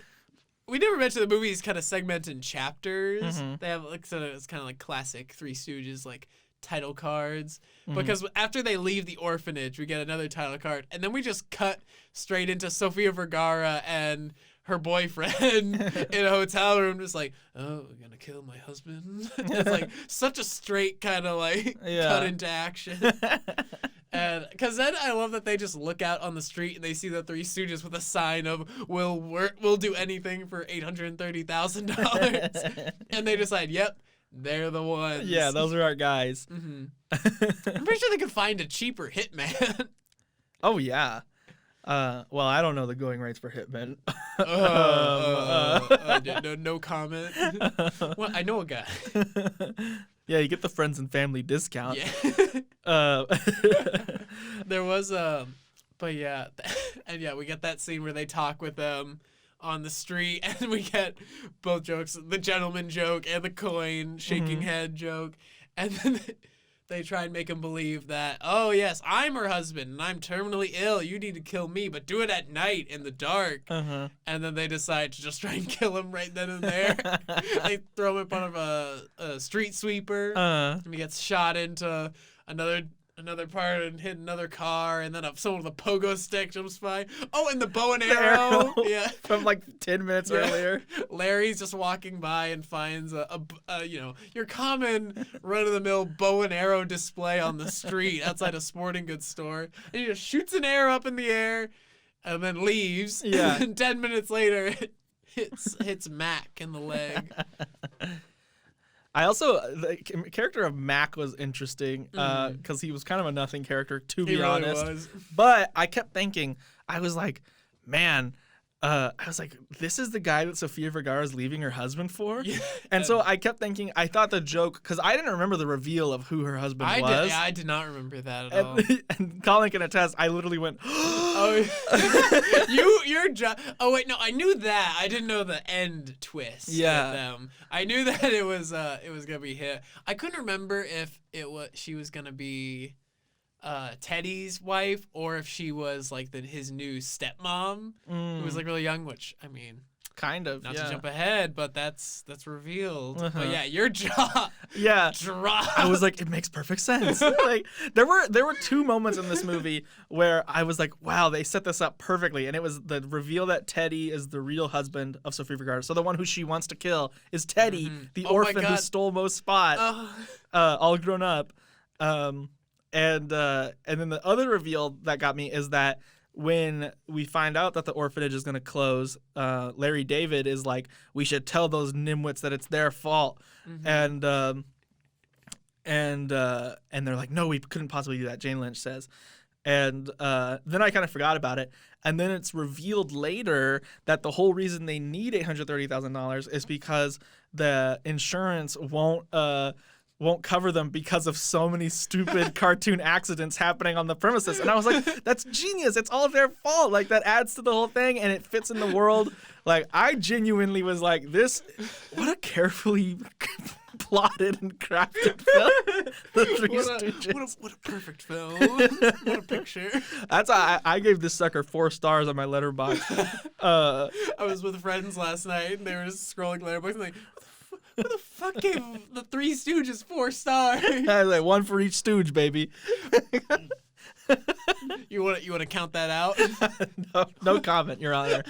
Speaker 1: we never mentioned the movie's kind of segmented in chapters. They have like it's kind of like classic Three Stooges like title cards, because after they leave the orphanage, we get another title card, and then we just cut straight into Sofia Vergara and her boyfriend in a hotel room, just like, oh, we're gonna kill my husband. It's like such a straight kind of like cut into action. And because then I love that they just look out on the street and they see the Three Stooges with a sign of "We'll do anything for $830,000," and they decide, yep, they're the ones.
Speaker 2: Yeah, those are our guys.
Speaker 1: I'm pretty sure they could find a cheaper hitman.
Speaker 2: Oh yeah. Well, I don't know the going rates for hitmen.
Speaker 1: No comment. Well, I know a guy.
Speaker 2: Yeah, you get the friends and family discount.
Speaker 1: Yeah. There was but yeah, and yeah, we get that scene where they talk with them on the street, and we get both jokes, the gentleman joke and the coin shaking head joke, and then they try and make him believe that, oh yes, I'm her husband and I'm terminally ill, you need to kill me, but do it at night in the dark. And then they decide to just try and kill him right then and there. They throw him in front of a street sweeper, and he gets shot into another part and hit another car, and then someone with a pogo stick jumps by. Oh, and the bow and arrow. Yeah.
Speaker 2: From like 10 minutes earlier.
Speaker 1: Larry's just walking by and finds a your common run-of-the-mill bow and arrow display on the street outside a sporting goods store. And he just shoots an arrow up in the air and then leaves.
Speaker 2: Yeah.
Speaker 1: And 10 minutes later, it hits Mac in the leg.
Speaker 2: I also, the character of Mac was interesting because he was kind of a nothing character, to be honest.
Speaker 1: Was.
Speaker 2: But I kept thinking, I was like, man, this is the guy that Sofia Vergara is leaving her husband for? Yeah. And so I kept thinking, I thought the joke, because I didn't remember the reveal of who her husband was.
Speaker 1: I did not remember that at all.
Speaker 2: And Colin can attest, I literally went,
Speaker 1: oh, oh wait, no, I knew that. I didn't know the end twist.
Speaker 2: Yeah.
Speaker 1: With them. I knew that it was gonna be hit. I couldn't remember if she was gonna be Teddy's wife, or if she was like his new stepmom, who was like really young, which I mean,
Speaker 2: kind of,
Speaker 1: not to jump ahead, but that's revealed. But yeah, your jaw dropped.
Speaker 2: I was like, it makes perfect sense. Like there were 2 moments in this movie where I was like, wow, they set this up perfectly, and it was the reveal that Teddy is the real husband of Sofia Vergara. So the one who she wants to kill is Teddy, the orphan who stole Mo's spot, all grown up. And then the other reveal that got me is that when we find out that the orphanage is going to close, Larry David is like, we should tell those nimwits that it's their fault. And they're like, no, we couldn't possibly do that, Jane Lynch says. And then I kind of forgot about it. And then it's revealed later that the whole reason they need $830,000 is because the insurance won't cover them because of so many stupid cartoon accidents happening on the premises. And I was like, that's genius. It's all their fault. Like, that adds to the whole thing, and it fits in the world. Like, I genuinely was like, what a carefully plotted and crafted film. The Three Stooges.
Speaker 1: What a perfect film. What a picture.
Speaker 2: That's I gave this sucker 4 stars on my Letterboxd.
Speaker 1: I was with friends last night, and they were just scrolling Letterboxd, and like, who the fuck gave the Three Stooges 4 stars?
Speaker 2: I was like, 1 for each Stooge, baby.
Speaker 1: You want to count that out?
Speaker 2: No comment, Your Honor.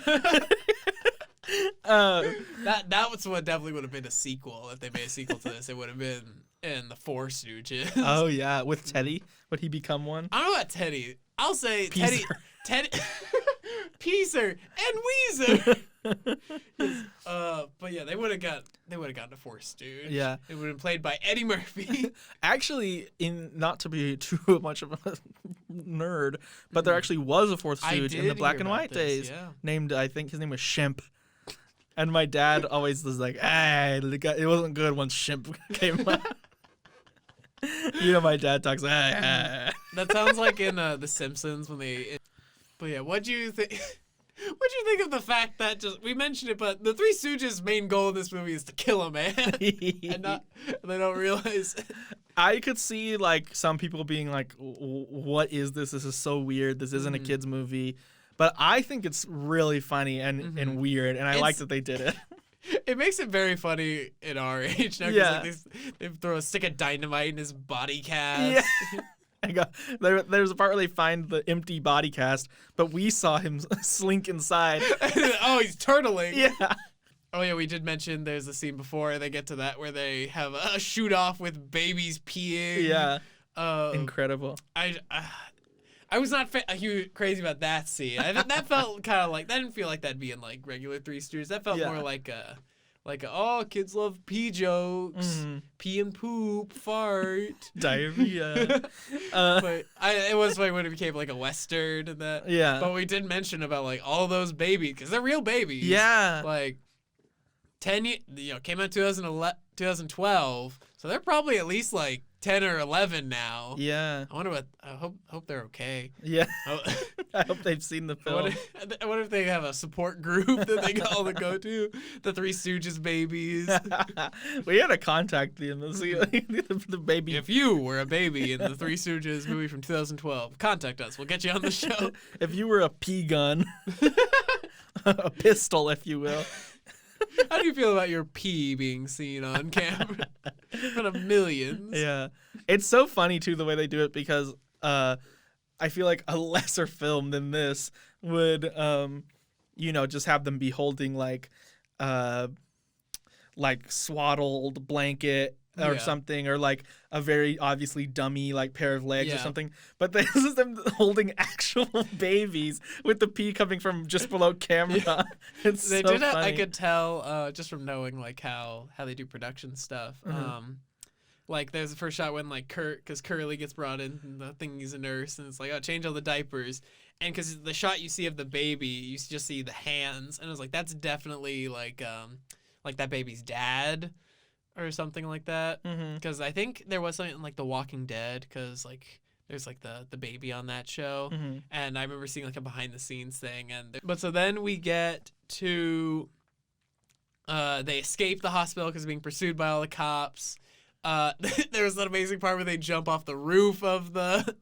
Speaker 1: That was what definitely would have been a sequel. If they made a sequel to this, it would have been in the Four Stooges.
Speaker 2: Oh yeah, with Teddy, would he become one?
Speaker 1: I don't know about Teddy. I'll say
Speaker 2: Peaser.
Speaker 1: Teddy, Peaser, and Weezer. But yeah, they would have gotten a Four Stooge.
Speaker 2: Yeah.
Speaker 1: It would have been played by Eddie Murphy.
Speaker 2: Actually, not to be too much of a nerd, but there actually was a fourth Stooge in the black and white days.
Speaker 1: Yeah.
Speaker 2: Named, I think his name was Shemp. And my dad always was like, "Hey, it wasn't good once Shemp came out." My dad talks.
Speaker 1: That sounds like in The Simpsons when they. But yeah, what'd you think? What'd you think of the fact that we mentioned it, but the Three Stooges' main goal in this movie is to kill a man, and they don't realize.
Speaker 2: I could see like some people being like, "What is this? This is so weird. This isn't a kids movie." But I think it's really funny and weird, and I like that they did it.
Speaker 1: It makes it very funny in our age now.
Speaker 2: Yeah.
Speaker 1: Like they throw a stick of dynamite in his body cast.
Speaker 2: Yeah. There's a part where they find the empty body cast, but we saw him slink inside.
Speaker 1: Oh, he's turtling.
Speaker 2: Yeah.
Speaker 1: Oh yeah, we did mention there's a scene before they get to that where they have a shoot off with babies peeing.
Speaker 2: Yeah. Incredible.
Speaker 1: I was not crazy about that scene. That felt kind of like that didn't feel like that'd be in like regular Three Stooges. That felt more like oh, kids love pee jokes, pee and poop, fart,
Speaker 2: diarrhea.
Speaker 1: But it was like when it became like a western and that.
Speaker 2: Yeah.
Speaker 1: But we did mention about like all those babies because they're real babies.
Speaker 2: Yeah.
Speaker 1: Like 10 came out 2012, so they're probably at least like 10 or 11 now.
Speaker 2: Yeah.
Speaker 1: I hope they're okay.
Speaker 2: Yeah. I hope they've seen the film.
Speaker 1: I wonder if they have a support group that they all go to. The Three Stooges babies.
Speaker 2: We had to contact them. The baby.
Speaker 1: If you were a baby in the Three Stooges movie from 2012, contact us. We'll get you on the show.
Speaker 2: If you were a pea gun, a pistol, if you will.
Speaker 1: How do you feel about your pee being seen on camera in front of millions?
Speaker 2: Yeah. It's so funny, too, the way they do it, because I feel like a lesser film than this would, just have them be holding, like swaddled blanket or something, or like a very obviously dummy like pair of legs or something. But this is them holding actual babies with the pee coming from just below camera. Yeah. It's
Speaker 1: they
Speaker 2: so
Speaker 1: did.
Speaker 2: funny.
Speaker 1: I could tell just from knowing like how they do production stuff. Like there's the first shot when like because Curly gets brought in and the thing he's a nurse and it's like, oh, change all the diapers. And because the shot you see of the baby, you just see the hands, and I was like, that's definitely like that baby's dad or something like that. Because I think there was something like The Walking Dead, because like there's like the baby on that show, and I remember seeing like a behind the scenes thing. But so then we get to they escape the hospital because being pursued by all the cops. There was that amazing part where they jump off the roof of the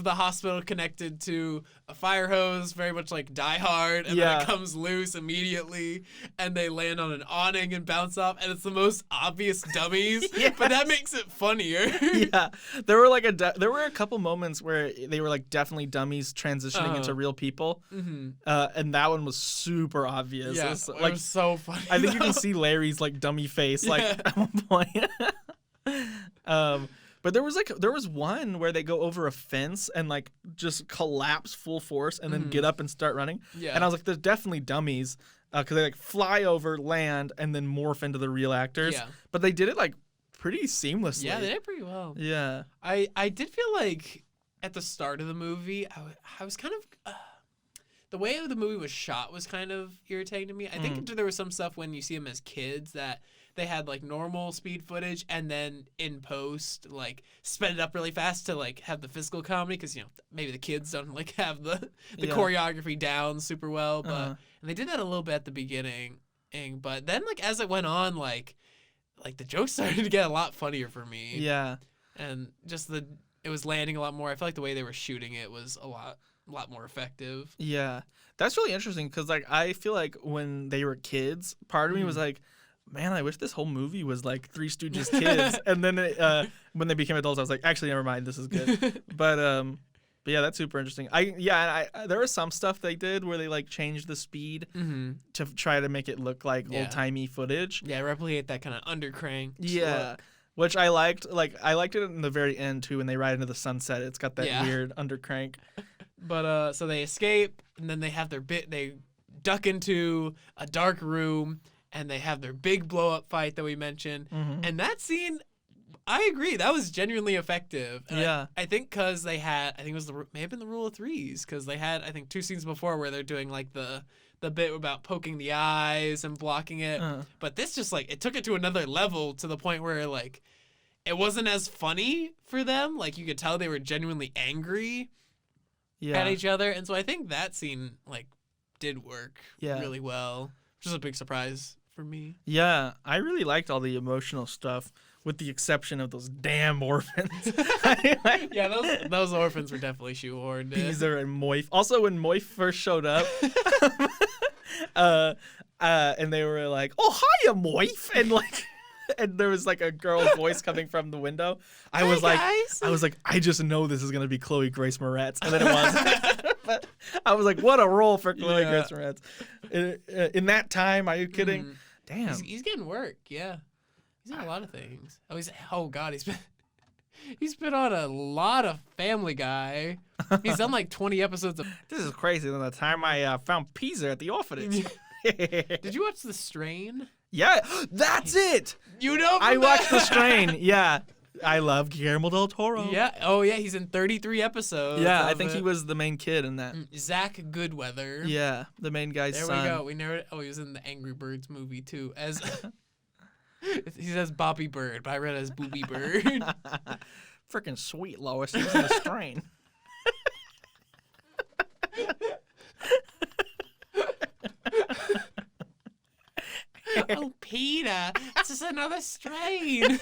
Speaker 1: hospital connected to a fire hose, very much like Die Hard, and then it comes loose immediately, and they land on an awning and bounce off, and it's the most obvious dummies, but that makes it funnier. Yeah,
Speaker 2: there were a couple moments where they were like definitely dummies transitioning into real people, and that one was super obvious.
Speaker 1: Yeah, it was so funny.
Speaker 2: I think you can see Larry's like dummy face like at one point. But there was one where they go over a fence and like just collapse full force and then get up and start running. Yeah. And I was like, there's definitely dummies because they like fly over, land, and then morph into the real actors. Yeah. But they did it like pretty seamlessly.
Speaker 1: Yeah, they did pretty well.
Speaker 2: Yeah.
Speaker 1: I did feel like at the start of the movie, I was kind of the way the movie was shot was kind of irritating to me. I think there was some stuff when you see them as kids that they had like normal speed footage and then in post like sped it up really fast to like have the physical comedy, because maybe the kids don't like have the choreography down super well, but and they did that a little bit at the beginning, but then like as it went on, like the jokes started to get a lot funnier for me.
Speaker 2: Yeah.
Speaker 1: And just it was landing a lot more. I feel like the way they were shooting it was a lot more effective.
Speaker 2: Yeah. That's really interesting, because like I feel like when they were kids, part of me was like, man, I wish this whole movie was like Three Stooges kids. And then when they became adults, I was like, actually, never mind, this is good. But yeah, that's super interesting. There was some stuff they did where they like changed the speed to try to make it look like old timey footage.
Speaker 1: Yeah, replicate that kind of undercranked.
Speaker 2: Yeah.
Speaker 1: look.
Speaker 2: which I liked. Like I liked it in the very end too when they ride into the sunset. It's got that weird undercrank.
Speaker 1: But so they escape, and then they have their They duck into a dark room, and they have their big blow up fight that we mentioned. And that scene, I agree, that was genuinely effective. And I think because they had, I think it was may have been the rule of threes, because they had, I think, 2 scenes before where they're doing like the bit about poking the eyes and blocking it. But this just like, it took it to another level to the point where like, it wasn't as funny for them. Like you could tell they were genuinely angry at each other. And so I think that scene like did work really well, which is a big surprise for me. Yeah,
Speaker 2: I really liked all the emotional stuff, with the exception of those damn orphans.
Speaker 1: Yeah, those orphans were definitely shoehorned in.
Speaker 2: Beezer and Moif. Also, when Moif first showed up, and they were like, "Oh, hiya, Moif," and like, and there was like a girl's voice coming from the window. I was like, I just know this is gonna be Chloe Grace Moretz, and then it was. But I was like, what a role for Chloe Grace Moretz. In that time, are you kidding? Damn,
Speaker 1: he's getting work. Yeah. He's in a lot of things. Oh God, he's been on a lot of Family Guy. He's done like 20 episodes of.
Speaker 2: This is crazy. Than the time I found Pizza at the orphanage.
Speaker 1: Did you watch The Strain?
Speaker 2: Yeah, that's it.
Speaker 1: You know,
Speaker 2: I watched The Strain. Yeah, I love Guillermo del Toro.
Speaker 1: Yeah. Oh yeah, he's in 33 episodes.
Speaker 2: Yeah, I think he was the main kid in that.
Speaker 1: Zach Goodweather.
Speaker 2: Yeah, the main guy's son.
Speaker 1: There we go. We narrowed it. Oh, he was in the Angry Birds movie too as. He says Bobby Bird, but I read it as Booby Bird.
Speaker 2: Freaking sweet, Lois. He was in The Strain.
Speaker 1: Oh, Peter, this is another strain.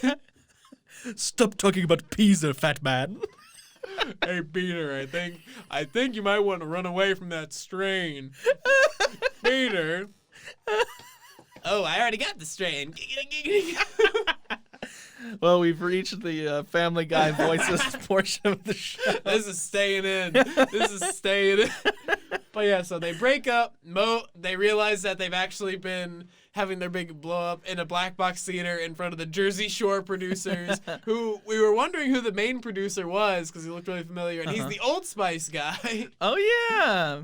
Speaker 2: Stop talking about Pizza, fat man.
Speaker 1: Hey, Peter, I think you might want to run away from that strain. Peter. Oh, I already got the strain.
Speaker 2: Well, we've reached the Family Guy voices portion of the show.
Speaker 1: This is staying in. But yeah, so they break up. They realize that they've actually been having their big blow up in a black box theater in front of the Jersey Shore producers, who we were wondering who the main producer was because he looked really familiar, and he's the Old Spice guy.
Speaker 2: Oh yeah.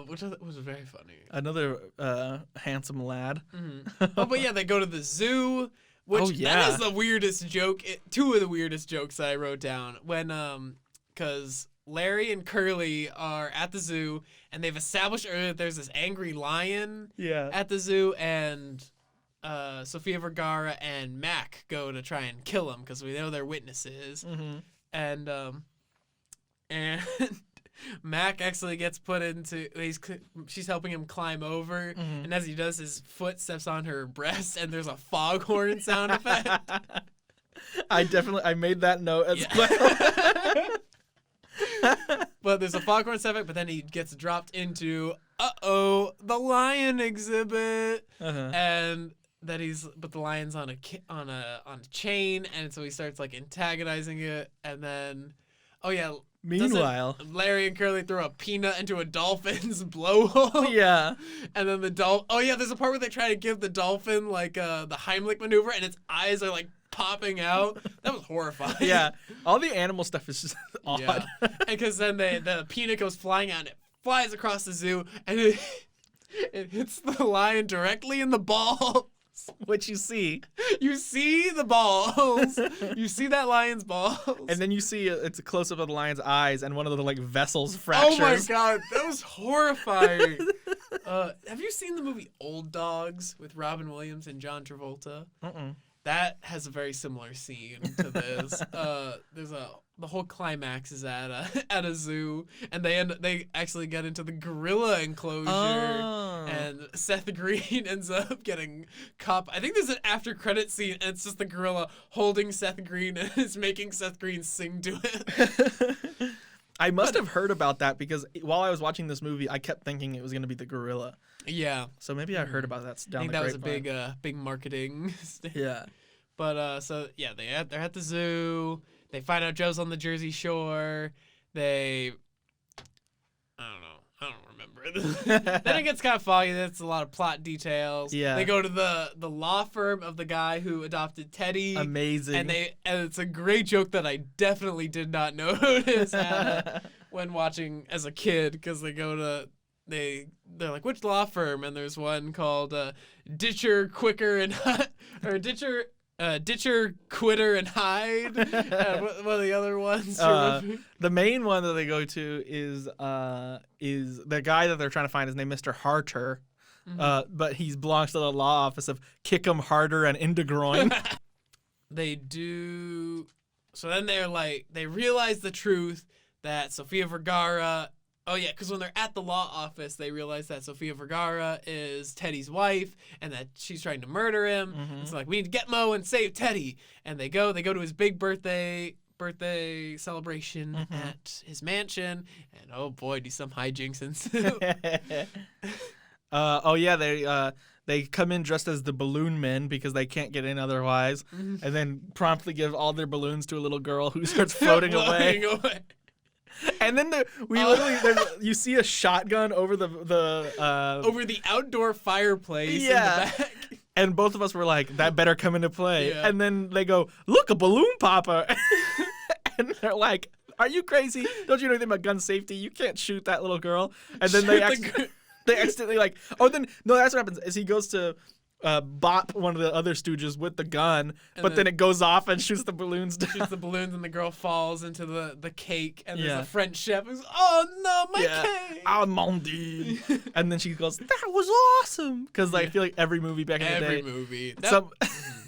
Speaker 1: Which was very funny.
Speaker 2: Another handsome lad.
Speaker 1: Mm-hmm. Oh, but yeah, they go to the zoo, which that is the weirdest joke. 2 of the weirdest jokes I wrote down when because Larry and Curly are at the zoo, and they've established earlier that there's this angry lion at the zoo, and Sofia Vergara and Mac go to try and kill him because we know they're witnesses, and Mac actually gets put into. She's helping him climb over, and as he does, his foot steps on her breast, and there's a foghorn sound effect.
Speaker 2: I made that note as well.
Speaker 1: But there's a foghorn sound effect, but then he gets dropped into the lion exhibit, and that but the lion's on a chain, and so he starts like antagonizing it, and then
Speaker 2: meanwhile,
Speaker 1: Larry and Curly throw a peanut into a dolphin's blowhole.
Speaker 2: Yeah.
Speaker 1: And then there's a part where they try to give the dolphin like the Heimlich maneuver, and its eyes are like popping out. That was horrifying.
Speaker 2: Yeah. All the animal stuff is just odd.
Speaker 1: Yeah. And because then the peanut goes flying out, and it flies across the zoo, and it hits the lion directly in the balls.
Speaker 2: What you see
Speaker 1: the balls. You see that lion's balls.
Speaker 2: And then you see it's a close-up of the lion's eyes, and one of the like vessels fractures.
Speaker 1: Oh my God, that was horrifying. Have you seen the movie Old Dogs with Robin Williams and John Travolta? That has a very similar scene to this. The whole climax is at a zoo, and they actually get into the gorilla enclosure, and Seth Green ends up getting caught. I think there's an after credit scene, and it's just the gorilla holding Seth Green and is making Seth Green sing to it.
Speaker 2: I must have heard about that because while I was watching this movie, I kept thinking it was going to be the gorilla.
Speaker 1: Yeah.
Speaker 2: So maybe I heard about that down
Speaker 1: I think
Speaker 2: the
Speaker 1: that was
Speaker 2: grapevine.
Speaker 1: a big marketing.
Speaker 2: Yeah.
Speaker 1: But they're at the zoo. They find out Joe's on the Jersey Shore. I don't remember. Then it gets kind of foggy. That's a lot of plot details.
Speaker 2: Yeah.
Speaker 1: They go to the law firm of the guy who adopted Teddy.
Speaker 2: Amazing.
Speaker 1: And it's a great joke that I definitely did not notice when watching as a kid, because they go to they're like, which law firm? And there's one called Ditcher, Quicker, and or Ditcher, Quitter, and Hyde. What are the other ones?
Speaker 2: The main one that they go to is the guy that they're trying to find. His name Mr. Harter, but he belongs to the law office of Kick 'em Harder and Into Groin.
Speaker 1: They do. So then they realize the truth that Sofia Vergara. Oh, yeah, because when they're at the law office, they realize that Sofia Vergara is Teddy's wife and that she's trying to murder him. It's like, we need to get Mo and save Teddy. And they go to his big birthday celebration at his mansion. And, oh, boy, do some hijinks ensue.
Speaker 2: Oh, yeah, they come in dressed as the balloon men because they can't get in otherwise. And then promptly give all their balloons to a little girl who starts floating away. And then you see a shotgun over
Speaker 1: over the outdoor fireplace in the back.
Speaker 2: And both of us were like, that better come into play.
Speaker 1: Yeah.
Speaker 2: And then they go, look, a balloon popper. And they're like, are you crazy? Don't you know anything about gun safety? You can't shoot that little girl. And then they accidentally like, that's what happens is he goes to bop one of the other Stooges with the gun, but then it goes off and shoots the balloons down.
Speaker 1: Shoots the balloons and the girl falls into the cake, and there's a French chef who's, oh no, my cake!
Speaker 2: Ah, mon Dieu. And then she goes, that was awesome! Because I feel like every movie back in the day.
Speaker 1: Every movie. That's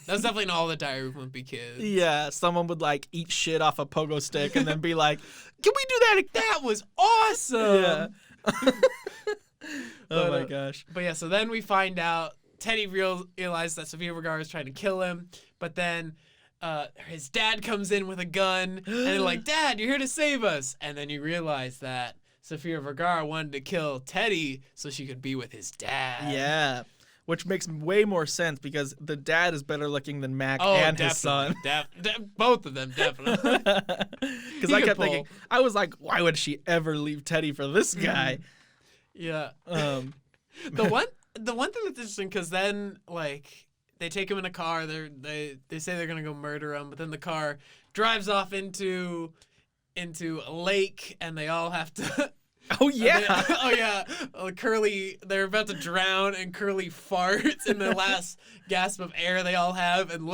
Speaker 1: definitely not all the Diary of a Wimpy Kid.
Speaker 2: Yeah, someone would like eat shit off a pogo stick and then be like, can we do that again?
Speaker 1: That was awesome!
Speaker 2: Yeah. Oh my gosh.
Speaker 1: But yeah, so then we find out Teddy realized that Sofia Vergara is trying to kill him, but then his dad comes in with a gun, and they're like, Dad, you're here to save us. And then you realize that Sofia Vergara wanted to kill Teddy so she could be with his dad.
Speaker 2: Yeah, which makes way more sense because the dad is better looking than Mac and his son.
Speaker 1: Both of them, definitely.
Speaker 2: Because I kept thinking, I was like, why would she ever leave Teddy for this guy?
Speaker 1: Yeah. The one thing that's interesting, because then, like, they take him in a car. They say they're gonna go murder him, but then the car drives off into a lake, and they all have to.
Speaker 2: Oh yeah.
Speaker 1: Curly, they're about to drown, and Curly farts in the last gasp of air they all have, and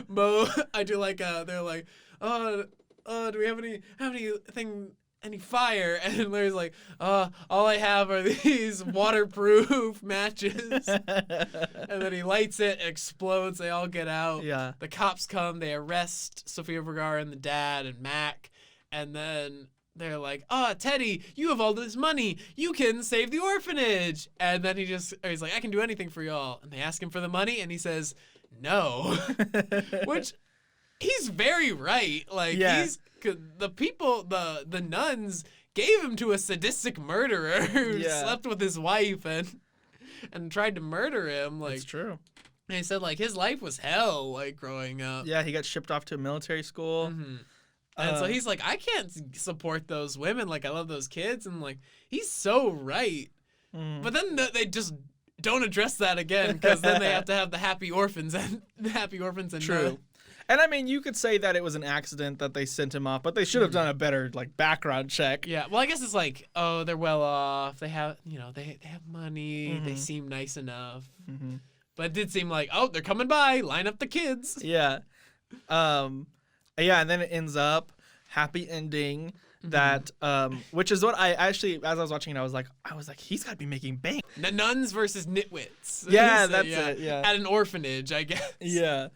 Speaker 1: Mo, I do like they're like, do we have any fire? And Larry's like, all I have are these waterproof matches. And then he lights it, explodes, they all get out.
Speaker 2: Yeah.
Speaker 1: The cops come, they arrest Sofia Vergara and the dad and Mac, and then they're like, Teddy, you have all this money. You can save the orphanage. And then he's like, I can do anything for y'all. And they ask him for the money, and he says, no. Which, he's very right. Like, the people, the nuns gave him to a sadistic murderer who slept with his wife and tried to murder him. Like,
Speaker 2: it's true.
Speaker 1: And he said, like, his life was hell, like, growing up.
Speaker 2: Yeah, he got shipped off to a military school.
Speaker 1: And so he's like, I can't support those women. Like, I love those kids. And, like, he's so right. But then they just don't address that again, because then they have to have the happy orphans and
Speaker 2: True. And I mean, you could say that it was an accident that they sent him off, but they should have done a better like background check.
Speaker 1: Yeah. Well, I guess it's like, oh, they're well off. They have, they have money. They seem nice enough. But it did seem like, oh, they're coming by. Line up the kids.
Speaker 2: Yeah. Yeah, and then it ends up happy ending that which is what I actually, as I was watching it, I was like he's got to be making bank.
Speaker 1: The nuns versus nitwits.
Speaker 2: Yeah, that's it. Yeah.
Speaker 1: At an orphanage, I guess.
Speaker 2: Yeah.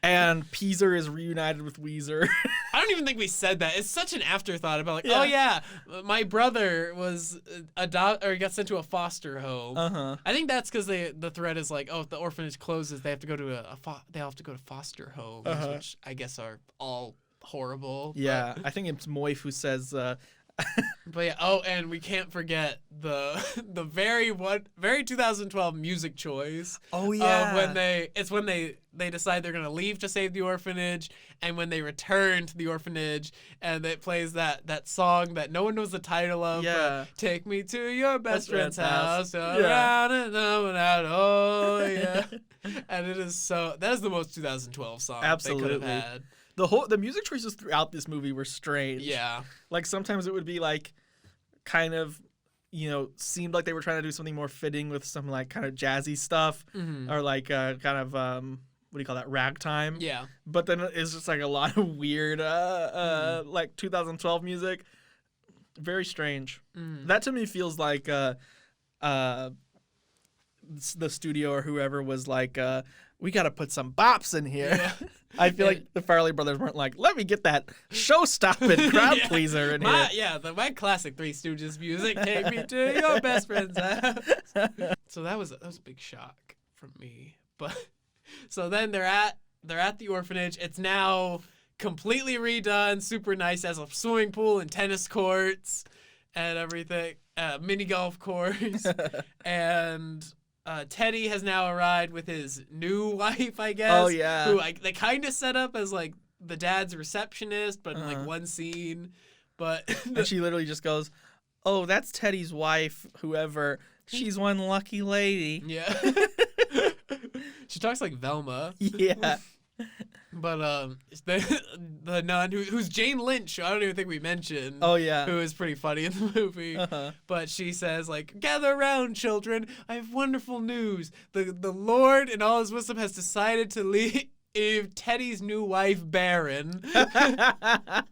Speaker 2: And Peezer is reunited with Weezer.
Speaker 1: I don't even think we said that. It's such an afterthought about oh yeah, my brother was he got sent to a foster home. I think that's because the thread is like, oh, if the orphanage closes, they have to go to foster homes, which I guess are all horrible.
Speaker 2: Yeah, I think it's Moif who says
Speaker 1: But yeah, oh, and we can't forget the very 2012 music choice.
Speaker 2: Oh yeah.
Speaker 1: When they decide they're gonna leave to save the orphanage, and when they return to the orphanage, and it plays that song that no one knows the title of.
Speaker 2: Yeah.
Speaker 1: Take me to your best friend's house.
Speaker 2: Yeah.
Speaker 1: Around and out. Oh yeah. And that is the most 2012 song
Speaker 2: Absolutely.
Speaker 1: they could have had.
Speaker 2: The music choices throughout this movie were strange.
Speaker 1: Yeah.
Speaker 2: Like sometimes it would be like kind of, seemed like they were trying to do something more fitting with some like kind of jazzy stuff, or like kind of what do you call that, ragtime?
Speaker 1: Yeah.
Speaker 2: But then it's just like a lot of weird like 2012 music. Very strange. That to me feels like the studio or whoever was like, we got to put some bops in here. Yeah. I feel like the Farrelly brothers weren't like, let me get that show-stopping crowd pleaser in here.
Speaker 1: Yeah, my classic Three Stooges music. Take me to your best friend's house. So that was a big shock from me. But so then they're at the orphanage. It's now completely redone, super nice, has a swimming pool and tennis courts and everything, mini golf course, and Teddy has now arrived with his new wife, I guess.
Speaker 2: Oh yeah.
Speaker 1: Who they kind of set up as like the dad's receptionist, but in like one scene. But
Speaker 2: and she literally just goes, "Oh, that's Teddy's wife. Whoever. She's one lucky lady."
Speaker 1: Yeah. She talks like Velma.
Speaker 2: Yeah.
Speaker 1: But the nun who's Jane Lynch, I don't even think we mentioned.
Speaker 2: Oh yeah.
Speaker 1: Who is pretty funny in the movie. But she says like, "Gather around, children. I have wonderful news. The Lord in all his wisdom has decided to leave Teddy's new wife barren."
Speaker 2: I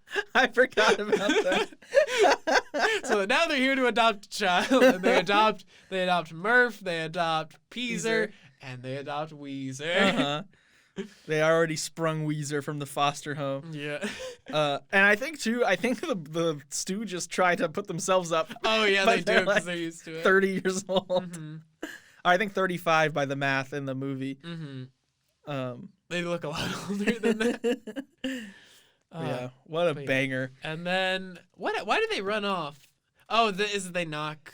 Speaker 2: forgot about that.
Speaker 1: So now they're here to adopt a child, and they adopt Murph, they adopt Peaser, and they adopt Weezer.
Speaker 2: They already sprung Weezer from the foster home.
Speaker 1: Yeah.
Speaker 2: And I think the Stooges try to put themselves up.
Speaker 1: Oh yeah, they do, because they're used to it.
Speaker 2: 30 years old. I think 35 by the math in the movie.
Speaker 1: They look a lot older than that.
Speaker 2: Yeah, what a banger.
Speaker 1: And then why do they run off? Oh, they knock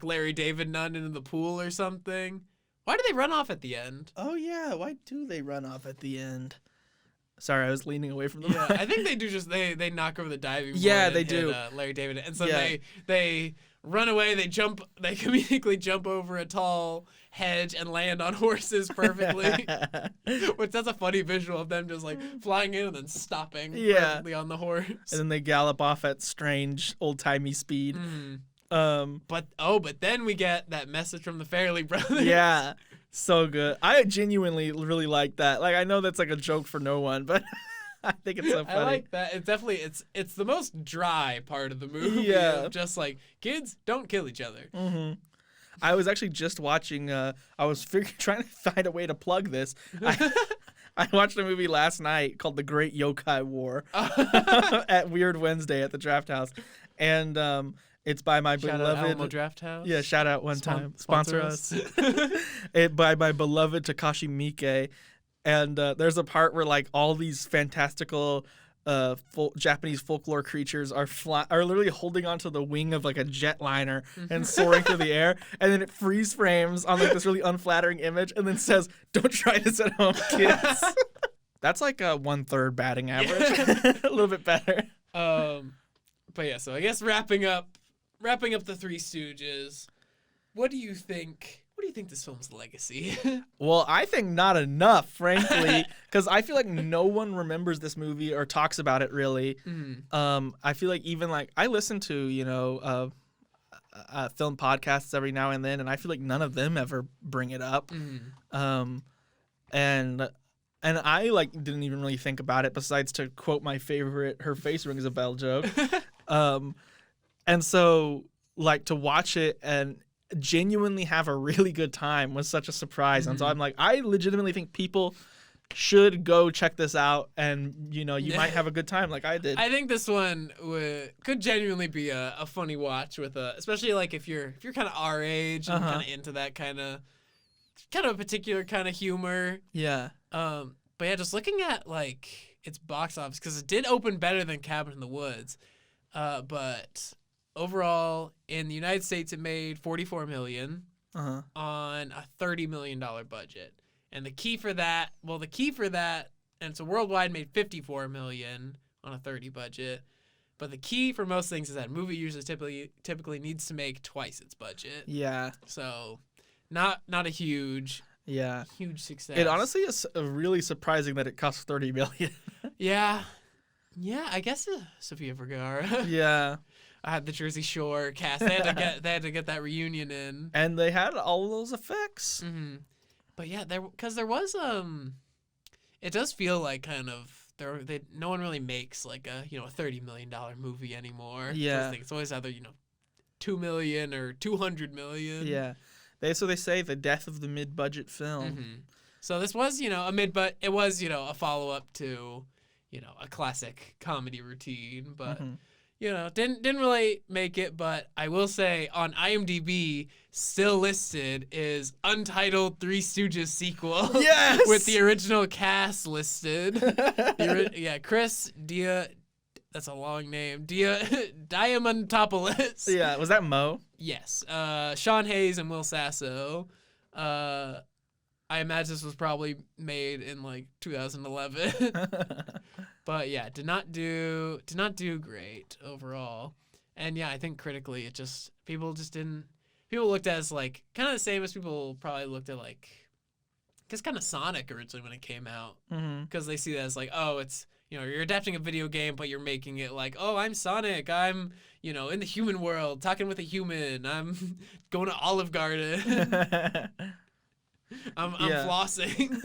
Speaker 1: Larry David Nunn into the pool or something. Why do they run off at the end?
Speaker 2: Oh yeah, why do they run off at the end? Sorry, I was leaning away from the
Speaker 1: mic. I think they do just they knock over the diving board.
Speaker 2: Yeah, they
Speaker 1: and
Speaker 2: do.
Speaker 1: Hit, Larry David, and so they run away. They comedically jump over a tall hedge and land on horses perfectly. Which that's a funny visual of them just like flying in and then stopping perfectly on the horse.
Speaker 2: And then they gallop off at strange old timey speed.
Speaker 1: But then we get that message from the Farrelly brothers.
Speaker 2: Yeah, so good. I genuinely really like that. Like I know that's like a joke for no one, but I think it's so funny.
Speaker 1: I like that. It's definitely it's the most dry part of the movie.
Speaker 2: Yeah,
Speaker 1: of just like kids don't kill each other.
Speaker 2: I was actually just watching. I was trying to find a way to plug this. I watched a movie last night called The Great Yokai War at Weird Wednesday at the Draft House, and it's by my
Speaker 1: beloved Alamo Draft House.
Speaker 2: Yeah, shout out one time. Sponsor us. By my beloved Takashi Miike. And there's a part where like all these fantastical Japanese folklore creatures are literally holding onto the wing of like a jetliner and soaring through the air, and then it freeze frames on like this really unflattering image and then says, "Don't try this at home, kids." That's like a 1/3 batting average. A little bit better.
Speaker 1: But yeah, so I guess wrapping up the Three Stooges, what do you think this film's legacy?
Speaker 2: Well, I think not enough, frankly, because I feel like no one remembers this movie or talks about it really. I feel like even like I listen to film podcasts every now and then, and I feel like none of them ever bring it up. And I like didn't even really think about it besides to quote my favorite "Her face rings a bell" joke. And so like to watch it and genuinely have a really good time was such a surprise. And so I'm like, I legitimately think people should go check this out, and you might have a good time like I did.
Speaker 1: I think this one could genuinely be a funny watch with especially like if you're kind of our age and kind of into that kind of a particular kind of humor.
Speaker 2: Yeah.
Speaker 1: But yeah, just looking at like its box office, because it did open better than Cabin in the Woods, but overall in the United States it made $44 million
Speaker 2: Uh-huh.
Speaker 1: on a $30 million budget. And the key for that, and so worldwide made $54 million on a 30 budget. But the key for most things is that a movie usually typically needs to make twice its budget.
Speaker 2: Yeah.
Speaker 1: So not a huge success.
Speaker 2: It honestly is really surprising that it cost $30 million.
Speaker 1: Yeah, I guess Sofia Vergara.
Speaker 2: Yeah.
Speaker 1: I had the Jersey Shore cast. They had to get that reunion in.
Speaker 2: And they had all those effects.
Speaker 1: Mm-hmm. But yeah, there was it does feel like kind of no one really makes like a $30 million movie anymore.
Speaker 2: Yeah.
Speaker 1: It's always either $2 million or $200 million.
Speaker 2: Yeah. They say the death of the mid-budget film.
Speaker 1: Mm-hmm. So this was a it was a follow-up to a classic comedy routine, but didn't really make it. But I will say on IMDb, still listed is untitled Three Stooges sequel.
Speaker 2: Yes!
Speaker 1: With the original cast listed. Chris that's a long name. Diamantopoulos.
Speaker 2: Yeah, was that Mo?
Speaker 1: Yes. Sean Hayes and Will Sasso. I imagine this was probably made in like 2011. But yeah, did not do great overall. And yeah, I think critically people looked at it as like kind of the same as people probably looked at like cuz kind of Sonic originally when it came out. Cuz they see that as like, oh, it's you're adapting a video game, but you're making it like, oh, I'm Sonic. I'm, in the human world, talking with a human. I'm going to Olive Garden. I'm flossing.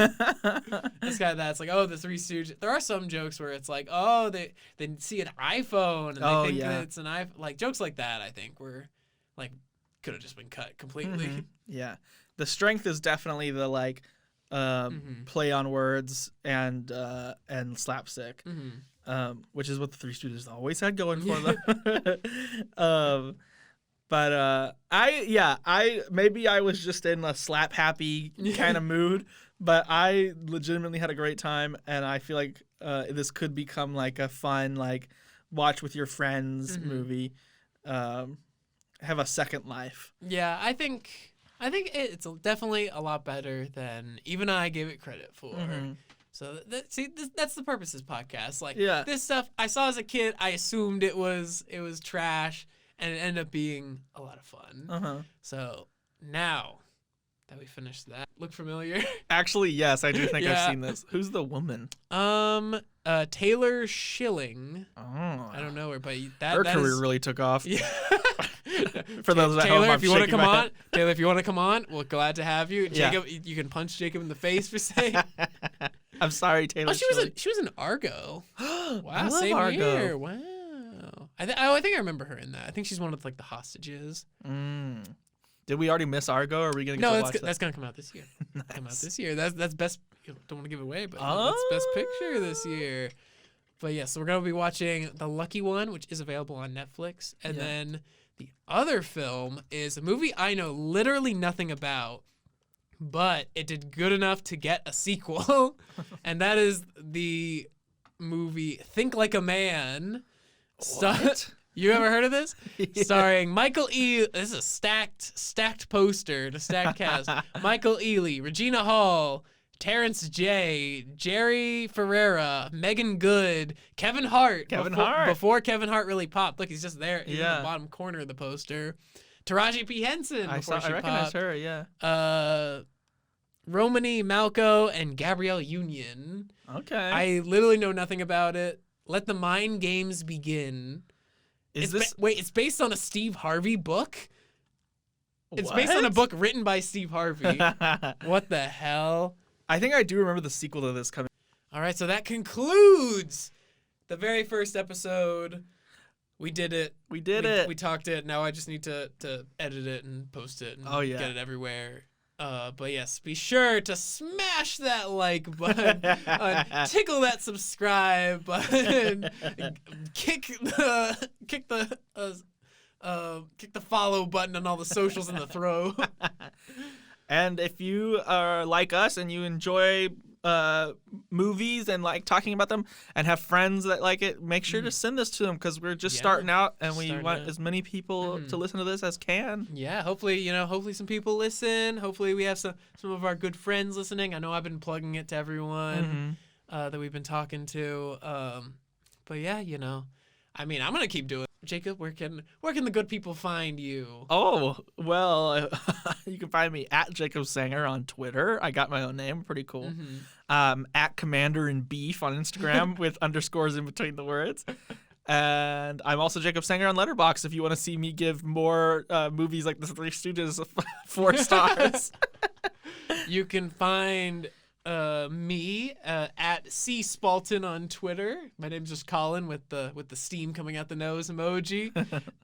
Speaker 1: It's kind of that. It's like, oh, the Three Stooges. There are some jokes where it's like, oh, they see an iPhone and they think that it's an iPhone. Like jokes like that, I think were like could have just been cut completely.
Speaker 2: Yeah, the strength is definitely the like play on words and slapstick, which is what the Three Stooges always had going for them. But I was just in a slap happy kind of mood, but I legitimately had a great time, and I feel like this could become like a fun like watch with your friends movie, have a second life.
Speaker 1: Yeah, I think it's definitely a lot better than even I gave it credit for. So that's the purpose of this podcast. Like this stuff I saw as a kid, I assumed it was trash. And it ended up being a lot of fun. So now that we finished that, look familiar?
Speaker 2: Actually, yes, I do think I've seen this. Who's the woman?
Speaker 1: Taylor Schilling.
Speaker 2: Oh,
Speaker 1: I don't know her, but
Speaker 2: her career really took off.
Speaker 1: Yeah.
Speaker 2: For those at
Speaker 1: Taylor,
Speaker 2: home,
Speaker 1: if you want to come on, Taylor, if you want to come on, we're glad to have you. Jacob, you can punch Jacob in the face for saying.
Speaker 2: I'm sorry, Taylor.
Speaker 1: Oh, she was in Argo. Wow,
Speaker 2: I love
Speaker 1: same
Speaker 2: Argo.
Speaker 1: year. Wow. I think I remember her in that. I think she's one of like the hostages.
Speaker 2: Did we already miss Argo? Or are we gonna get to watch that?
Speaker 1: That's gonna come out this year.
Speaker 2: Nice.
Speaker 1: Come out this year. That's best. Don't want to give it away, but that's best picture this year. But yeah, so we're gonna be watching The Lucky One, which is available on Netflix, and then the other film is a movie I know literally nothing about, but it did good enough to get a sequel, and that is the movie Think Like a Man.
Speaker 2: What?
Speaker 1: You ever heard of this?
Speaker 2: Yeah.
Speaker 1: Starring Michael E. This is a stacked poster, the stacked cast. Michael Ealy, Regina Hall, Terrence J, Jerry Ferrera, Megan Good, Kevin Hart. Before Kevin Hart really popped. Look, he's just there in the bottom corner of the poster. Taraji P. Henson.
Speaker 2: I recognize her. Yeah.
Speaker 1: Romany Malco and Gabrielle Union.
Speaker 2: Okay.
Speaker 1: I literally know nothing about it. Let the Mind Games Begin. It's based on a Steve Harvey book? It's based on a book written by Steve Harvey. What the hell?
Speaker 2: I think I do remember the sequel to this coming.
Speaker 1: All right, so that concludes the very first episode. We did it. We talked it. Now I just need to edit it and post it and get it everywhere. But yes, be sure to smash that like button, tickle that subscribe button, kick the follow button on all the socials in the throw.
Speaker 2: And if you are like us and you enjoy movies and like talking about them and have friends that like it, make sure to send this to them because we're just starting out and we want as many people to listen to this as can.
Speaker 1: Yeah, hopefully, hopefully some people listen. Hopefully we have some of our good friends listening. I know I've been plugging it to everyone that we've been talking to. But yeah, I mean, I'm going to keep doing it. Jacob, where can the good people find you?
Speaker 2: Oh, well, you can find me at Jacob Sanger on Twitter. I got my own name. Pretty cool. At Commander in Beef on Instagram with underscores in between the words. And I'm also Jacob Sanger on Letterboxd if you want to see me give more movies like The Three Stooges 4 stars.
Speaker 1: You can find me at C Spalton on Twitter. My name's just Colin with the steam coming out the nose emoji.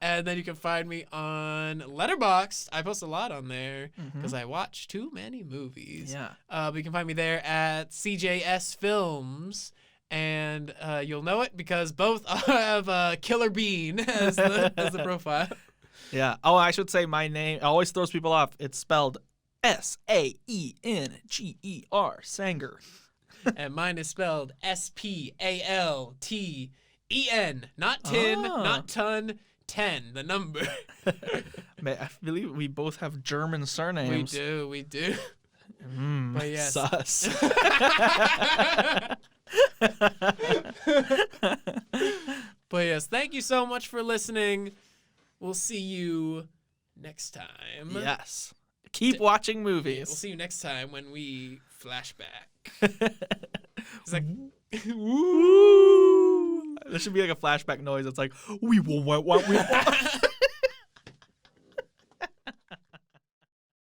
Speaker 1: And then you can find me on Letterboxd. I post a lot on there because I watch too many movies.
Speaker 2: Yeah.
Speaker 1: But you can find me there at CJS Films. And you'll know it because both have Killer Bean as the profile.
Speaker 2: Yeah. Oh, I should say my name always throws people off. It's spelled Saenger, Sanger.
Speaker 1: And mine is spelled Spalten, not tin, not ton, 10, the number.
Speaker 2: I believe we both have German surnames.
Speaker 1: We do. But yes.
Speaker 2: Sus.
Speaker 1: But yes, thank you so much for listening. We'll see you next time.
Speaker 2: Yes. Keep watching movies.
Speaker 1: We'll see you next time when we flashback. It's like, woo.
Speaker 2: There should be like a flashback noise. It's like, we will what we want.